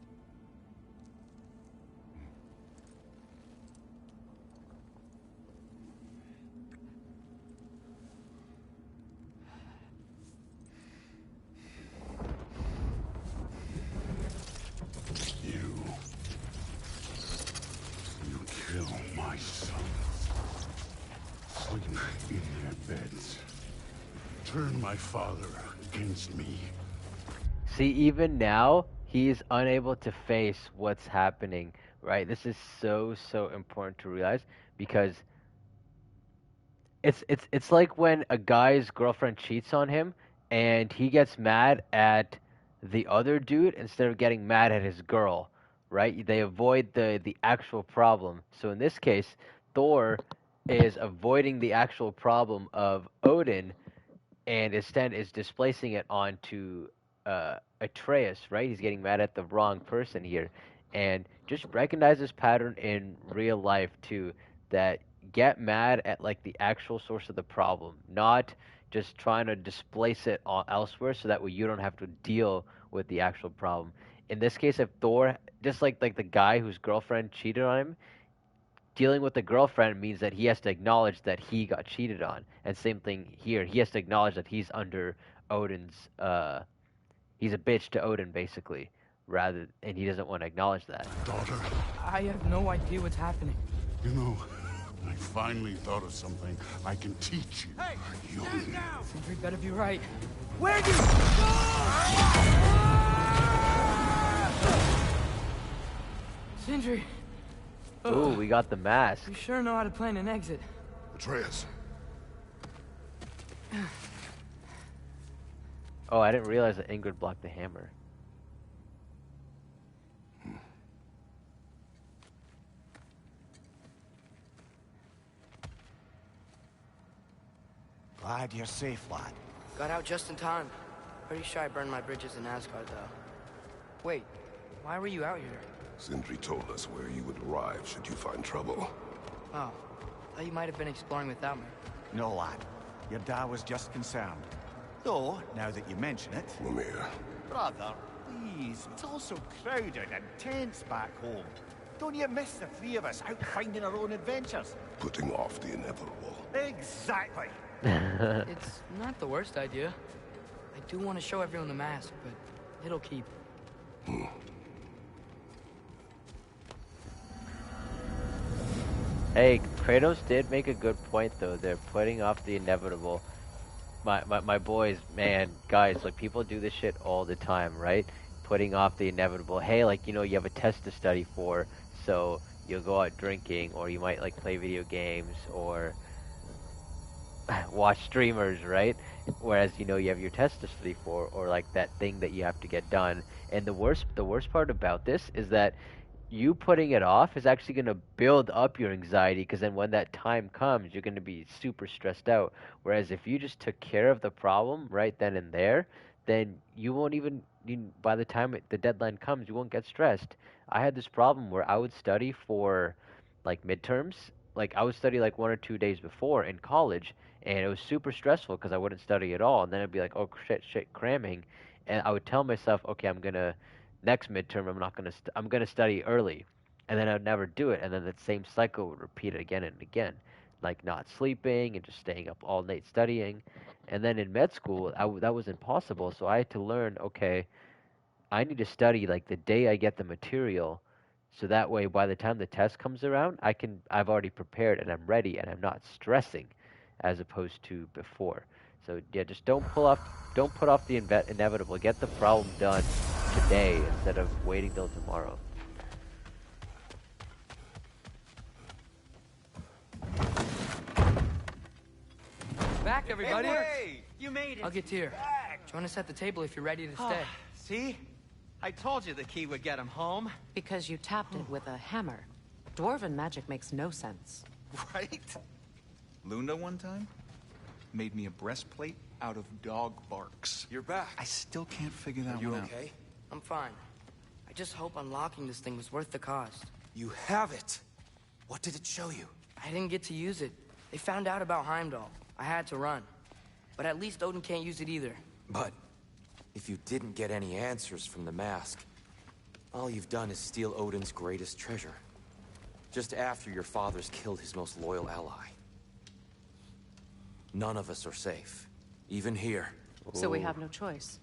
Speaker 17: You kill my sons. Sleep in their beds. Turn my father against me.
Speaker 1: See, even now, he's unable to face what's happening, right? This is so important to realize, because it's like when a guy's girlfriend cheats on him and he gets mad at the other dude instead of getting mad at his girl, right? They avoid the actual problem. So in this case, Thor is avoiding the actual problem of Odin and instead is displacing it onto Atreus, right? He's getting mad at the wrong person here. And just recognize this pattern in real life too, that get mad at like the actual source of the problem, not just trying to displace it elsewhere so that way you don't have to deal with the actual problem. In this case, if Thor, just like the guy whose girlfriend cheated on him, dealing with the girlfriend means that he has to acknowledge that he got cheated on. And same thing here. He has to acknowledge that he's under Odin's, he's a bitch to Odin, basically, and he doesn't want to acknowledge that.
Speaker 17: Daughter.
Speaker 2: I have no idea what's happening.
Speaker 17: You know, I finally thought of something I can teach you.
Speaker 2: Hey,
Speaker 17: you.
Speaker 2: stand down! Sindri better be right.
Speaker 5: Where'd you go?
Speaker 2: Sindri.
Speaker 1: Ooh, we got the mask.
Speaker 2: You sure know how to plan an exit.
Speaker 17: Atreus.
Speaker 1: Oh, I didn't realize that Ingrid blocked the hammer.
Speaker 3: Glad you're safe, lad.
Speaker 2: Got out just in time. Pretty sure I burned my bridges in Asgard, though. Wait, why were you out here?
Speaker 4: Sindri told us where you would arrive should you find trouble.
Speaker 2: Oh, thought you might have been exploring without me.
Speaker 3: No, lad. Your dad was just concerned. Though, now that you mention it...
Speaker 4: Mimir.
Speaker 3: Brother, please. It's all so crowded and tense back home. Don't you miss the three of us out finding our own adventures?
Speaker 4: Putting off the inevitable.
Speaker 3: Exactly.
Speaker 2: It's not the worst idea. I do want to show everyone the mask, but It'll keep.
Speaker 1: Hey, Kratos did make a good point though. They're putting off the inevitable. My boys, man, guys, like people do this shit all the time, right? Putting off the inevitable. Hey, like you have a test to study for, so you'll go out drinking, or you might like play video games, or watch streamers, right? Whereas you have your test to study for, or like that thing that you have to get done. And the worst part about this is that you putting it off is actually going to build up your anxiety, because then when that time comes, you're going to be super stressed out. Whereas if you just took care of the problem right then and there, then you won't even, by the time the deadline comes, you won't get stressed. I had this problem where I would study for like midterms. Like I would study like 1 or 2 days before in college, and it was super stressful because I wouldn't study at all. And then it'd be like, oh shit, cramming. And I would tell myself, okay, next midterm I'm gonna study early, and then I'd never do it, and then that same cycle would repeat again and again, like not sleeping and just staying up all night studying. And then in med school that was impossible, so I had to learn, okay, I need to study like the day I get the material, so that way by the time the test comes around I've already prepared and I'm ready and I'm not stressing, as opposed to before. So yeah, just don't put off the inevitable. Get the problem done today instead of waiting till tomorrow.
Speaker 2: Back, everybody.
Speaker 11: Hey, you made it.
Speaker 2: I'll get to you. Join us at the table if you're ready to stay.
Speaker 11: See? I told you the key would get him home.
Speaker 9: Because you tapped it with a hammer. Dwarven magic makes no sense.
Speaker 8: Right? Luna one time made me a breastplate out of dog barks.
Speaker 10: You're back.
Speaker 8: I still can't figure that
Speaker 10: Are you
Speaker 8: one out.
Speaker 10: okay?
Speaker 2: I'm fine. I just hope unlocking this thing was worth the cost.
Speaker 10: You have it. What did it show you?
Speaker 2: I didn't get to use it. They found out about Heimdall. I had to run. But at least Odin can't use it either.
Speaker 10: But if you didn't get any answers from the mask, all you've done is steal Odin's greatest treasure. Just after your father's killed his most loyal ally. None of us are safe. Even here.
Speaker 9: So we have no choice.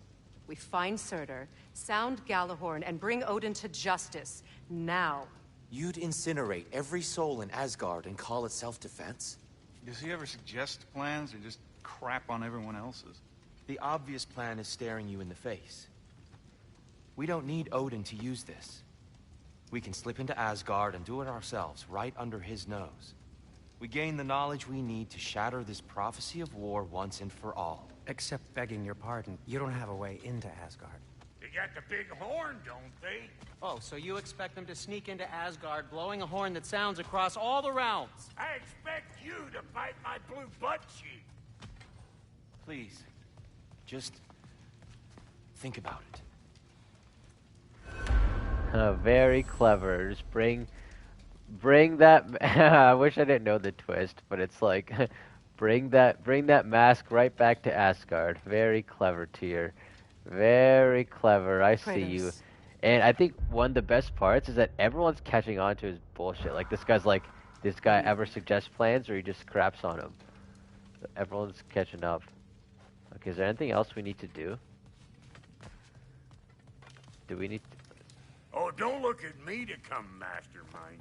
Speaker 9: We find Surtr, sound Galahorn, and bring Odin to justice. Now.
Speaker 10: You'd incinerate every soul in Asgard and call it self-defense?
Speaker 8: Does he ever suggest plans or just crap on everyone else's?
Speaker 10: The obvious plan is staring you in the face. We don't need Odin to use this. We can slip into Asgard and do it ourselves, right under his nose. We gain the knowledge we need to shatter this prophecy of war once and for all.
Speaker 14: Except begging your pardon, you don't have a way into Asgard.
Speaker 17: They got the big horn, don't they?
Speaker 14: Oh, so you expect them to sneak into Asgard blowing a horn that sounds across all the realms?
Speaker 17: I expect you to bite my blue butt cheek.
Speaker 10: Please, just think about it.
Speaker 1: Very clever. Just bring that. I wish I didn't know the twist, but it's like bring that mask right back to Asgard. Very clever, Tyr. Very clever. I see you. And I think one of the best parts is that everyone's catching on to his bullshit. Like this guy ever suggests plans, or he just craps on him. So everyone's catching up. Okay, is there anything else we need to do? Do we need to...
Speaker 17: Oh, don't look at me to come mastermind.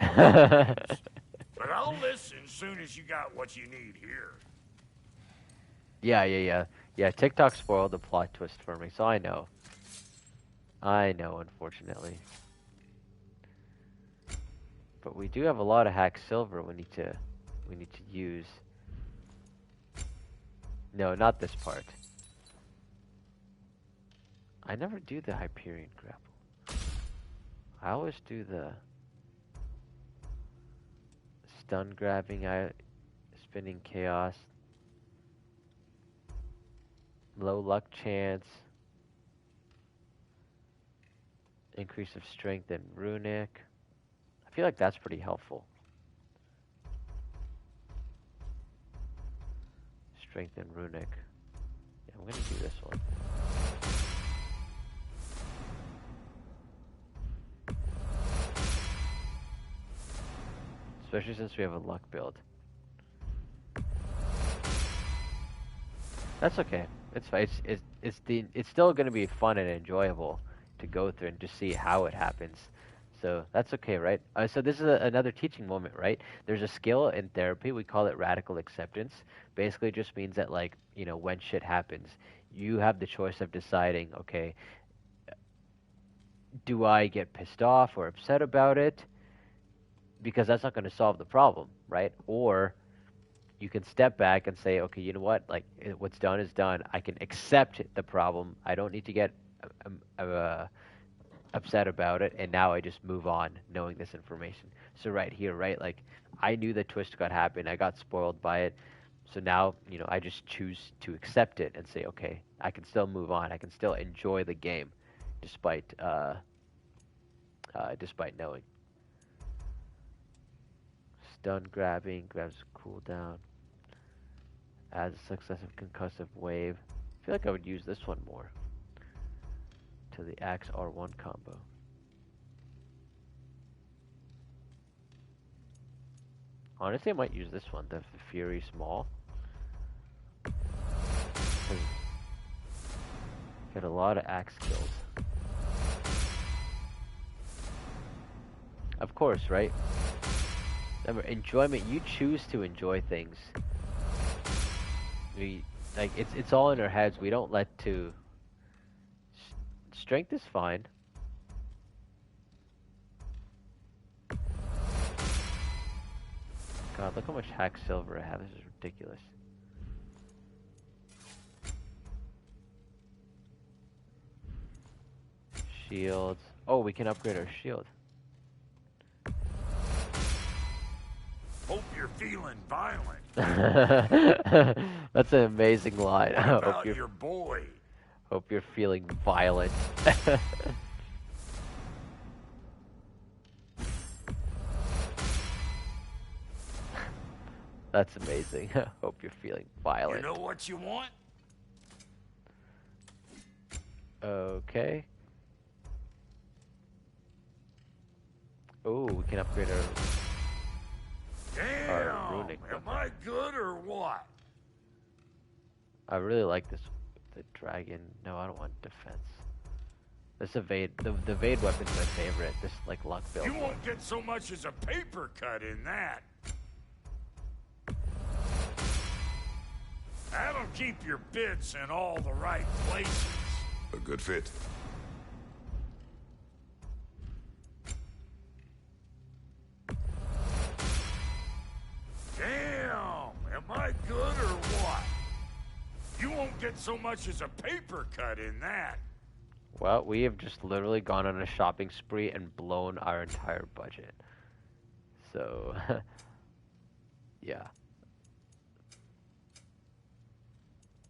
Speaker 17: But I'll listen soon as you got what you need here.
Speaker 1: Yeah, TikTok spoiled the plot twist for me, so I know. Unfortunately. But we do have a lot of hack silver we need to use. No, not this part. I never do the Hyperion grapple. I always do the stun grabbing, spinning chaos, low luck chance, increase of strength and runic. I feel like that's pretty helpful. Strength and runic. Yeah, I'm gonna do this one. Especially since we have a luck build. That's okay. It's fine. It's still going to be fun and enjoyable to go through and to see how it happens. So that's okay, right? So this is another teaching moment, right? There's a skill in therapy. We call it radical acceptance. Basically, it just means that, like, you know, when shit happens, you have the choice of deciding, okay, do I get pissed off or upset about it? Because that's not going to solve the problem, right? Or you can step back and say, okay, you know what? Like, what's done is done. I can accept the problem. I don't need to get upset about it, and now I just move on knowing this information. So right here, right, like, I knew the twist got happened. I got spoiled by it. So now, you know, I just choose to accept it and say, okay, I can still move on. I can still enjoy the game, despite knowing. Stun grabbing grabs cooldown. Adds a successive concussive wave. I feel like I would use this one more. To the Axe R1 combo. Honestly, I might use this one, the Fury Small. Get a lot of axe kills. Of course, right? Remember, enjoyment, you choose to enjoy things. It's all in our heads. We don't let to. Strength is fine. God, look how much hack silver I have. This is ridiculous. Shields. Oh, we can upgrade our shield.
Speaker 17: Hope you're feeling violent.
Speaker 1: That's an amazing line.
Speaker 17: What about your boy?
Speaker 1: Hope you're feeling violent. That's amazing. Hope you're feeling violent.
Speaker 17: You know what you want?
Speaker 1: Okay. Oh, we can upgrade our runic
Speaker 17: Am I good or what?
Speaker 1: I really like this. The dragon. No, I don't want defense. This evade. The evade weapon's my favorite. This, like, luck build.
Speaker 17: You won't get so much as a paper cut in that. That'll keep your bits in all the right places.
Speaker 4: A good fit.
Speaker 17: Damn! Am I good or what? You won't get so much as a paper cut in that.
Speaker 1: Well, we have just literally gone on a shopping spree and blown our entire budget. So, yeah.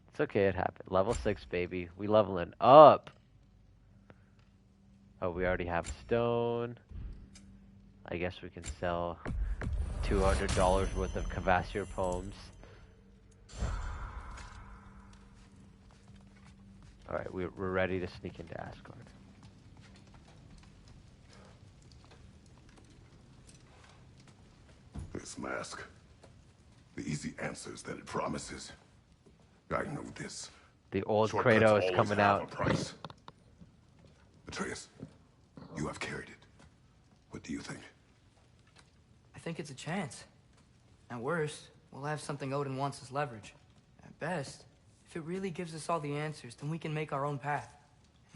Speaker 1: It's okay, it happened. Level 6, baby. We leveling up. Oh, we already have stone. I guess we can sell $200 worth of Kvasir poems. Alright, we're ready to sneak into Asgard.
Speaker 4: This mask. The easy answers that it promises. I know this.
Speaker 1: The old
Speaker 4: Shortcuts
Speaker 1: Kratos
Speaker 4: always
Speaker 1: coming
Speaker 4: have
Speaker 1: out.
Speaker 4: a price. Atreus, you have carried it. What do you think?
Speaker 2: I think it's a chance. At worst, we'll have something Odin wants as leverage. At best, if it really gives us all the answers, then we can make our own path.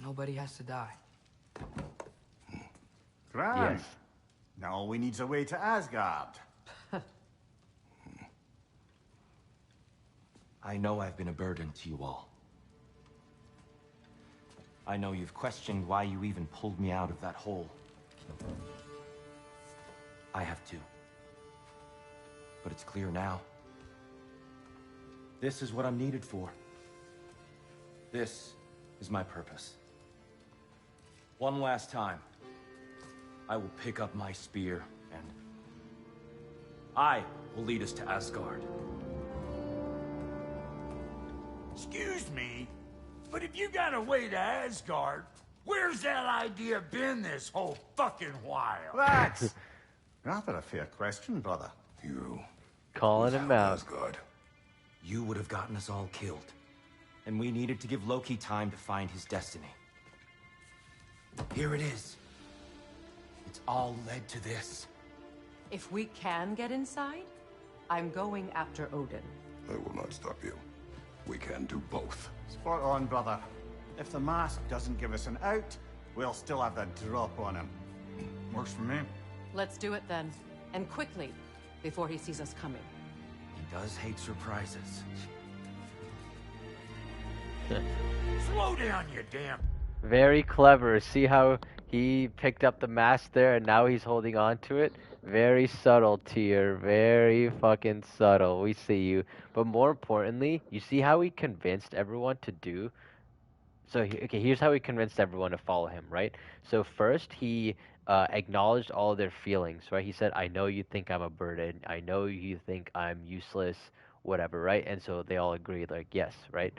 Speaker 2: Nobody has to die.
Speaker 3: Grand. Now all we need's a way to Asgard.
Speaker 10: I know I've been a burden to you all. I know you've questioned why you even pulled me out of that hole. I have too. But it's clear now. This is what I'm needed for. This is my purpose. One last time, I will pick up my spear and I will lead us to Asgard.
Speaker 17: Excuse me, but if you got a way to Asgard, where's that idea been this whole fucking while?
Speaker 3: That's rather a fair question, brother.
Speaker 4: You
Speaker 1: calling him out.
Speaker 4: Asgard.
Speaker 10: You would have gotten us all killed. And we needed to give Loki time to find his destiny. Here it is. It's all led to this.
Speaker 9: If we can get inside, I'm going after Odin.
Speaker 4: I will not stop you. We can do both.
Speaker 3: Spot on, brother. If the mask doesn't give us an out, we'll still have the drop on him.
Speaker 8: Works for me.
Speaker 9: Let's do it then. And quickly, before he sees us coming.
Speaker 10: He does hate surprises.
Speaker 17: Slow down, you damn...
Speaker 1: Very clever. See how he picked up the mask there and now he's holding on to it? Very subtle, Tyr. Very fucking subtle. We see you. But more importantly, you see how he convinced everyone to do? So, okay, here's how he convinced everyone to follow him, right? So first, he acknowledged all of their feelings, right? He said, I know you think I'm a burden. I know you think I'm useless, whatever, right? And so they all agreed, like, yes, right?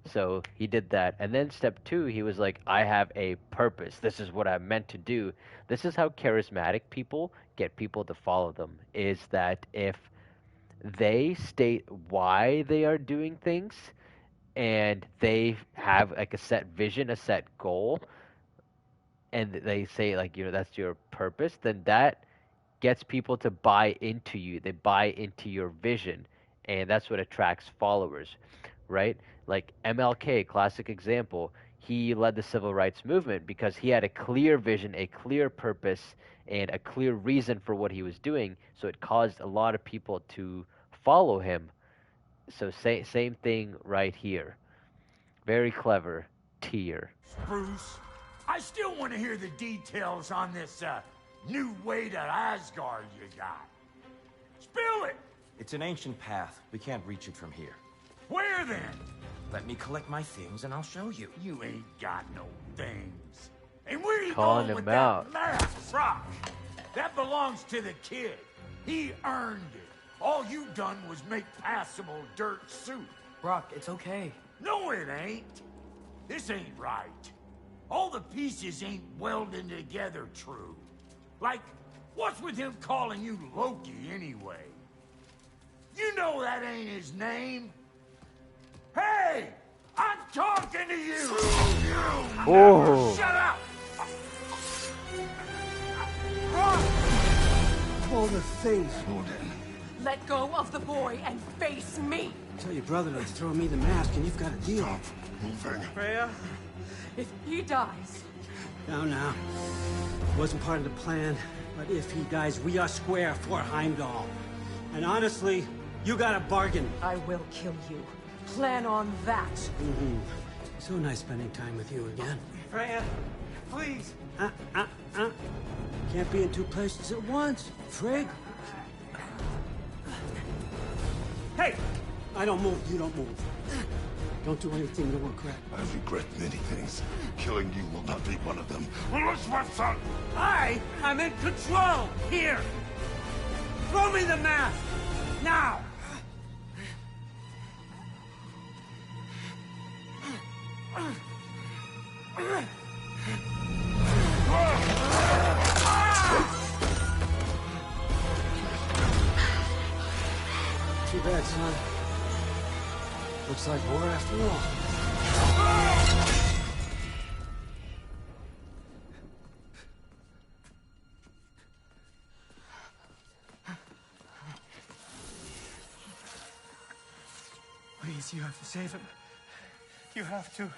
Speaker 1: So he did that. And then step two, he was like, I have a purpose. This is what I'm meant to do. This is how charismatic people get people to follow them, is that if they state why they are doing things and they have like a set vision, a set goal, and they say like, you know, that's your purpose, then that gets people to buy into you. They buy into your vision, and that's what attracts followers, right? Like MLK, classic example. He led the civil rights movement because he had a clear vision, a clear purpose, and a clear reason for what he was doing. So it caused a lot of people to follow him. So same thing right here. Very clever, Tyr.
Speaker 17: Bruce, I still want to hear the details on this, new way to Asgard you got. Spill it!
Speaker 10: It's an ancient path. We can't reach it from here.
Speaker 17: Where then?
Speaker 10: Let me collect my things and I'll show you.
Speaker 17: You ain't got no things. And where you
Speaker 1: Calling
Speaker 17: going
Speaker 1: him
Speaker 17: with
Speaker 1: out.
Speaker 17: that mask, Brock? That belongs to the kid. He earned it. All you done was make passable dirt suit.
Speaker 2: Brock, it's okay.
Speaker 17: No, it ain't. This ain't right. All the pieces ain't welding together true. Like, what's with him calling you Loki anyway? You know that ain't his name. Hey! I'm talking to you!
Speaker 1: Oh.
Speaker 17: Shut up!
Speaker 14: Pull the face,
Speaker 4: Odin.
Speaker 9: Let go of the boy and face me!
Speaker 14: Tell your brother to throw me the mask and you've got a deal.
Speaker 4: Stop moving.
Speaker 9: Freya, if he dies...
Speaker 14: Now. Wasn't part of the plan, but if he dies, we are square for Heimdall. And honestly, you got a bargain.
Speaker 9: I will kill you. Plan on that.
Speaker 14: Mm-hmm. So nice spending time with you again.
Speaker 11: Freya, please.
Speaker 14: Can't be in two places at once, Frigg. Hey! I don't move, you don't move. Don't do anything that will regret.
Speaker 4: I regret many things. Killing you will not be one of them. Unless my son...
Speaker 14: I am in control! Here! Throw me the mask! Now! Too bad, son. Looks like war after all.
Speaker 8: Please, you have to save him. You have to.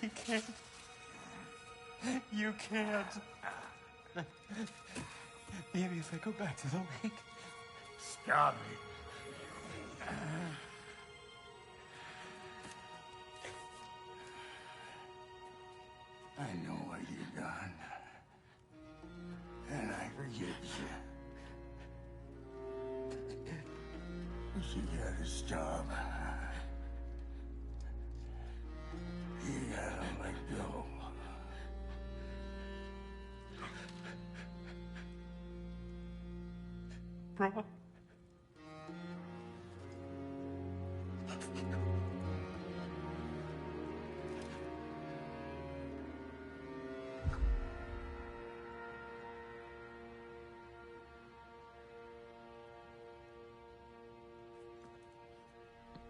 Speaker 8: He can't. You can't. Maybe if I go back to the lake.
Speaker 17: Stop it. I know what you've done. And I forgive you. But you gotta stop. You gotta let go.
Speaker 8: Bro.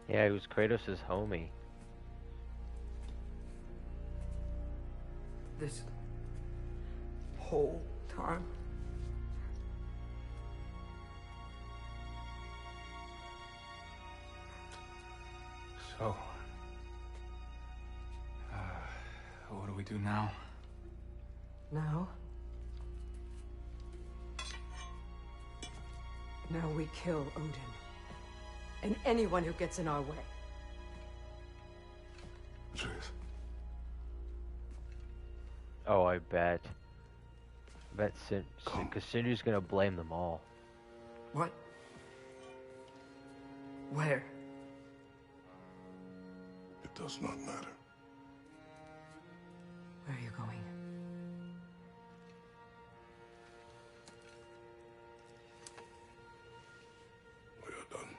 Speaker 1: Yeah, he was Kratos' homie.
Speaker 2: this whole time?
Speaker 18: So, what do we do now?
Speaker 15: Now? Now we kill Odin. And anyone who gets in our way.
Speaker 4: Truth.
Speaker 1: Oh, I bet. Because Sindri's gonna blame them all.
Speaker 2: What? Where?
Speaker 4: It does not matter.
Speaker 15: Where are you going?
Speaker 4: We are done.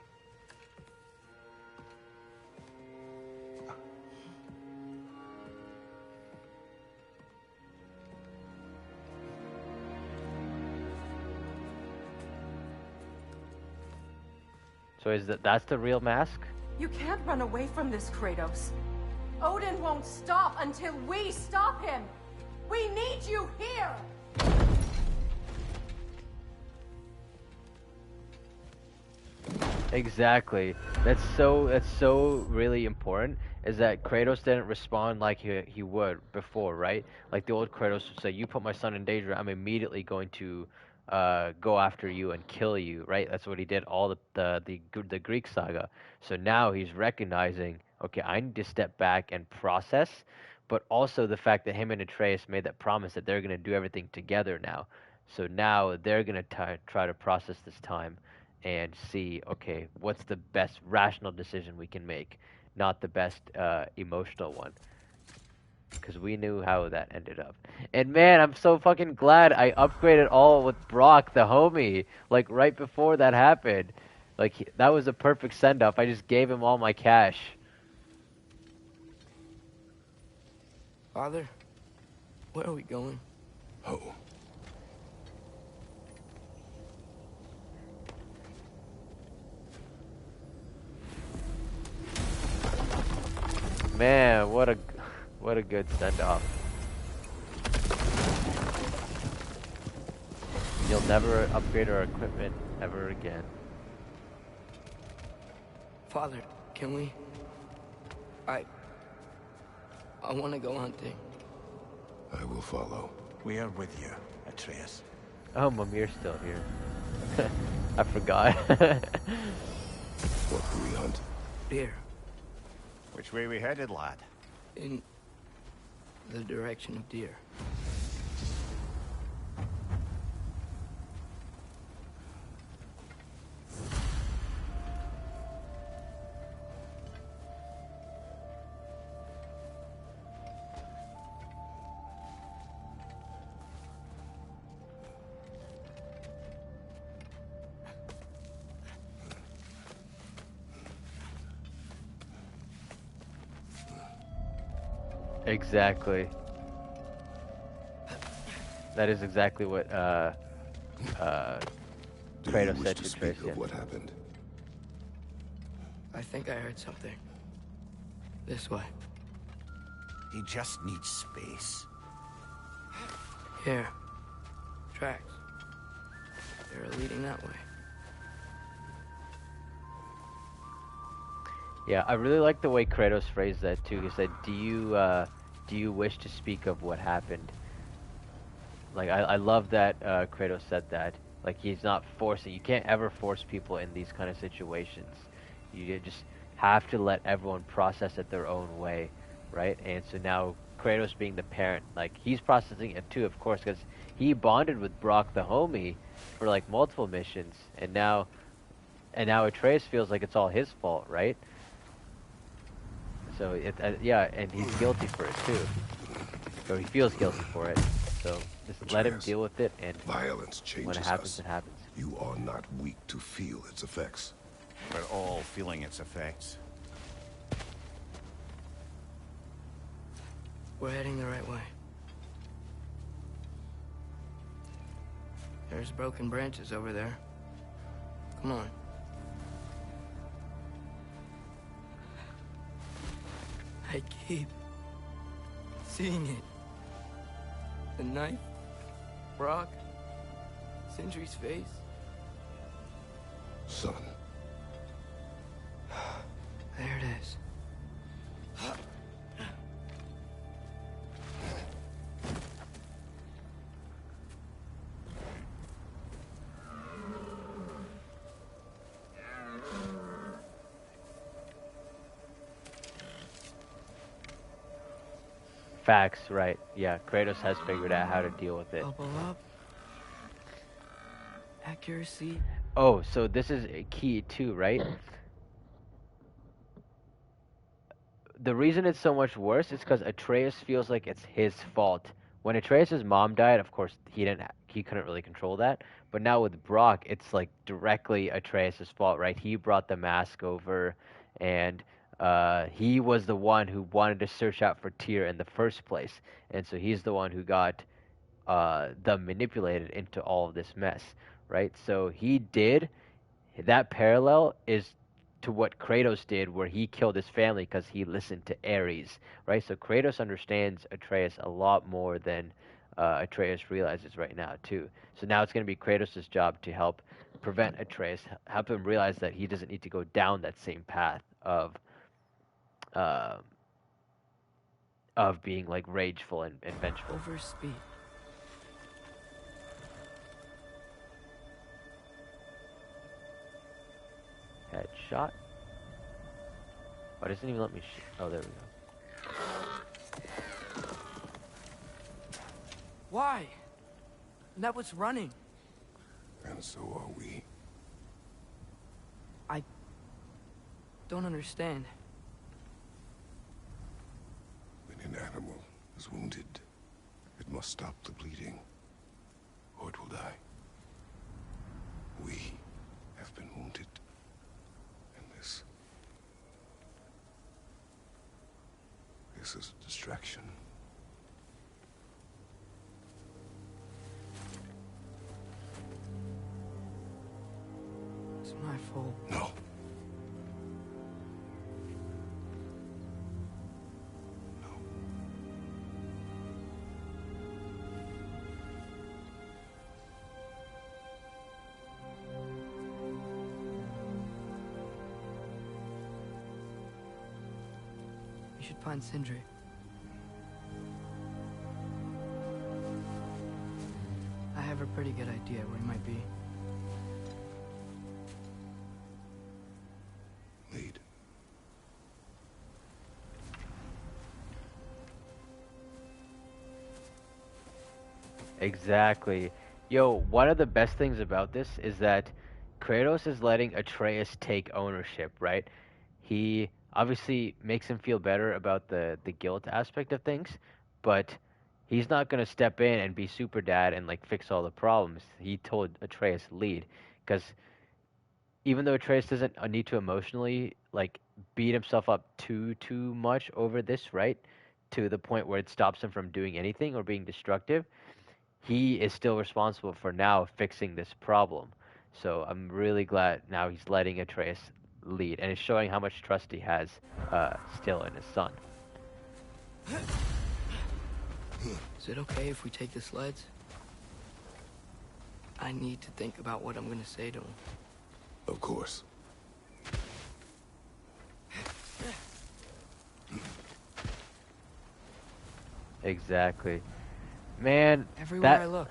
Speaker 1: So that's the real mask?
Speaker 9: You can't run away from this, Kratos. Odin won't stop until we stop him. We need you here.
Speaker 1: Exactly. That's so really important, is that Kratos didn't respond like he would before, right? Like the old Kratos would say, "You put my son in danger, I'm immediately going to go after you and kill you," right? That's what he did all the Greek saga. So now he's recognizing, okay, I need to step back and process, but also the fact that him and Atreus made that promise that they're going to do everything together now. So now they're going to try to process this time and see, okay, what's the best rational decision we can make, not the best emotional one. Because we knew how that ended up. And man, I'm so fucking glad I upgraded all with Brock, the homie, like right before that happened. Like, that was a perfect send-off. I just gave him all my cash.
Speaker 2: Father, where are we going?
Speaker 4: Oh.
Speaker 1: Man, what a good send-off. You'll never upgrade our equipment ever again.
Speaker 2: Father, can we? I want to go hunting.
Speaker 4: I will follow.
Speaker 3: We are with you, Atreus.
Speaker 1: Oh, Mimir's still here. I forgot.
Speaker 4: What do we hunt?
Speaker 2: Deer.
Speaker 3: Which way we headed, lad?
Speaker 2: In the direction of deer.
Speaker 1: Exactly. That is exactly what Kratos said to Atreus.
Speaker 4: What happened?
Speaker 2: I think I heard something. This way.
Speaker 3: He just needs space.
Speaker 2: Here. Tracks. They're leading that way.
Speaker 1: Yeah, I really like the way Kratos phrased that too. He said, do you wish to speak of what happened?" Like, I love that Kratos said that. Like, he's not forcing. You can't ever force people in these kind of situations. You just have to let everyone process it their own way, right? And so now Kratos being the parent, like, he's processing it too, of course, because he bonded with Brock the homie for like multiple missions, and now Atreus feels like it's all his fault, right? So yeah, and he's guilty for it too. So he feels guilty for it. So just let him deal with it, and
Speaker 4: violence changes
Speaker 1: when it happens,
Speaker 4: us.
Speaker 1: it happens.
Speaker 4: You are not weak to feel its effects.
Speaker 3: We're all feeling its effects.
Speaker 2: We're heading the right way. There's broken branches over there. Come on. I keep seeing it. The knife, Brock, Sindri's face.
Speaker 4: Son.
Speaker 2: There it is.
Speaker 1: Facts, right. Yeah, Kratos has figured out how to deal with it.
Speaker 2: Bubble up. Accuracy.
Speaker 1: Oh, so this is a key too, right? The reason it's so much worse is because Atreus feels like it's his fault. When Atreus' mom died, of course, he couldn't really control that. But now with Brock, it's like directly Atreus' fault, right? He brought the mask over, and he was the one who wanted to search out for Tyr in the first place. And so he's the one who got them manipulated into all of this mess, right? So he did. That parallel is to what Kratos did, where he killed his family because he listened to Ares, right? So Kratos understands Atreus a lot more than Atreus realizes right now, too. So now it's going to be Kratos' job to help prevent Atreus, help him realize that he doesn't need to go down that same path of being like rageful and vengeful.
Speaker 2: Overspeed.
Speaker 1: Headshot. Oh, it doesn't even let me oh, there we go.
Speaker 2: Why? And that was running.
Speaker 4: And so are we.
Speaker 2: I don't understand.
Speaker 4: When an animal is wounded, it must stop the bleeding, or it will die. We have been wounded. This is a distraction.
Speaker 2: It's my fault.
Speaker 4: No.
Speaker 2: We should find Sindri. I have a pretty good idea where he might be.
Speaker 4: Lead.
Speaker 1: Exactly. Yo, one of the best things about this is that Kratos is letting Atreus take ownership, right? He obviously makes him feel better about the guilt aspect of things, but he's not going to step in and be super dad and like fix all the problems. He told Atreus lead, because even though Atreus doesn't need to emotionally like beat himself up too much over this, right, to the point where it stops him from doing anything or being destructive, he is still responsible for now fixing this problem. So I'm really glad now he's letting Atreus lead, and it's showing how much trust he has still in his son.
Speaker 2: Is it okay if we take the sleds? I need to think about what I'm gonna say to him.
Speaker 4: Of course.
Speaker 1: Exactly. Man,
Speaker 2: everywhere I look,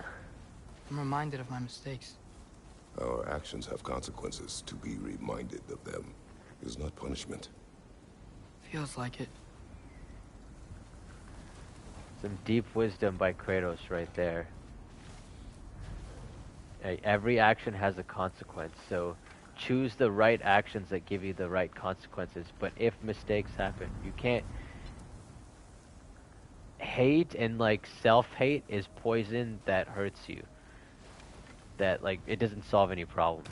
Speaker 2: I'm reminded of my mistakes.
Speaker 4: Our actions have consequences. To be reminded of them is not punishment.
Speaker 2: Feels like it.
Speaker 1: Some deep wisdom by Kratos right there. Every action has a consequence, so choose the right actions that give you the right consequences. But if mistakes happen, you can't... Hate and like self-hate is poison that hurts you. That like it doesn't solve any problems.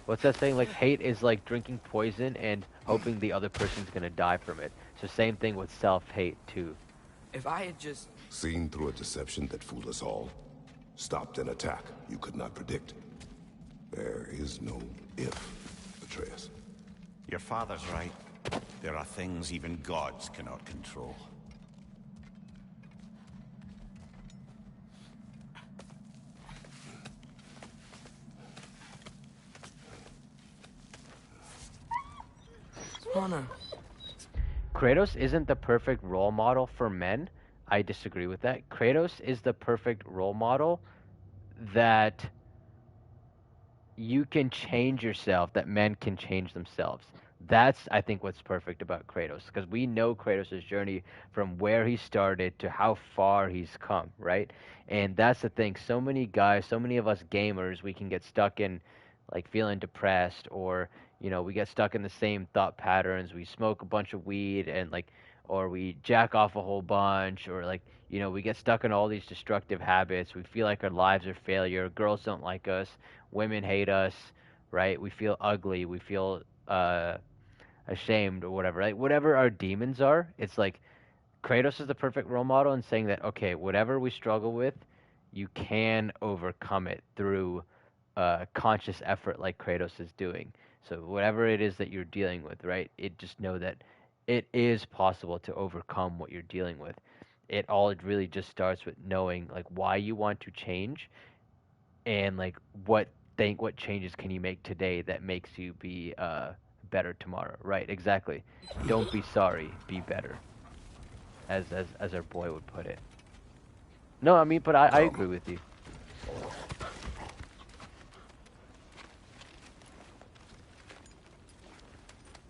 Speaker 1: What's that saying? Like hate is like drinking poison and hoping the other person's gonna die from it. So same thing with self-hate too.
Speaker 2: If I had just
Speaker 4: seen through a deception that fooled us all, stopped an attack you could not predict. There is no if, Atreus.
Speaker 3: Your father's right. There are things even gods cannot control.
Speaker 2: Honor.
Speaker 1: Kratos isn't the perfect role model for men. I disagree with that. Kratos is the perfect role model that you can change yourself, that men can change themselves. That's, I think, what's perfect about Kratos, because we know Kratos' journey from where he started to how far he's come, right? And that's the thing. So many guys, so many of us gamers, we can get stuck in, like, feeling depressed, or, you know, we get stuck in the same thought patterns. We smoke a bunch of weed, and, like, or we jack off a whole bunch, or, like, you know, we get stuck in all these destructive habits. We feel like our lives are failure. Girls don't like us. Women hate us, right? We feel ugly. We feel ashamed or whatever. Right? Whatever our demons are, it's like Kratos is the perfect role model in saying that, okay, whatever we struggle with, you can overcome it through conscious effort like Kratos is doing. So whatever it is that you're dealing with, right? It just know that it is possible to overcome what you're dealing with. It really just starts with knowing like why you want to change, and like what changes can you make today that makes you be better tomorrow. Right, exactly. Don't be sorry, be better, as our boy would put it. No, I mean, but I agree with you.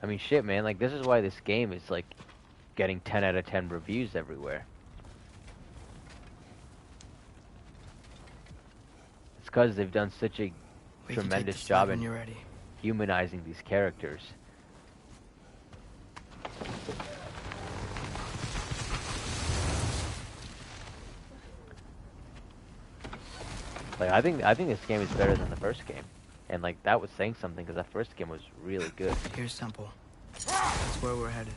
Speaker 1: I mean, shit, man, like this is why this game is like getting 10 out of 10 reviews everywhere. It's because they've done such a tremendous job in humanizing these characters. Like I think this game is better than the first game, and like that was saying something because that first game was really good.
Speaker 2: Here's Temple. That's where we're headed.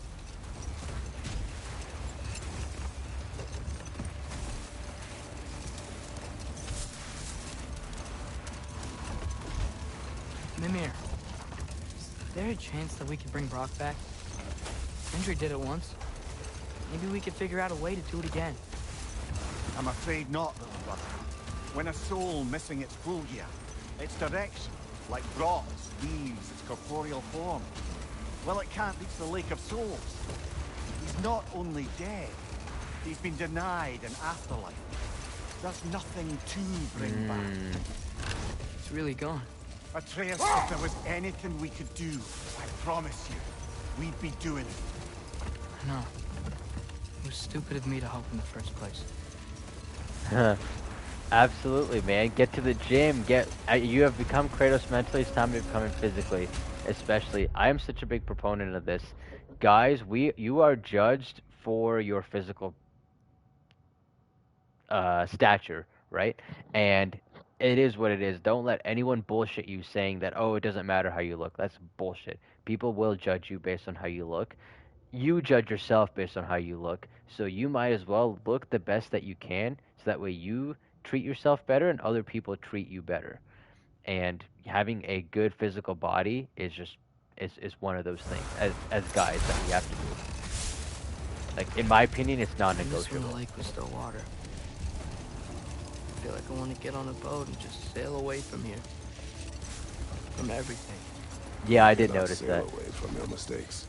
Speaker 2: Mimir, is there a chance that we could bring Brock back? Sindri did it once. Maybe we could figure out a way to do it again.
Speaker 3: I'm afraid not, little brother. When a soul missing its full gear, its direction, like Brock's, leaves its corporeal form, well, it can't reach the Lake of Souls. He's not only dead, he's been denied an afterlife. There's nothing to bring back.
Speaker 2: It's really gone.
Speaker 3: Atreus, if there was anything we could do, I promise you, we'd be doing it.
Speaker 2: I know. It was stupid of me to help in the first place.
Speaker 1: Absolutely, man. Get to the gym. You have become Kratos mentally. It's time to become him physically, especially. I am such a big proponent of this, guys. You are judged for your physical stature, right? And it is what it is. Don't let anyone bullshit you saying that, oh, it doesn't matter how you look. That's bullshit. People will judge you based on how you look. You judge yourself based on how you look. So you might as well look the best that you can, so that way you treat yourself better and other people treat you better. And having a good physical body is just is one of those things as guys that we have to do. Like in my opinion, it's non-negotiable.
Speaker 2: The lake with still water. I feel like I want to get on a boat and just sail away from here. From everything.
Speaker 1: Yeah, I did notice that.
Speaker 4: Away from your mistakes.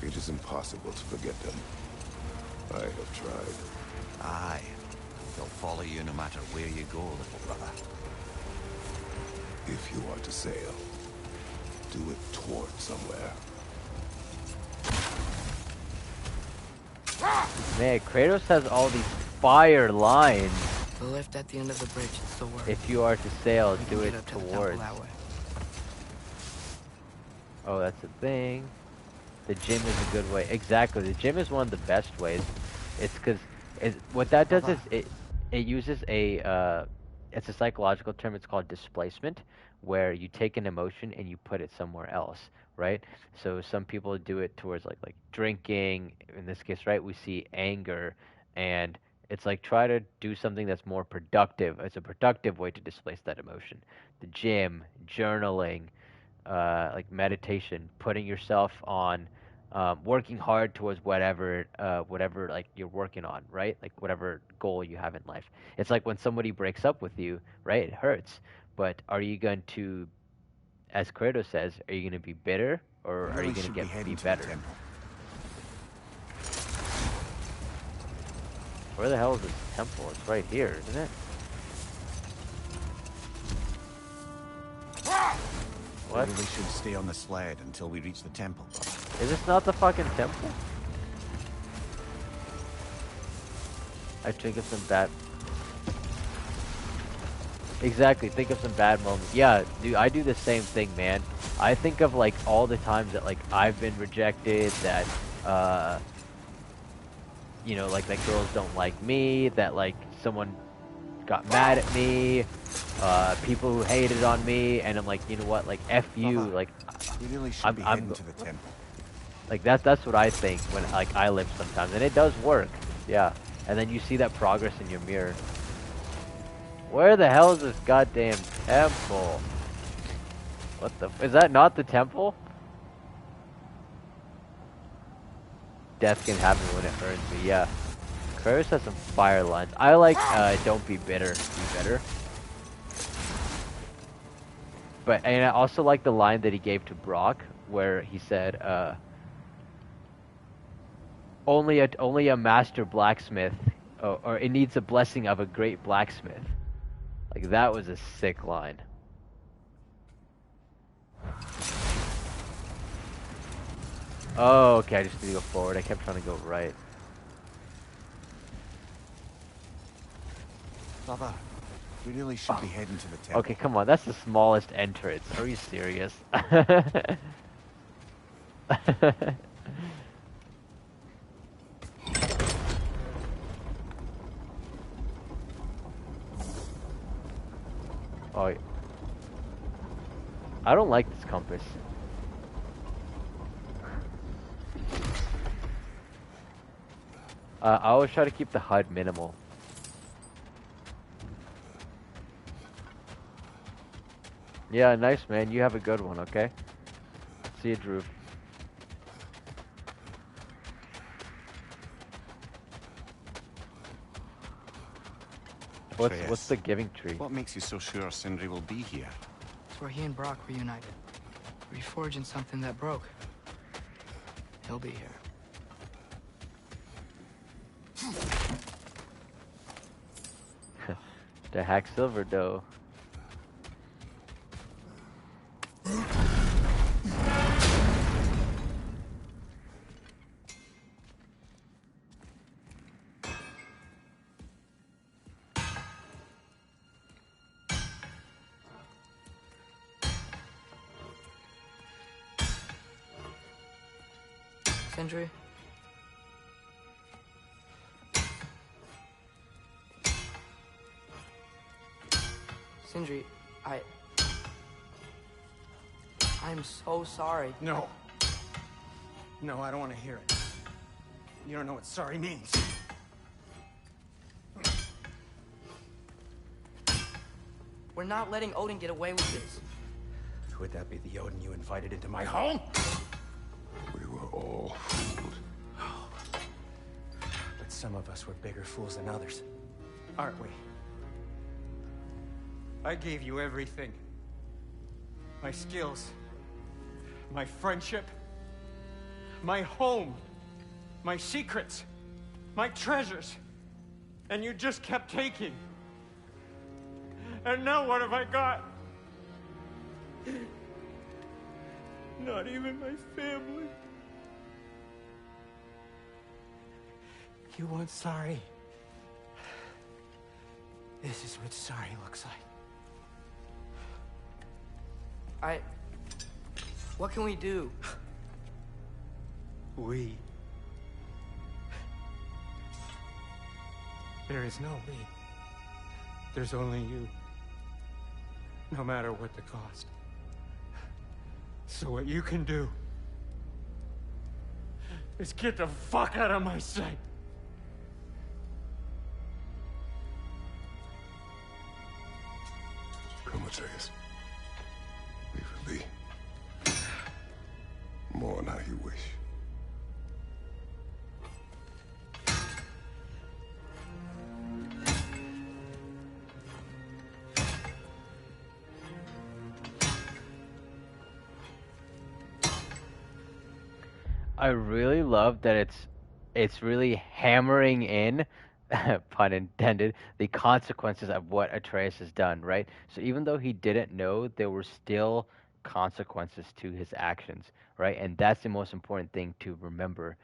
Speaker 4: It is impossible to forget them. I have tried.
Speaker 6: Aye. They'll follow you no matter where you go, little brother.
Speaker 4: If you are to sail, do it toward somewhere.
Speaker 1: Man, Kratos has all these fire lines.
Speaker 2: The lift at the end of the bridge is the word.
Speaker 1: If you are to sail, do it towards. Oh, that's the thing. The gym is a good way. Exactly. The gym is one of the best ways. It's because what that does is it uses it's a psychological term. It's called displacement, where you take an emotion and you put it somewhere else, right? So some people do it towards like drinking. In this case, right, we see anger, and it's like try to do something that's more productive. It's a productive way to displace that emotion. The gym, journaling, like meditation, putting yourself on working hard towards whatever like you're working on, right? Like whatever goal you have in life. It's like when somebody breaks up with you, right? It hurts, but are you going to, as Kratos says, are you going to be bitter or are you going to be better? Where the hell is this temple? It's right here, isn't it? What?
Speaker 3: We really should stay on the sled until we reach the temple.
Speaker 1: Is this not the fucking temple? I think of some bad... Exactly, think of some bad moments. Yeah, dude, I do the same thing, man. I think of, like, all the times that, like, I've been rejected, that, you know, like, that girls don't like me, that, like, someone got mad at me, people who hated on me, and I'm like, you know what, like, F you, like,
Speaker 3: we really should be heading to the temple.
Speaker 1: Like, that's what I think when, like, I live sometimes, and it does work, yeah. And then you see that progress in your mirror. Where the hell is this goddamn temple? What the is that not the temple? Death can happen when it earns me, yeah. Kratos has some fire lines. I like, don't be bitter, be better. But, and I also like the line that he gave to Brock, where he said, only a master blacksmith, or it needs a blessing of a great blacksmith. Like, that was a sick line. Oh, okay, I just need to go forward. I kept trying to go right.
Speaker 3: Father, we really should be heading to the temple.
Speaker 1: Okay, come on, that's the smallest entrance. Are you serious? Oh, I don't like this compass. I always try to keep the HUD minimal. Yeah, nice, man. You have a good one, okay? See you, Drew. What's the giving tree?
Speaker 3: What makes you so sure Sindri will be here?
Speaker 2: It's where he and Brock reunited. Reforging something that broke. He'll be here.
Speaker 1: The hack silver dough.
Speaker 2: Sindri? Sindri, I'm so sorry.
Speaker 14: No. No, I don't want to hear it. You don't know what sorry means.
Speaker 2: We're not letting Odin get away with this.
Speaker 14: Would that be the Odin you invited into my home?
Speaker 4: We were all fooled.
Speaker 14: But some of us were bigger fools than others, aren't we? I gave you everything. My skills, my friendship, my home, my secrets, my treasures. And you just kept taking. And now what have I got? Not even my family. You want sorry? This is what sorry looks like.
Speaker 2: What can we do?
Speaker 14: We. There is no we. There's only you. No matter what the cost. So what you can do is get the fuck out of my sight.
Speaker 4: Come, Atreus. Leave it be. Mourn how you wish.
Speaker 1: I really love that it's really hammering in, pun intended, the consequences of what Atreus has done, right? So even though he didn't know, there were still consequences to his actions, right? And that's the most important thing to remember.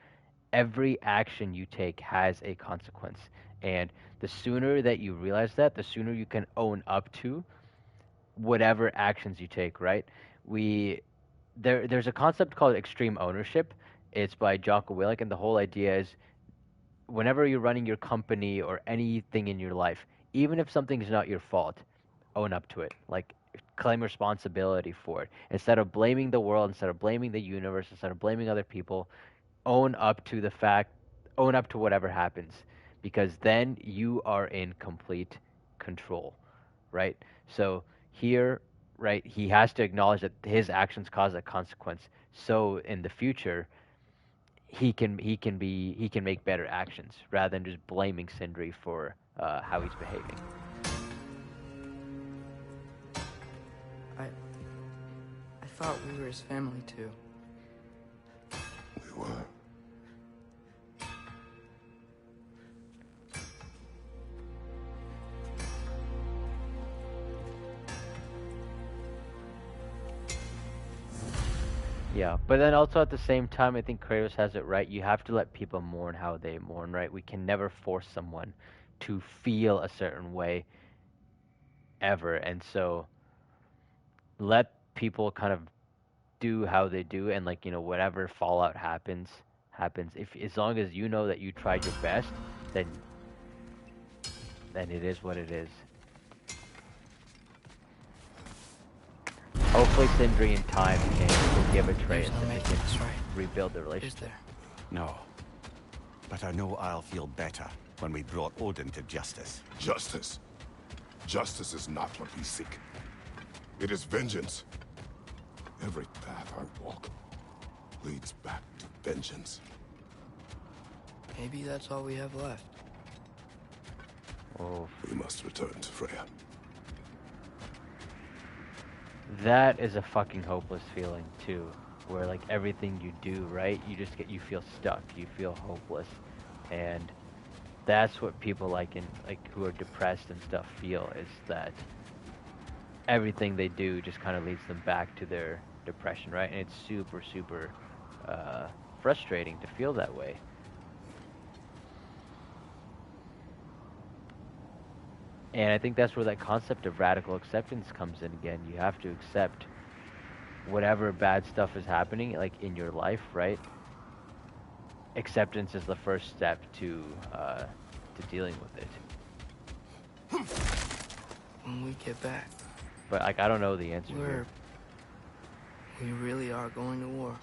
Speaker 1: Every action you take has a consequence. And the sooner that you realize that, the sooner you can own up to whatever actions you take, right? We there's a concept called extreme ownership. It's by Jocko Willink, and the whole idea is whenever you're running your company or anything in your life, even if something is not your fault, own up to it. Like claim responsibility for it. Instead of blaming the world, instead of blaming the universe, instead of blaming other people, own up to the fact, own up to whatever happens, because then you are in complete control, right? So here, right, he has to acknowledge that his actions cause a consequence. So in the future, he can make better actions rather than just blaming Sindri for how he's behaving.
Speaker 2: I thought we were his family too.
Speaker 4: We were.
Speaker 1: Yeah, but then also at the same time, I think Kratos has it right. You have to let people mourn how they mourn, right? We can never force someone to feel a certain way ever. And so let people kind of do how they do, and like, you know, whatever fallout happens, happens. If as long as you know that you tried your best, then it is what it is. Hopefully Sindri in time can forgive Atreus and they can rebuild the relationship.
Speaker 3: No. But I know I'll feel better when we brought Odin to justice.
Speaker 4: Justice? Justice is not what we seek. It is vengeance. Every path I walk leads back to vengeance.
Speaker 2: Maybe that's all we have left.
Speaker 1: Oh.
Speaker 4: We must return to Freyr.
Speaker 1: That is a fucking hopeless feeling too, where like everything you do, right, you feel stuck, you feel hopeless, and that's what people like who are depressed and stuff feel, is that everything they do just kind of leads them back to their depression, right? And it's super frustrating to feel that way. And I think that's where that concept of radical acceptance comes in again. You have to accept whatever bad stuff is happening, like in your life, right? Acceptance is the first step to dealing with it.
Speaker 2: When we get back.
Speaker 1: But like, I don't know the answer here.
Speaker 2: We really are going to war.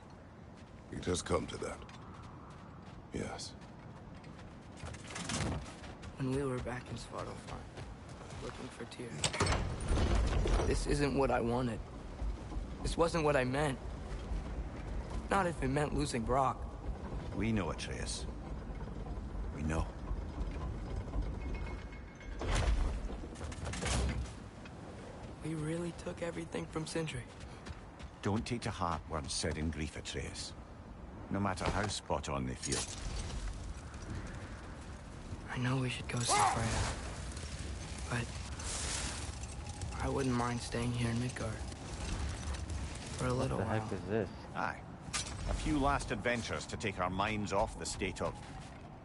Speaker 4: It has come to that. Yes.
Speaker 2: When we were back in Svartalfheim, looking for Tyr, this isn't what I wanted. This wasn't what I meant. Not if it meant losing Brock.
Speaker 3: We know, Atreus. We know.
Speaker 2: We really took everything from Sindri.
Speaker 3: Don't take to heart words said in grief, Atreus. No matter how spot on they feel.
Speaker 2: I know we should go see Freyr, but I wouldn't mind staying here in Midgard for a little while.
Speaker 1: What the heck is this?
Speaker 3: Aye. A few last adventures to take our minds off the state of,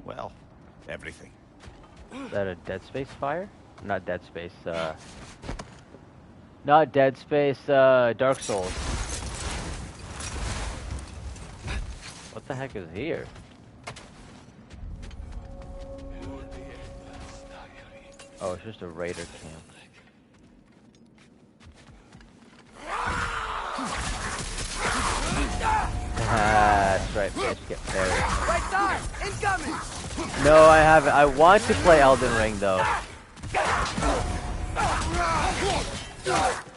Speaker 3: well, everything.
Speaker 1: Is that a Dead Space fire? Not Dead Space, not Dead Space, Dark Souls. What the heck is here? Oh, it's just a raider camp. That's right, bitch, get parried.
Speaker 5: Right side, incoming!
Speaker 1: No, I haven't. I want to play Elden Ring, though.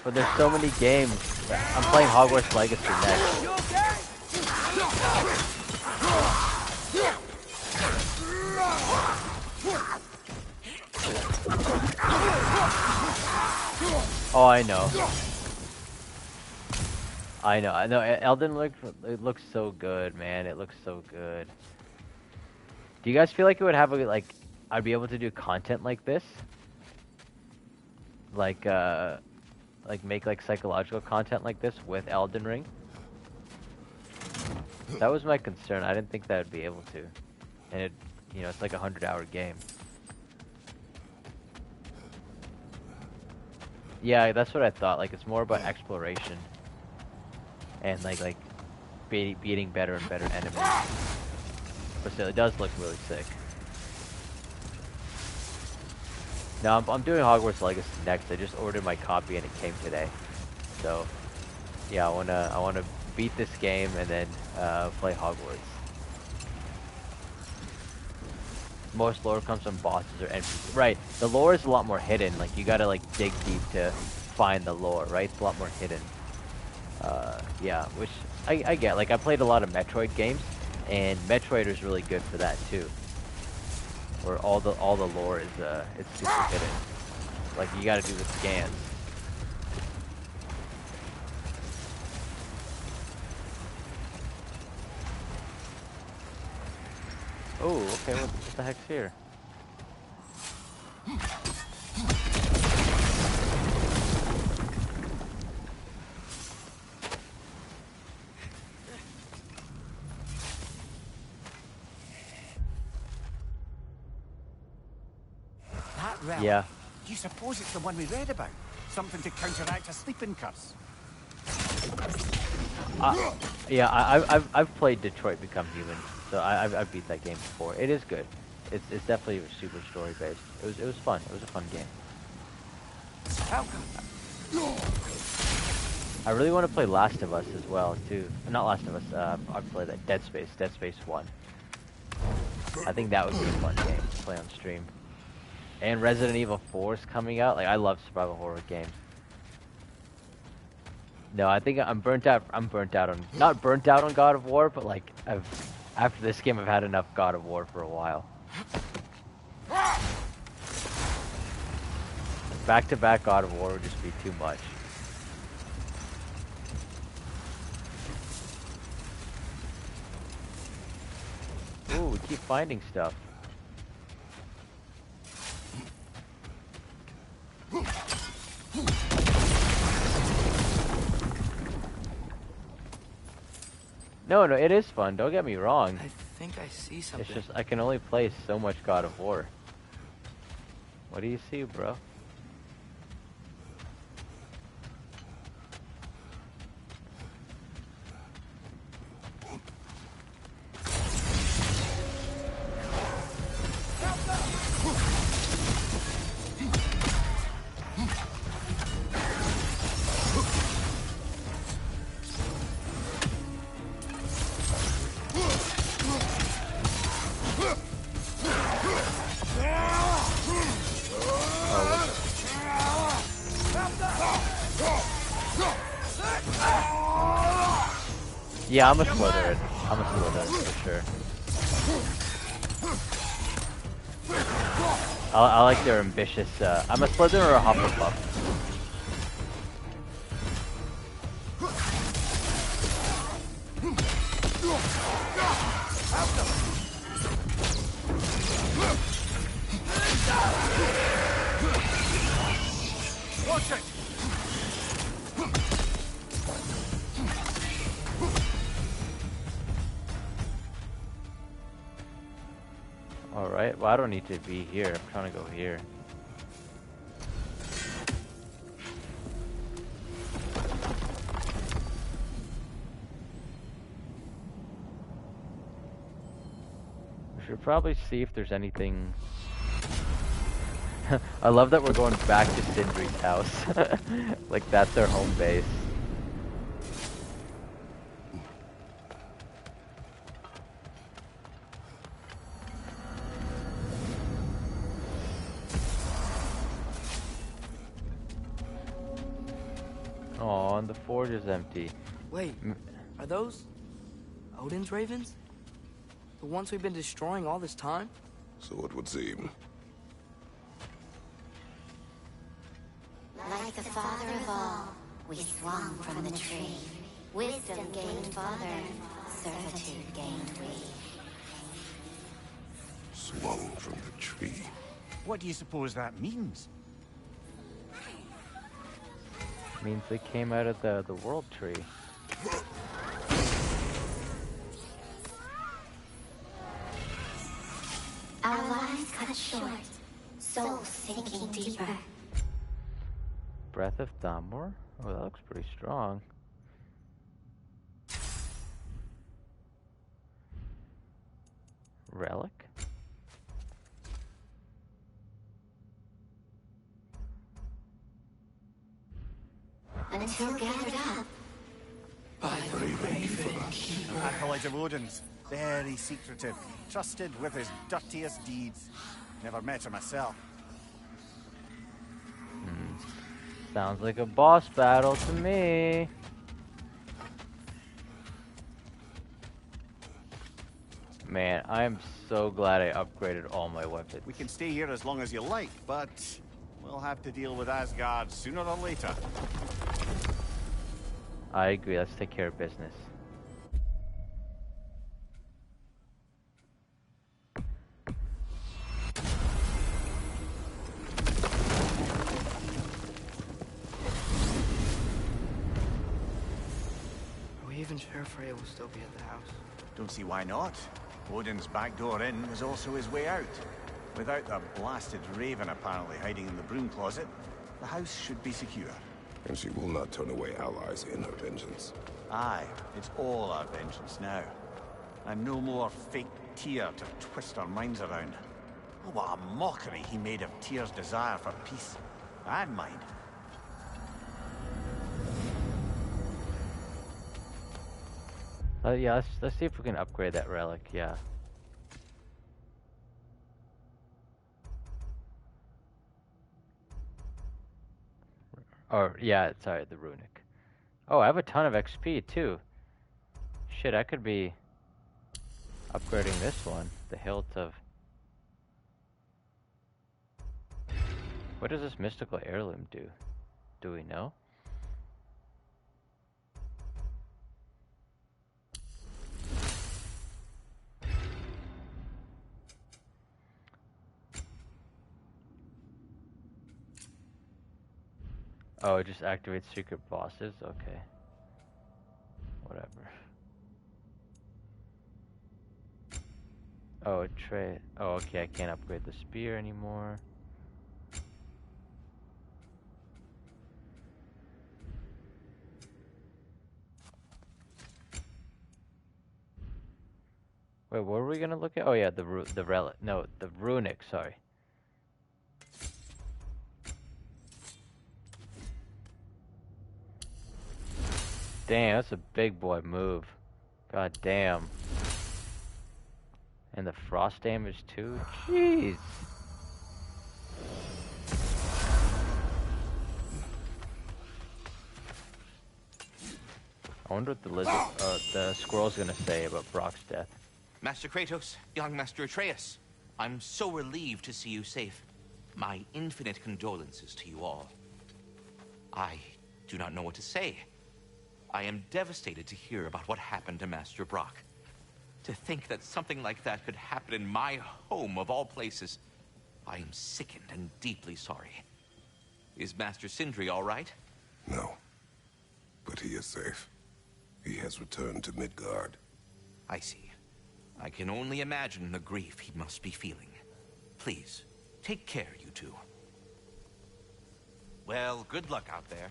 Speaker 1: But there's so many games. I'm playing Hogwarts Legacy next.
Speaker 5: You okay?
Speaker 1: Oh, I know. I know. Elden it looks so good, man. It looks so good. Do you guys feel like it would have I'd be able to do content like this? Like make psychological content like this with Elden Ring? That was my concern. I didn't think that I'd be able to. And it's like a 100-hour game. Yeah, that's what I thought. Like, it's more about exploration. And beating better and better enemies. But still, it does look really sick. Now I'm doing Hogwarts Legacy next. I just ordered my copy and it came today. So yeah, I wanna beat this game and then play Hogwarts. Most lore comes from bosses or NPCs. Right, the lore is a lot more hidden. Like, you gotta dig deep to find the lore, right? It's a lot more hidden. Yeah, which I get. Like, I played a lot of Metroid games, and Metroid is really good for that too. Where all the lore is it's super hidden. Like, you gotta do the scans. Oh, okay, what the heck's here?
Speaker 3: That relic?
Speaker 1: Yeah.
Speaker 3: Do you suppose it's the one we read about? Something to counteract a sleeping curse?
Speaker 1: Yeah, I've played Detroit Become Human, so I've beat that game before. It is good. It's definitely super story based. It was fun. It was a fun game. I really want to play Last of Us as well too. Not Last of Us. I'd play that Dead Space 1. I think that would be a fun game to play on stream. And Resident Evil 4 is coming out. Like, I love survival horror games. No, I think I'm burnt out. Not burnt out on God of War, but like after this game, I've had enough God of War for a while. Back-to-back God of War would just be too much. Ooh, we keep finding stuff. No, it is fun. Don't get me wrong.
Speaker 2: I think I see something.
Speaker 1: It's just I can only play so much God of War. What do you see, bro? Yeah, I'm a Slytherin. For sure. I like their ambitious, I'm a Slytherin or a Hufflepuff.
Speaker 3: Watch it!
Speaker 1: Alright, well I don't need to be here. I'm trying to go here. We should probably see if there's anything... I love that we're going back to Sindri's house. Like, that's our home base. Oh, and the forge is empty.
Speaker 2: Wait, are those Odin's ravens? The ones we've been destroying all this time?
Speaker 4: So it would seem.
Speaker 19: Like the father of all, we swung from the tree.
Speaker 12: Wisdom gained father, servitude gained we.
Speaker 4: Swung from the tree.
Speaker 3: What do you suppose that means?
Speaker 1: Means they came out of the world tree.
Speaker 12: Our lives cut short, souls sinking deeper.
Speaker 1: Breath of Thamur? Oh, that looks pretty strong. Relic?
Speaker 12: Until gathered up.
Speaker 3: By the raven keeper. Acolyte of Odin's. Very secretive. Trusted with his dirtiest deeds. Never met her myself.
Speaker 1: Sounds like a boss battle to me. Man, I am so glad I upgraded all my weapons.
Speaker 3: We can stay here as long as you like, but we'll have to deal with Asgard sooner or later.
Speaker 1: I agree, let's take care of business.
Speaker 2: Are we even sure Freyr will still be at the house?
Speaker 3: Don't see why not. Odin's back door in is also his way out. Without the blasted raven apparently hiding in the broom closet, the house should be secure.
Speaker 4: And she will not turn away allies in her vengeance.
Speaker 3: Aye, it's all our vengeance now. I'm no more fake Tyr to twist our minds around. Oh, what a mockery he made of Tyr's desire for peace. And mine.
Speaker 1: Yeah, let's see if we can upgrade that relic, yeah. Or, yeah, sorry, the runic. Oh, I have a ton of XP, too. Shit, I could be upgrading this one. The hilt of... What does this mystical heirloom do? Do we know? Oh, it just activates secret bosses? Okay. Whatever. Oh, trade. Oh, okay, I can't upgrade the spear anymore. Wait, what were we gonna look at? Oh yeah, the relic. No, the runic, sorry. Damn, that's a big boy move. God damn. And the frost damage too? Jeez. I wonder what the squirrel's gonna say about Brock's death.
Speaker 6: Master Kratos, young Master Atreus, I'm so relieved to see you safe. My infinite condolences to you all. I do not know what to say. I am devastated to hear about what happened to Master Brock. To think that something like that could happen in my home of all places. I am sickened and deeply sorry. Is Master Sindri all right?
Speaker 4: No. But he is safe. He has returned to Midgard.
Speaker 6: I see. I can only imagine the grief he must be feeling. Please, take care, you two. Well, good luck out there.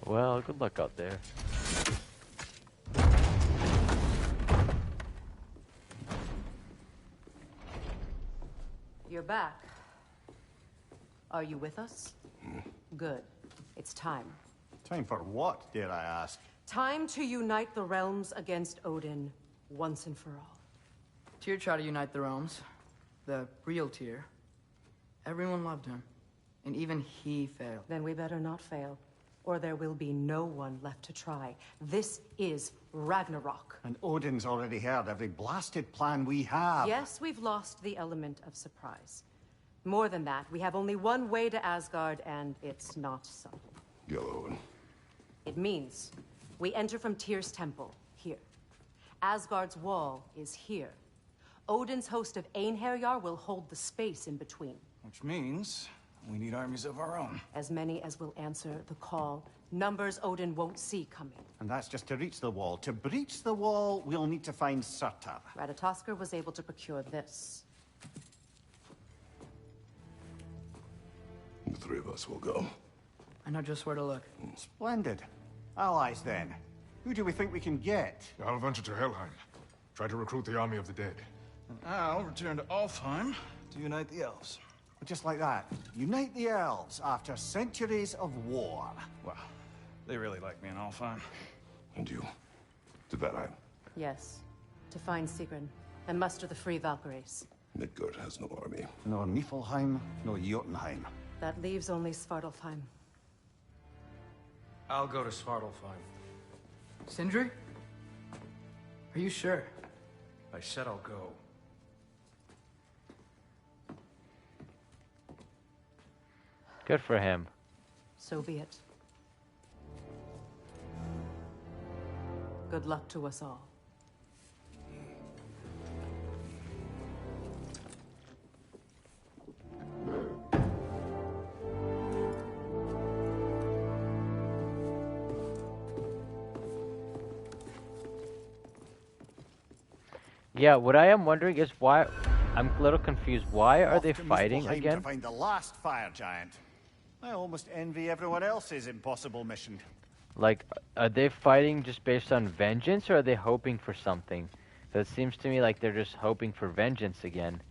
Speaker 1: Well, good luck out there.
Speaker 9: You're back. Are you with us? Good. It's time.
Speaker 3: Time for what, dare I ask?
Speaker 9: Time to unite the realms against Odin, once and for all.
Speaker 2: Tyr tried to unite the realms. The real Tyr. Everyone loved him. And even he failed.
Speaker 9: Then we better not fail, or there will be no one left to try. This is Ragnarok.
Speaker 3: And Odin's already heard every blasted plan we have.
Speaker 9: Yes, we've lost the element of surprise. More than that, we have only one way to Asgard, and it's not subtle.
Speaker 4: Yellow,
Speaker 9: It means we enter from Tyr's temple, here. Asgard's wall is here. Odin's host of Einherjar will hold the space in between.
Speaker 18: Which means we need armies of our own.
Speaker 9: As many as will answer the call. Numbers Odin won't see coming.
Speaker 3: And that's just to reach the wall. To breach the wall, we'll need to find Surtr.
Speaker 9: Ratatoskr was able to procure this.
Speaker 4: The three of us will go.
Speaker 2: I know just where to look.
Speaker 3: Splendid. Allies, then. Who do we think we can get?
Speaker 19: I'll venture to Helheim. Try to recruit the army of the dead.
Speaker 18: And I'll return to Alfheim to unite the elves.
Speaker 3: Just like that. Unite the elves after centuries of war.
Speaker 18: Well, they really like me in Alfheim.
Speaker 4: And you? To Valheim?
Speaker 9: Yes. To find Sigrun and muster the free Valkyries.
Speaker 4: Midgard has no army.
Speaker 3: Nor Niflheim, nor Jotunheim.
Speaker 9: That leaves only Svartalfheim.
Speaker 10: I'll go to Svartalfheim.
Speaker 2: Sindri? Are you sure?
Speaker 10: I said I'll go.
Speaker 1: Good for him.
Speaker 9: So be it. Good luck to us all.
Speaker 1: Yeah, what I am wondering is why... I'm a little confused. Why are they fighting again?
Speaker 3: To find the last fire giant. I almost envy everyone else's impossible mission.
Speaker 1: Like, are they fighting just based on vengeance, or are they hoping for something? It seems to me like they're just hoping for vengeance again.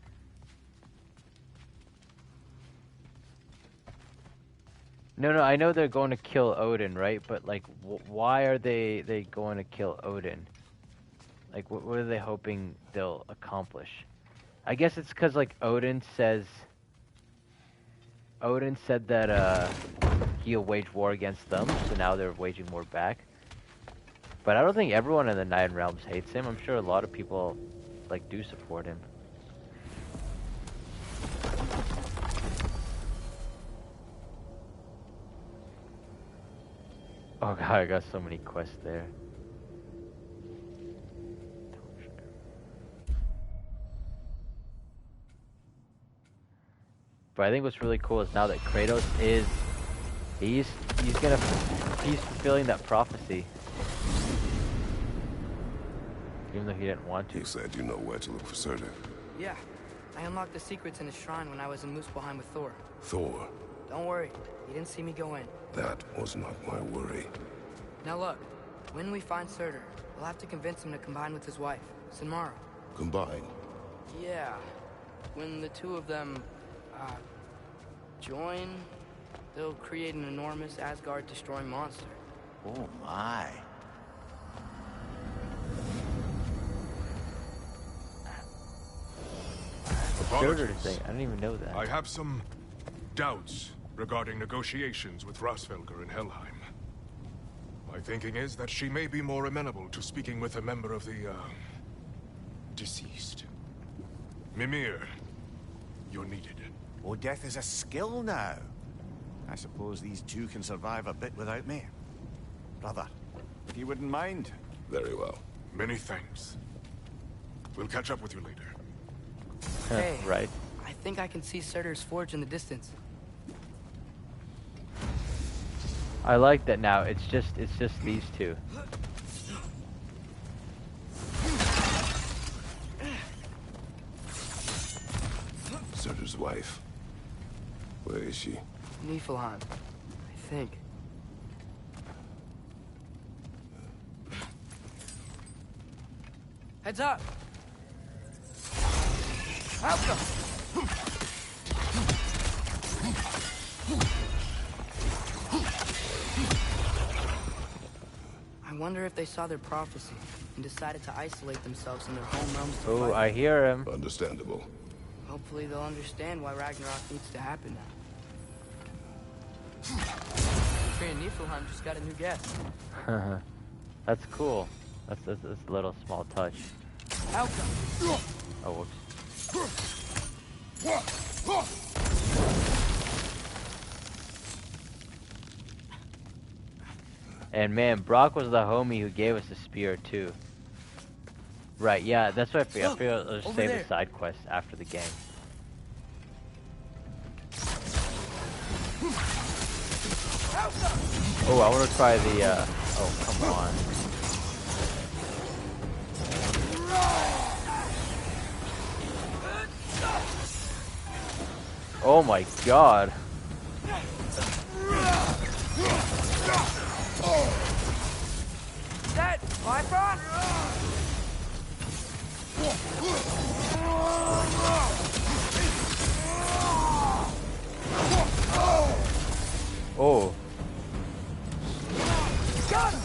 Speaker 1: No, I know they're going to kill Odin, right? But, like, why are they going to kill Odin? Like, what are they hoping they'll accomplish? I guess it's because, like, Odin said that, he'll wage war against them, so now they're waging war back. But I don't think everyone in the Nine Realms hates him. I'm sure a lot of people, like, do support him. Oh god, I got so many quests there. But I think what's really cool is now that Kratos is... He's fulfilling that prophecy. Even though he didn't want to.
Speaker 4: You said you know where to look for Surtr.
Speaker 2: Yeah. I unlocked the secrets in his shrine when I was in Muspelheim with Thor.
Speaker 4: Thor?
Speaker 2: Don't worry. He didn't see me go in.
Speaker 4: That was not my worry.
Speaker 2: Now look. When we find Surtr, we'll have to convince him to combine with his wife, Sinmara.
Speaker 4: Combine?
Speaker 2: Yeah. When the two of them, join, they'll create an enormous Asgard-destroying monster.
Speaker 3: Oh my.
Speaker 1: Surtr thing. I didn't even know that.
Speaker 19: I have some doubts regarding negotiations with Rasvelger in Helheim. My thinking is that she may be more amenable to speaking with a member of the, deceased. Mimir, you're needed.
Speaker 3: Oh, death is a skill now. I suppose these two can survive a bit without me. Brother, if you wouldn't mind.
Speaker 4: Very well.
Speaker 19: Many thanks. We'll catch up with you later.
Speaker 2: Hey,
Speaker 1: right.
Speaker 2: I think I can see Surtr's forge in the distance.
Speaker 1: I like that now. It's just these two.
Speaker 4: Surtr's wife. Where is she?
Speaker 2: Niflheim, I think. Heads up! Help them! I wonder if they saw their prophecy and decided to isolate themselves in their home realms to
Speaker 1: Oh,
Speaker 2: fight.
Speaker 1: I hear him.
Speaker 4: Understandable.
Speaker 2: Hopefully they'll understand why Ragnarok needs to happen now. Freyr and Niflheim just got a new guest.
Speaker 1: That's cool. That's a little small touch.
Speaker 2: Help them!
Speaker 1: Oh, whoops. And man, Brock was the homie who gave us the spear too. Right, yeah, that's what I feel. I feel I'll just save the side quest after the game. Oh, I want to try the, oh, come on. Oh my god.
Speaker 2: That Viper?
Speaker 1: Oh.
Speaker 2: Got him!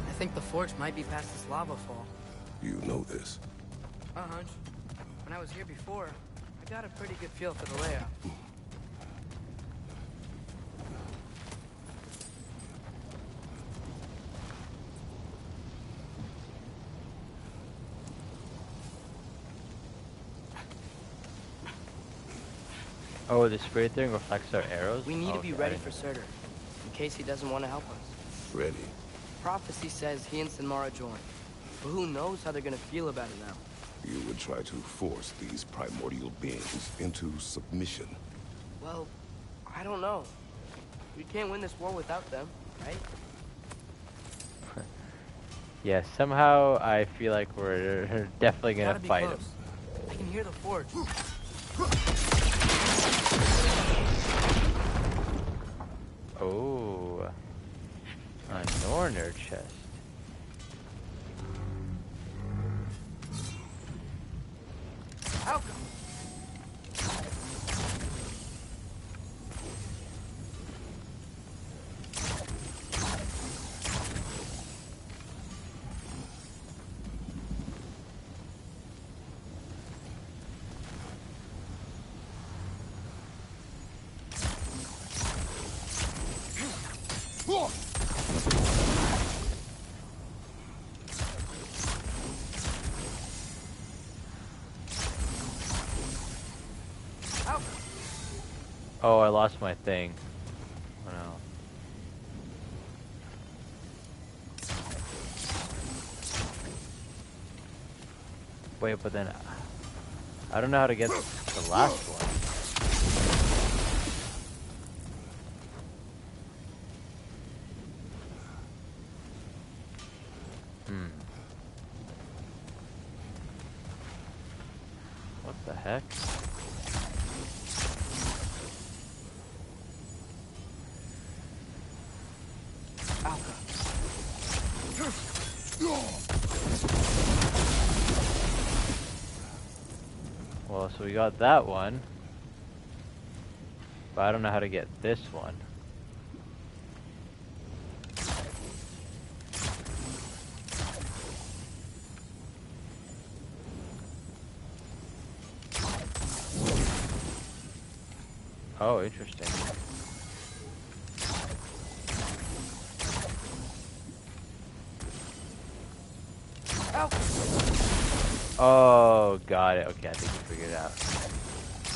Speaker 2: I think the forge might be past this lava fall.
Speaker 4: You know this.
Speaker 2: A hunch. When I was here before, I got a pretty good feel for the layout.
Speaker 1: Oh, the spirit thing reflects our arrows?
Speaker 2: We need to be
Speaker 1: Okay.
Speaker 2: ready for Surtr, in case he doesn't want to help us.
Speaker 4: Ready.
Speaker 2: Prophecy says he and Sinmara join, but who knows how they're gonna feel about it now.
Speaker 4: You would try to force these primordial beings into submission.
Speaker 2: Well, I don't know. We can't win this war without them, right?
Speaker 1: Yeah, somehow I feel like we're definitely gonna
Speaker 2: Gotta be
Speaker 1: fight
Speaker 2: close.
Speaker 1: him.
Speaker 2: I can hear the forge.
Speaker 1: Oh, a Norner chest.
Speaker 2: How
Speaker 1: Oh, I lost my thing. Oh no. Wait, but then I don't know how to get the last one. What the heck? Well, so we got that one, but I don't know how to get this one. Oh, interesting. Oh, got it. Okay, I think we figured it out.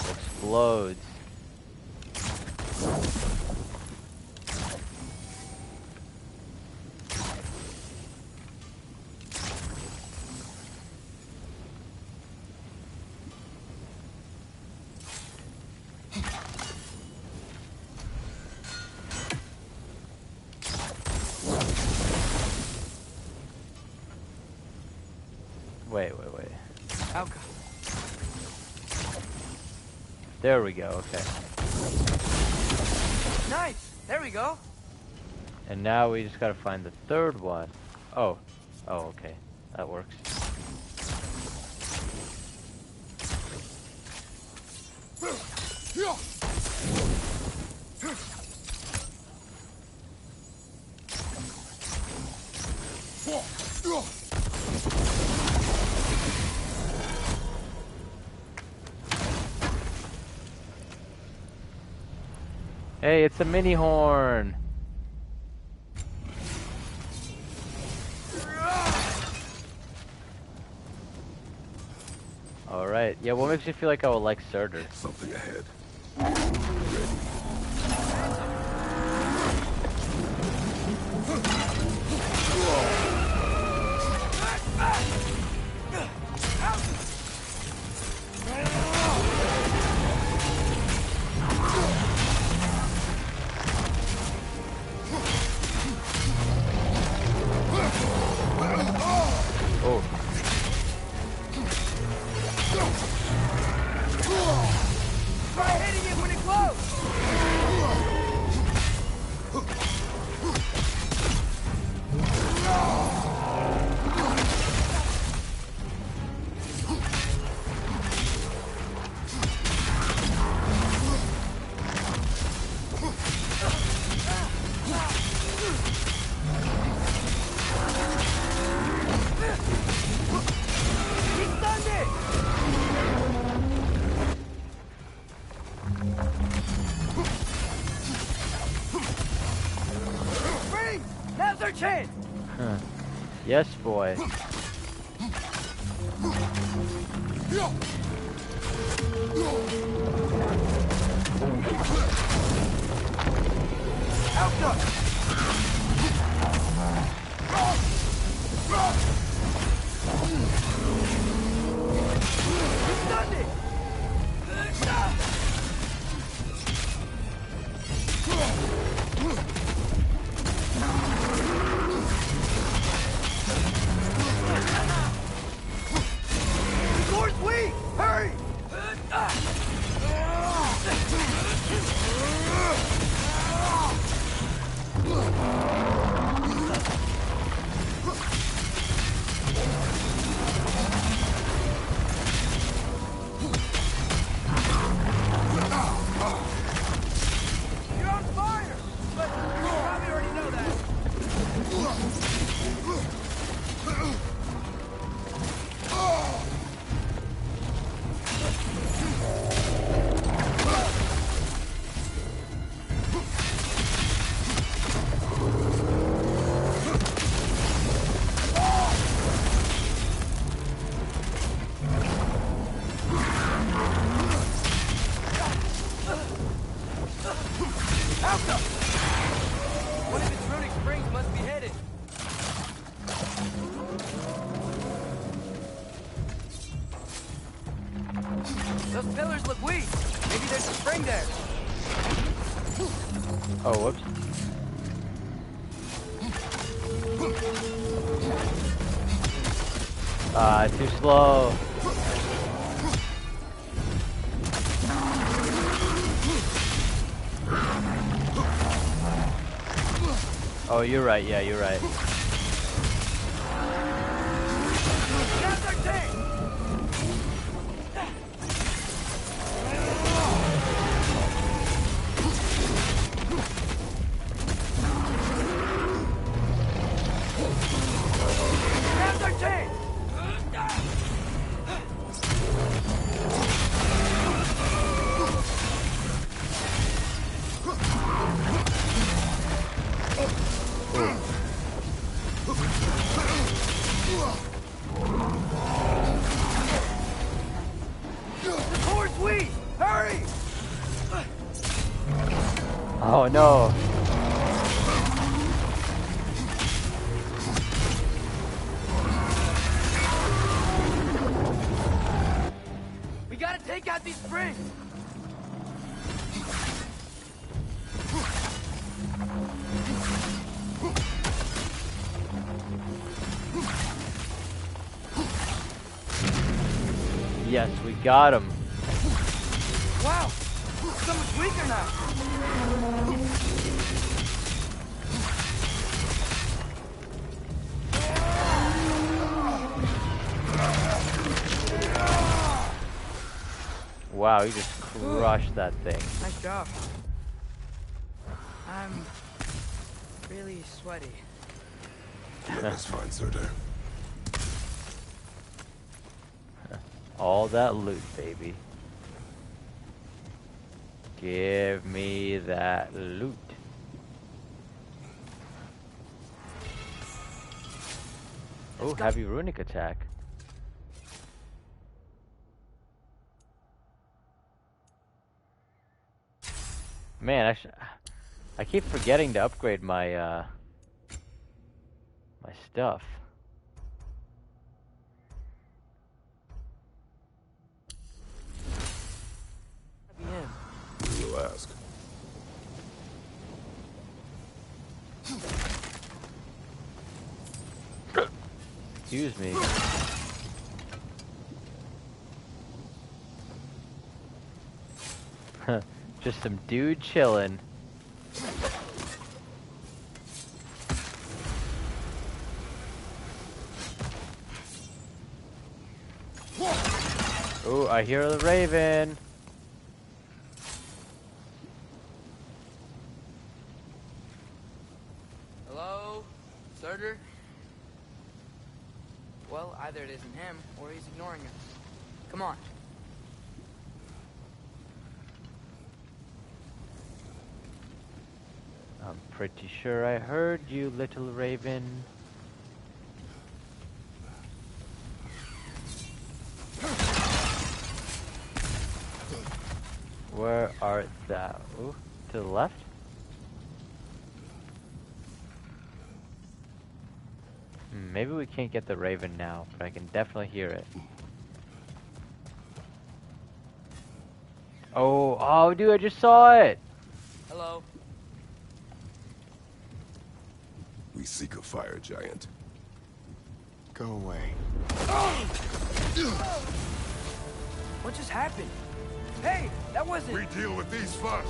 Speaker 1: Explodes. Wait.
Speaker 2: Alka.
Speaker 1: There we go, okay.
Speaker 2: Nice! There we go!
Speaker 1: And now we just gotta find the third one. Oh. Oh, okay. That works. Hey, it's a mini horn. All right. Yeah, what makes you feel like I would like Surtr?
Speaker 4: Something ahead.
Speaker 1: Oh.
Speaker 2: Try hitting it when it glows! He stunned it! Freeze! Now's our chance!
Speaker 1: Huh. Yes, boy.
Speaker 2: Stunned it! Thor's weak! Hurry! You're on fire! But you probably already know that. Alka! One of its runic springs must be hidden. Those pillars look weak. Maybe there's a spring there.
Speaker 1: Oh, whoops. Too slow. Oh, you're right. Yeah, you're right.
Speaker 2: Now's our chance! Now's our chance! Thor's weak! Hurry!
Speaker 1: Oh no.
Speaker 2: We gotta take out these springs!
Speaker 1: Yes, we got him.
Speaker 2: Wow! So much weaker now!
Speaker 1: Wow, you just crushed that thing.
Speaker 2: Nice job. I'm really sweaty.
Speaker 4: Yeah, that's fine, Surtr.
Speaker 1: All that loot, baby. Give me that loot. Oh, heavy runic attack. Man, I keep forgetting to upgrade my my stuff.
Speaker 4: You'll ask.
Speaker 1: Excuse me. Just some dude chilling. Oh, I hear the raven.
Speaker 2: Hello? Surtr? Well, either it isn't him, or he's ignoring us. Come on.
Speaker 1: I'm pretty sure I heard you, little raven. Where art thou? Ooh, to the left? Maybe we can't get the raven now, but I can definitely hear it. Oh, dude, I just saw it!
Speaker 2: Hello?
Speaker 4: We seek a fire giant.
Speaker 10: Go away.
Speaker 2: What just happened? Hey, that wasn't...
Speaker 4: We deal with these first.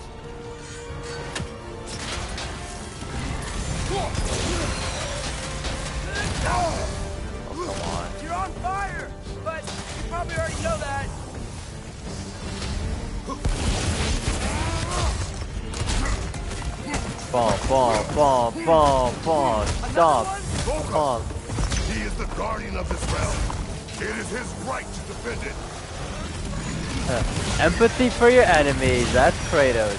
Speaker 1: Oh, come on.
Speaker 2: You're on fire! But you probably already know that.
Speaker 1: Bomb. Stop. Bomb.
Speaker 4: He is the guardian of this realm. It is his right to defend it.
Speaker 1: Empathy for your enemies. That's Kratos.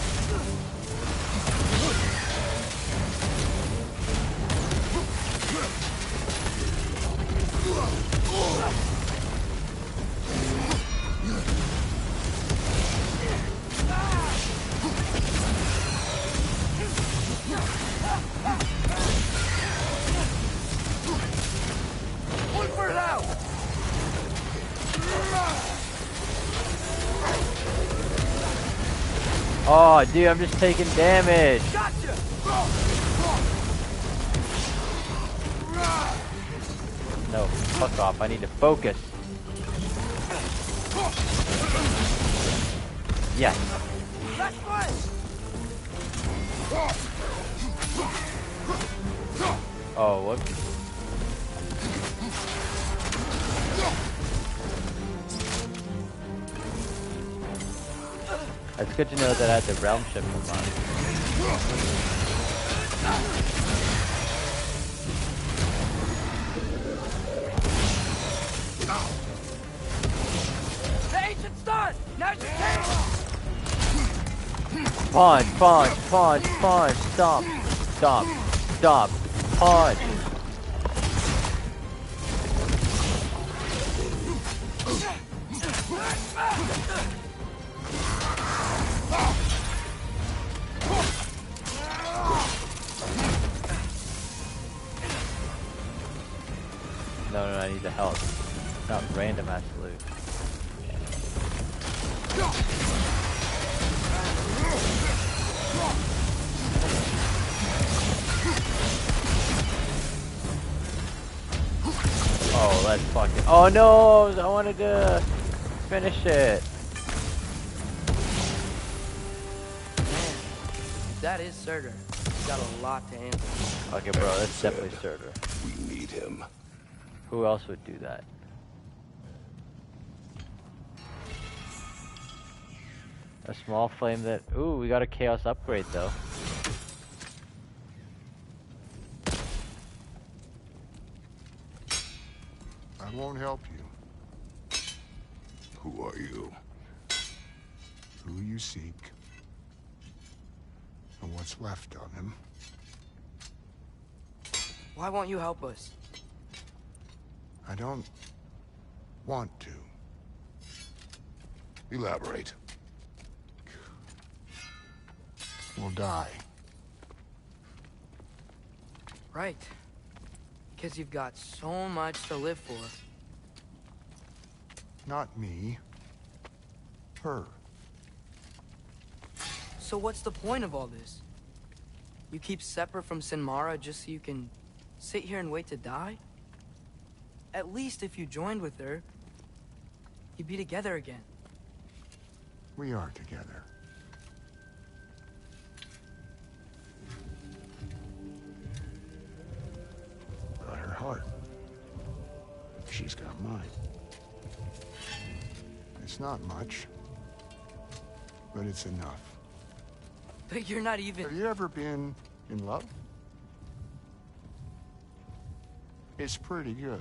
Speaker 1: Oh, dude, I'm just taking damage.
Speaker 2: Gotcha!
Speaker 1: No, fuck off. I need to focus. Yes.
Speaker 2: That's fine!
Speaker 1: Oh, what? It's good to know that I had the realm shift on.
Speaker 2: The ancient's done! Now's your chance!
Speaker 1: Punch. Stop. Punch. No, I need the help. Not random ass loot. Oh, let's fucking. Oh no! I wanted to finish it.
Speaker 2: that is Surtr. He's got a lot to answer.
Speaker 1: Okay, bro, that's definitely Surtr.
Speaker 4: We need him.
Speaker 1: Who else would do that? A small flame that... Ooh, we got a chaos upgrade, though.
Speaker 20: I won't help you.
Speaker 4: Who are you?
Speaker 20: Who you seek. And what's left of him.
Speaker 2: Why won't you help us?
Speaker 20: I don't want to.
Speaker 4: Elaborate.
Speaker 20: We'll die.
Speaker 2: Right. Because you've got so much to live for.
Speaker 20: Not me. Her.
Speaker 2: So what's the point of all this? You keep separate from Sinmara just so you can sit here and wait to die? At least if you joined with her, you'd be together again.
Speaker 20: We are together. Got her heart. She's got mine. It's not much, but it's enough.
Speaker 2: But you're not even...
Speaker 20: Have you ever been in love? It's pretty good.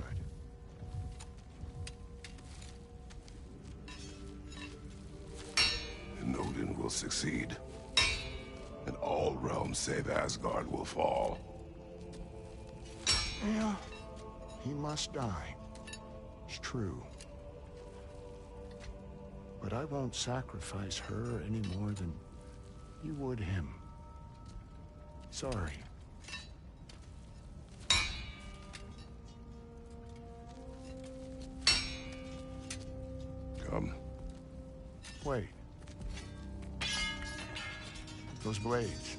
Speaker 4: And Odin will succeed. And all realms save Asgard will fall.
Speaker 20: Yeah, he must die. It's true. But I won't sacrifice her any more than you would him. Sorry.
Speaker 4: Come.
Speaker 20: Wait. Those blades.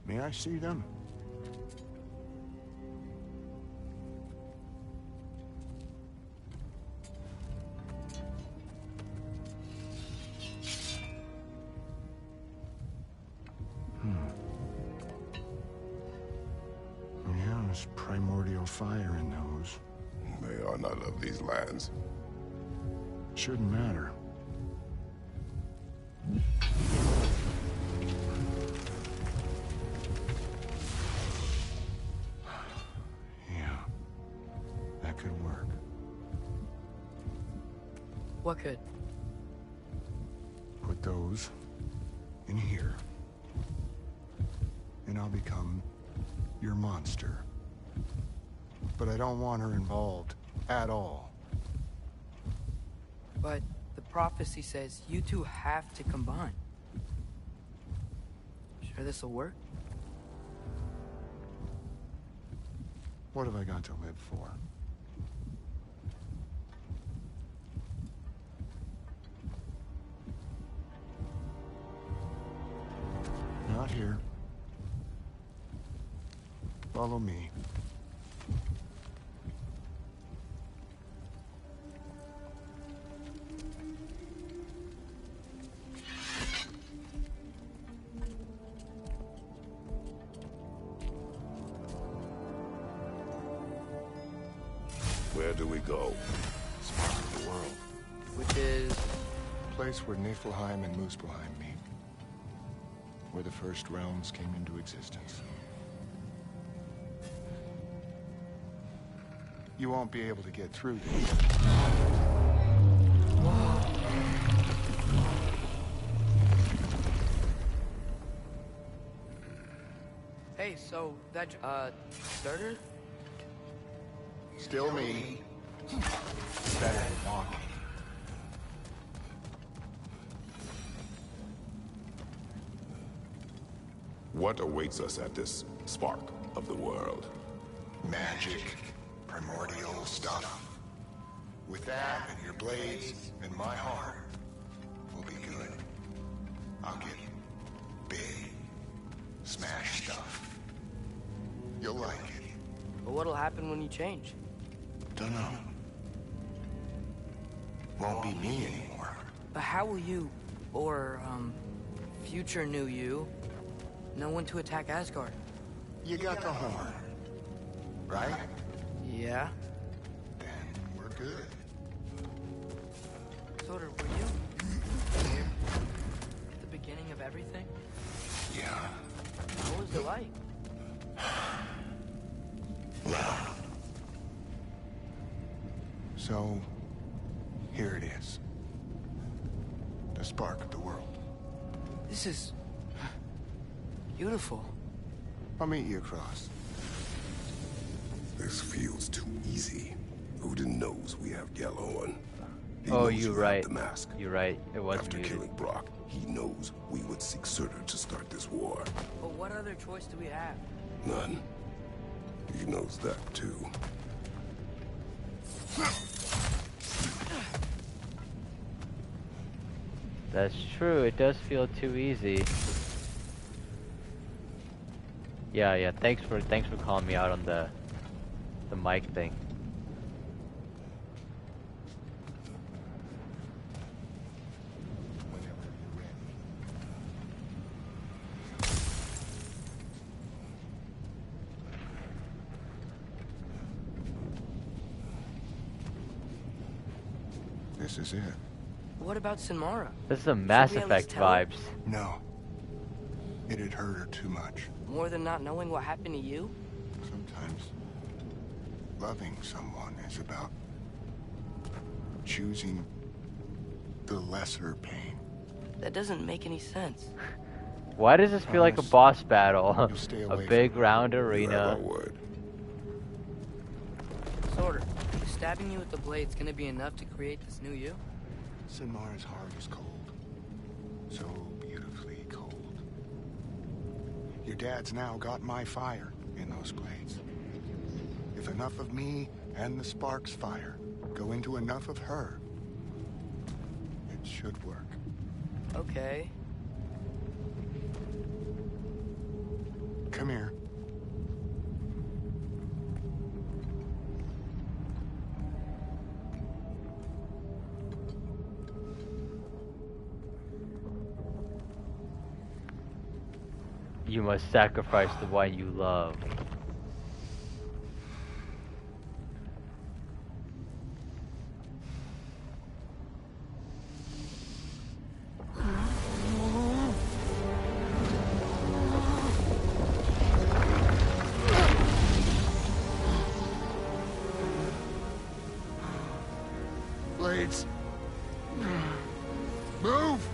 Speaker 20: May I see them? Yeah, there's primordial fire in those.
Speaker 4: They are not of these lands.
Speaker 20: Shouldn't matter. Yeah, that could work.
Speaker 2: What could?
Speaker 20: Put those in here, and I'll become your monster. But I don't want her involved at all.
Speaker 2: But the prophecy says you two have to combine. Sure this'll work?
Speaker 20: What have I got to live for? Not here. Follow me.
Speaker 4: Where do we go?
Speaker 20: Spot of the world.
Speaker 2: Which is...
Speaker 20: A place where Niflheim and Muspelheim meet. Where the first realms came into existence. You won't be able to get through these.
Speaker 2: Hey, so that, Surtr?
Speaker 20: Still me. Better than walking.
Speaker 4: What awaits us at this spark of the world?
Speaker 20: Magic. Primordial stuff. With that and your blades and my heart, we'll be good. I'll get big. Smash stuff. You'll like it.
Speaker 2: But what'll happen when you change?
Speaker 20: Dunno. Won't be me anymore.
Speaker 2: But how will you, or, future knew you, know when to attack Asgard.
Speaker 20: You got the horn, right?
Speaker 2: Yeah.
Speaker 20: Then we're good.
Speaker 2: Surtr, were you here at the beginning of everything?
Speaker 20: Yeah.
Speaker 2: What was it like?
Speaker 20: Loud. So, here it is. The spark of the world.
Speaker 2: This is beautiful.
Speaker 20: I'll meet you across.
Speaker 4: This feels too easy. Odin knows we have Gjallarhorn.
Speaker 1: Oh, you're right.
Speaker 4: The mask.
Speaker 1: You're right. It was
Speaker 4: After
Speaker 1: muted.
Speaker 4: killing Brock, he knows we would seek Surtr to start this war.
Speaker 2: But what other choice do we have?
Speaker 4: None. He knows that too.
Speaker 1: That's true. It does feel too easy. Yeah. Thanks for calling me out on the mic thing.
Speaker 20: This is it.
Speaker 2: What about Sinmara?
Speaker 1: This is some Mass
Speaker 2: Should we at least
Speaker 1: Effect
Speaker 2: tell her?
Speaker 1: vibes.
Speaker 20: No. It had hurt her too much.
Speaker 2: More than not knowing what happened to you?
Speaker 20: Sometimes loving someone is about choosing the lesser pain.
Speaker 2: That doesn't make any sense.
Speaker 1: Why does this feel like a boss battle?
Speaker 20: You'll stay
Speaker 1: A
Speaker 20: away
Speaker 1: big
Speaker 20: from
Speaker 1: round arena.
Speaker 2: Surtr, stabbing you with the blade's gonna be enough to create this new you?
Speaker 20: Sinmara's heart is cold. So beautifully cold. Your dad's now got my fire in those blades. If enough of me and the spark's fire go into enough of her, it should work.
Speaker 2: Okay.
Speaker 20: Come here.
Speaker 1: You must sacrifice the one you love.
Speaker 20: Blades. Move!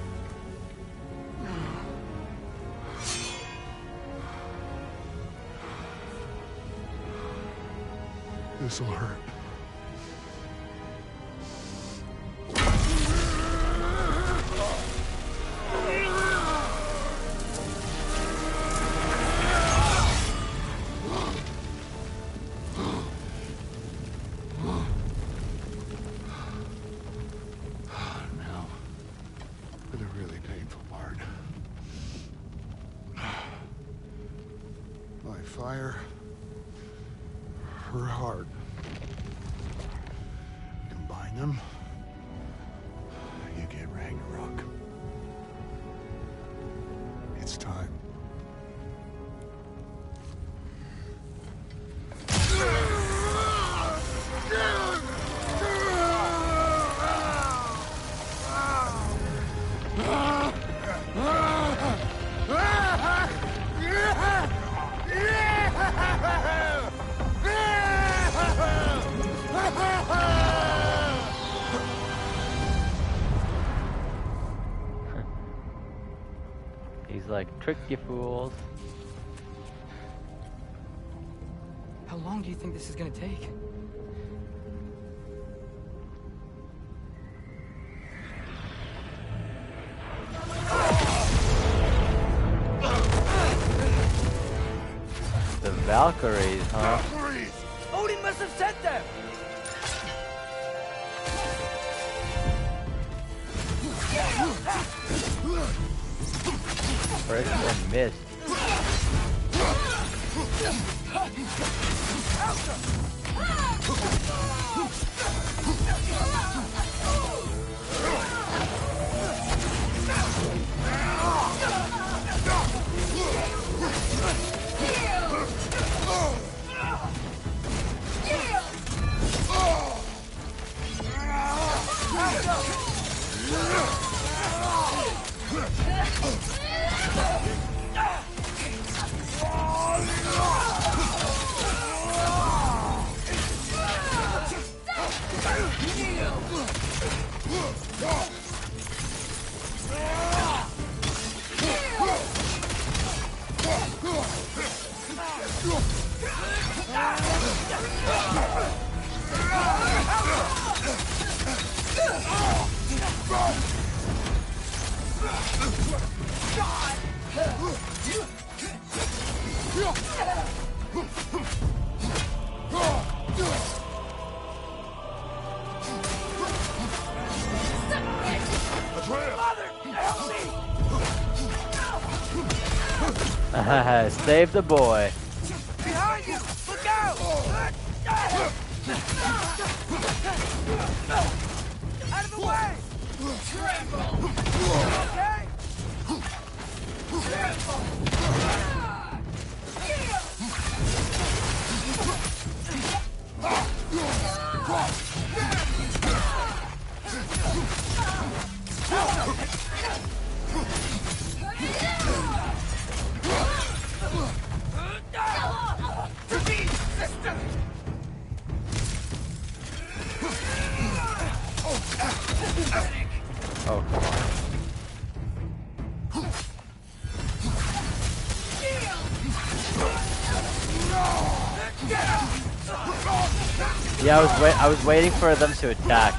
Speaker 20: This'll hurt. Now, for the really painful part. My fire, her heart. Combine them, you get Ragnarok. It's time.
Speaker 1: He's like, trick you fools.
Speaker 2: How long do you think this is gonna take?
Speaker 1: The Valkyries, huh?
Speaker 2: Odin must have sent them!
Speaker 1: First and missed. Save the boy.
Speaker 5: Behind you! Look out! Out of the way! Okay?
Speaker 1: Oh, come on. Yeah, I was waiting for them to attack.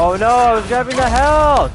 Speaker 1: Oh no, I was grabbing the health!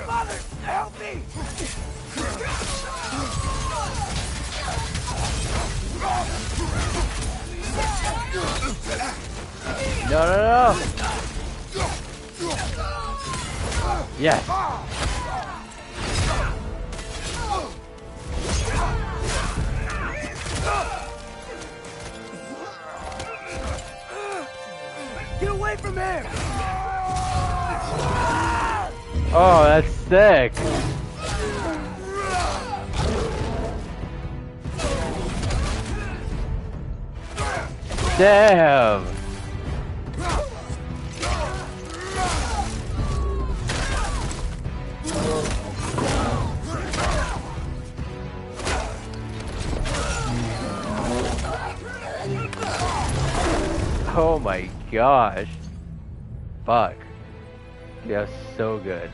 Speaker 5: Mother, help me!
Speaker 1: No. Yes.
Speaker 5: Get away from him!
Speaker 1: Oh, that's sick. Damn. Oh my gosh. Fuck. Yeah, that was so good.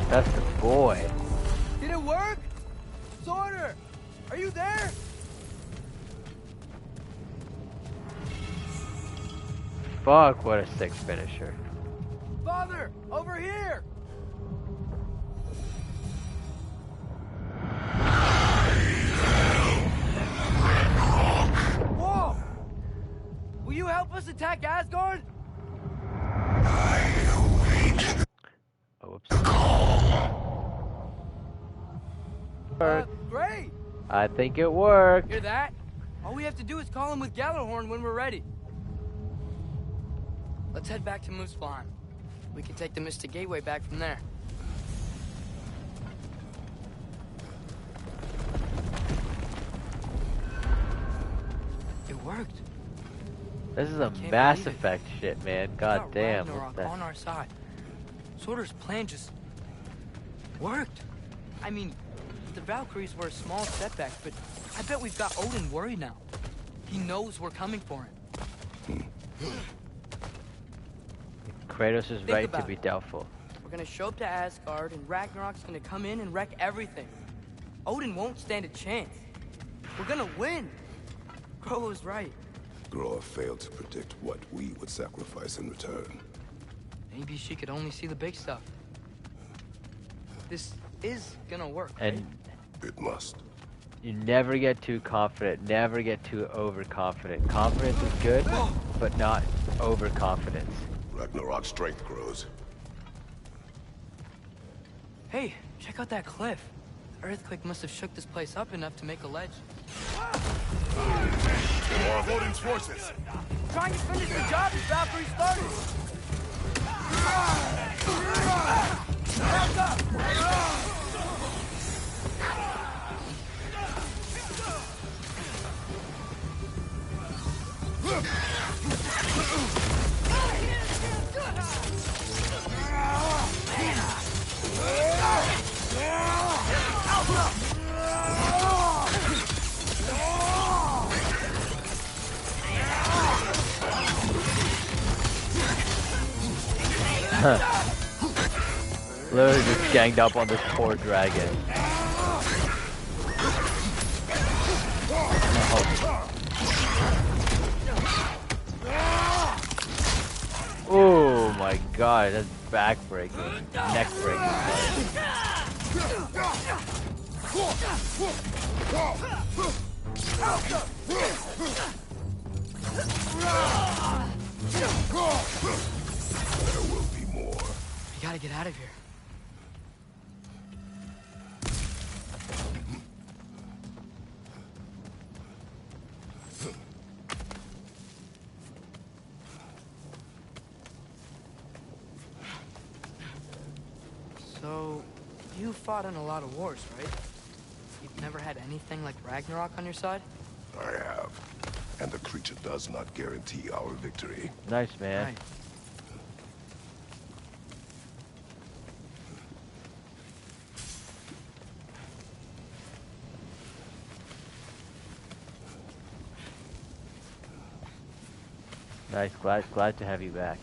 Speaker 1: That's the boy.
Speaker 5: Did it work? Surtr, are you there?
Speaker 1: Fuck, what a sick finisher.
Speaker 5: Father, over here! Whoa! Will you help us attack Asgard?
Speaker 1: Oh, whoops.
Speaker 5: Great!
Speaker 1: I think it worked.
Speaker 5: Hear that? All we have to do is call him with Gjallarhorn when we're ready. Let's head back to Muspelheim. We can take the Mystic Gateway back from there. It worked.
Speaker 1: This is a
Speaker 2: Can't
Speaker 1: Mass
Speaker 2: believe it.
Speaker 1: Effect shit, man.
Speaker 2: We
Speaker 1: God
Speaker 2: got
Speaker 1: damn.
Speaker 2: Ragnarok on our side. Surtr's plan just worked. I mean, the Valkyries were a small setback, but I bet we've got Odin worried now. He knows we're coming for him.
Speaker 1: Kratos is
Speaker 2: Think
Speaker 1: right to
Speaker 2: about
Speaker 1: be
Speaker 2: it.
Speaker 1: doubtful.
Speaker 2: We're gonna show up to Asgard, and Ragnarok's gonna come in and wreck everything. Odin won't stand a chance. We're gonna win. Groa was right.
Speaker 4: Groa failed to predict what we would sacrifice in return.
Speaker 2: Maybe she could only see the big stuff. This is gonna work,
Speaker 1: And
Speaker 2: right?
Speaker 4: It must.
Speaker 1: you never get too confident, never get too overconfident. Confidence is good, but not overconfidence.
Speaker 4: Ragnarok's strength grows.
Speaker 2: Hey, check out that cliff. The earthquake must have shook this place up enough to make a ledge.
Speaker 19: More of Odin's forces.
Speaker 2: Trying to finish the job as Valkyrie started. Back up!
Speaker 1: Literally just ganged up on this poor dragon. Oh my god, that's back-breaking, neck-breaking.
Speaker 4: There will be more.
Speaker 2: We gotta get out of here. So, you fought in a lot of wars, right? You've never had anything like Ragnarok on your side?
Speaker 4: I have. And the creature does not guarantee our victory.
Speaker 1: Nice, man.
Speaker 2: Right.
Speaker 1: Nice, glad to have you back.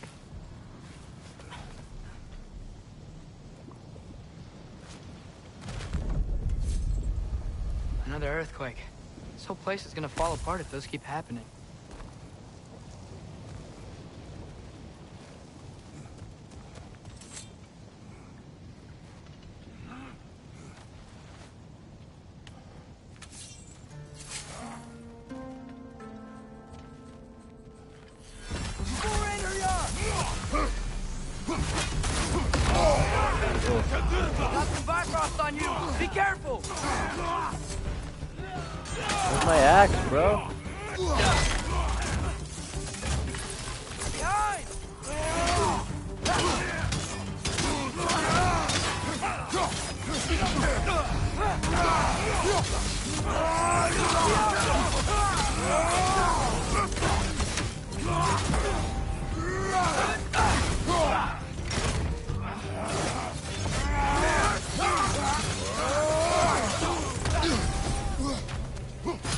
Speaker 2: Another earthquake. This whole place is gonna fall apart if those keep happening. Got some Bifrost on you! Be careful!
Speaker 1: Where's my axe, bro?
Speaker 2: Behind!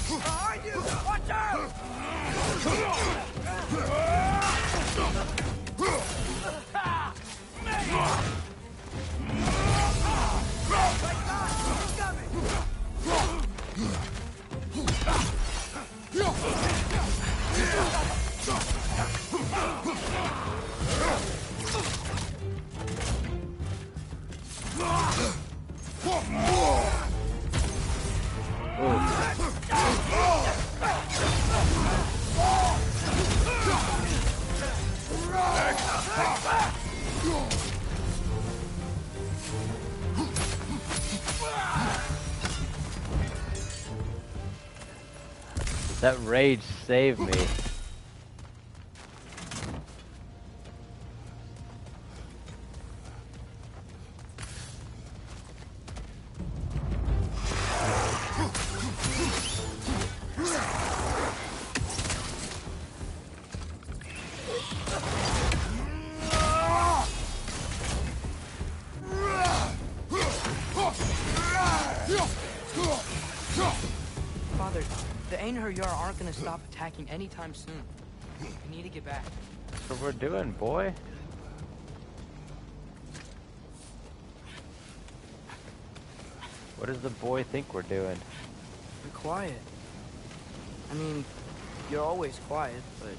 Speaker 2: Behind you! Watch out!
Speaker 1: That rage saved me.
Speaker 2: Father, the Einherjar aren't gonna stop attacking anytime soon. We need to get back.
Speaker 1: That's what we're doing, boy. What does the boy think we're doing?
Speaker 2: We're quiet. I mean, you're always quiet, but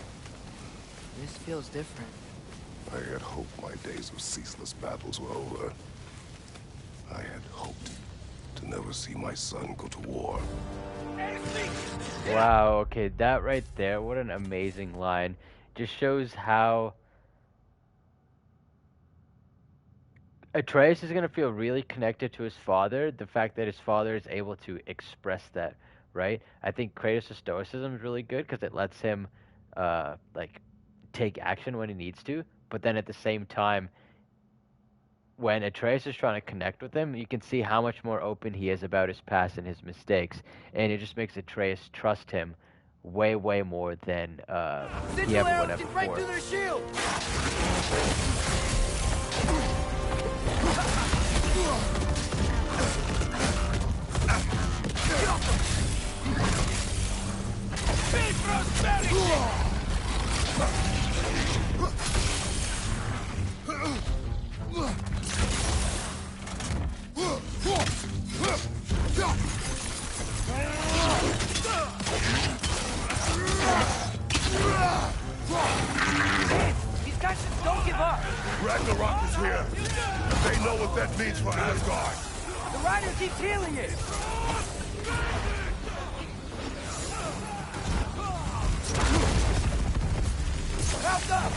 Speaker 2: this feels different.
Speaker 4: I had hoped my days of ceaseless battles were over. I had hoped to never see my son go to war.
Speaker 1: Wow, okay, that right there, what an amazing line. Just shows how Atreus is going to feel really connected to his father, the fact that his father is able to express that, right? I think Kratos' stoicism is really good because it lets him, like, take action when he needs to, but then at the same time, when Atreus is trying to connect with him, you can see how much more open he is about his past and his mistakes, and it just makes Atreus trust him way, way more than he ever would have before.
Speaker 5: Right through their shield. These guys just don't give up.
Speaker 4: Ragnarok is here. They know what that means for Asgard.
Speaker 5: The rider keeps healing it. Help up.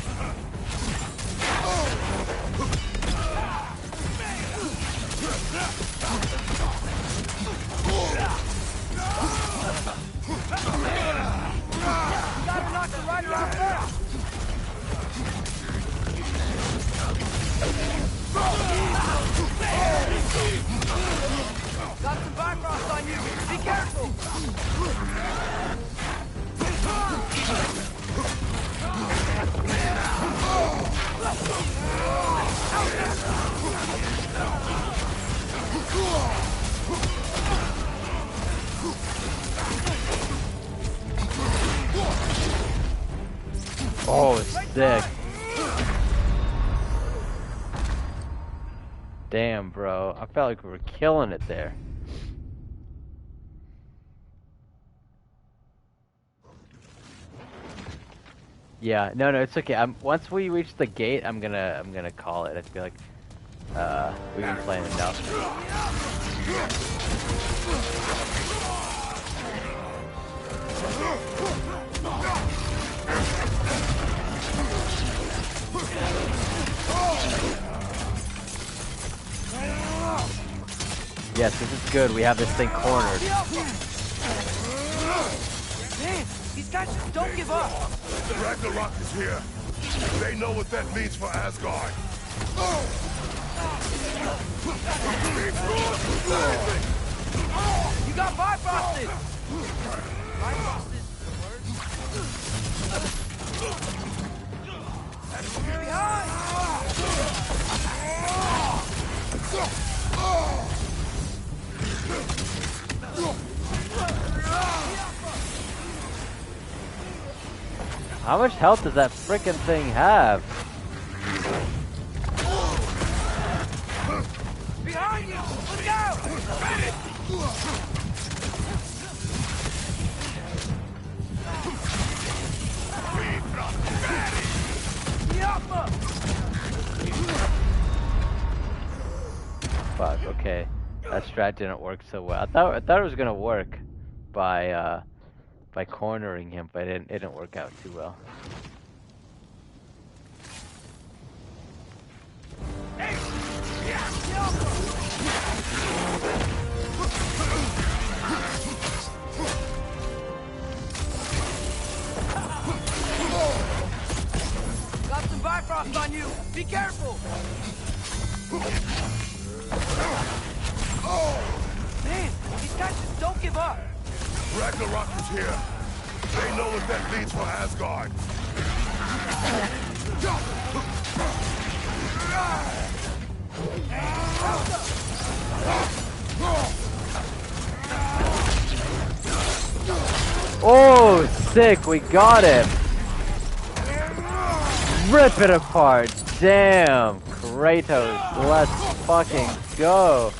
Speaker 5: Gotta knock the rider out first. Got some Bifrost on you. Be careful.
Speaker 1: Oh, it's sick. Damn, bro. I felt like we were killing it there. Yeah, no, it's okay. Once we reach the gate, I'm gonna call it. I feel like we've been playing enough. Yes, this is good. We have this thing cornered.
Speaker 5: Man, these guys just don't give up.
Speaker 4: Ragnarok is here. They know what that means for Asgard.
Speaker 5: You got Bifrosted. Bifrosted. Behind.
Speaker 1: How much health does that frickin' thing have?
Speaker 5: Behind you! Look out!
Speaker 1: Fuck, okay. That strat didn't work so well. I thought it was gonna work by cornering him, but it didn't work out too well.
Speaker 5: Got some Bifrost on you! Be careful! Man, these guys just don't give up!
Speaker 4: Ragnarok is here. They know what that means for Asgard.
Speaker 1: Oh, sick, we got him. Rip it apart. Damn, Kratos, let's fucking go.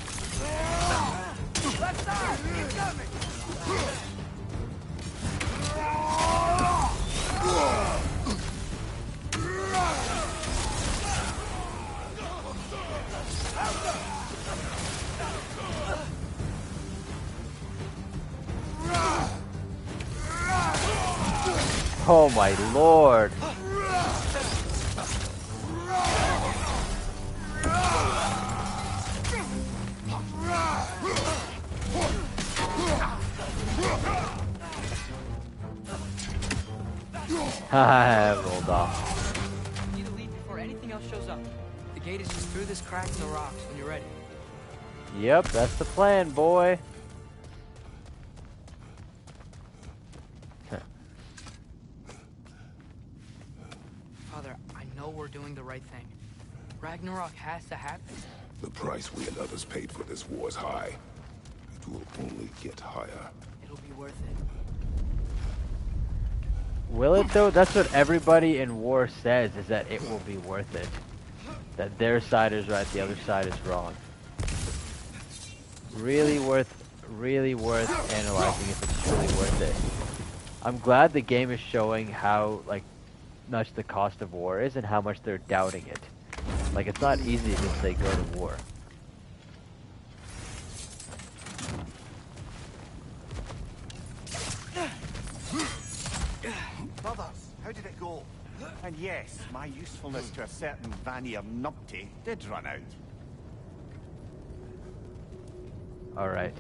Speaker 1: Oh my lord. Haha, rolled off.
Speaker 2: Need to leave before anything else shows up. The gate is just through this crack in the rocks when you're ready.
Speaker 1: Yep, that's the plan, boy.
Speaker 2: Father, I know we're doing the right thing. Ragnarok has to happen.
Speaker 4: The price we and others paid for this war is high. It will only get higher.
Speaker 2: It'll be worth it.
Speaker 1: Will it though? That's what everybody in war says, is that it will be worth it. That their side is right, the other side is wrong. Really worth analyzing if it's truly worth it. I'm glad the game is showing how much the cost of war is and how much they're doubting it. Like, it's not easy to just say go to war.
Speaker 3: Brothers, how did it go? And yes, my usefulness to a certain Vanir numpty did run out.
Speaker 1: Alright,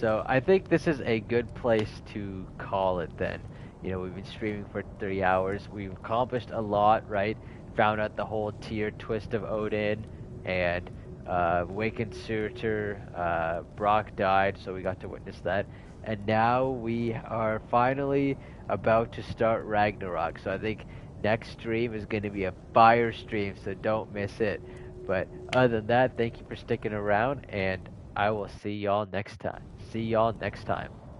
Speaker 1: so I think this is a good place to call it then. You know, we've been streaming for 3 hours. We've accomplished a lot, right? Found out the whole tier twist of Odin, and awakened Surtr. Brock died, so we got to witness that. And now we are finally about to start Ragnarok. So I think next stream is going to be a fire stream, so don't miss it. But other than that, thank you for sticking around, and I will see y'all next time.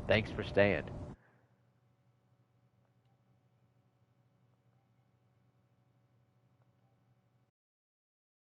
Speaker 1: Thanks for staying.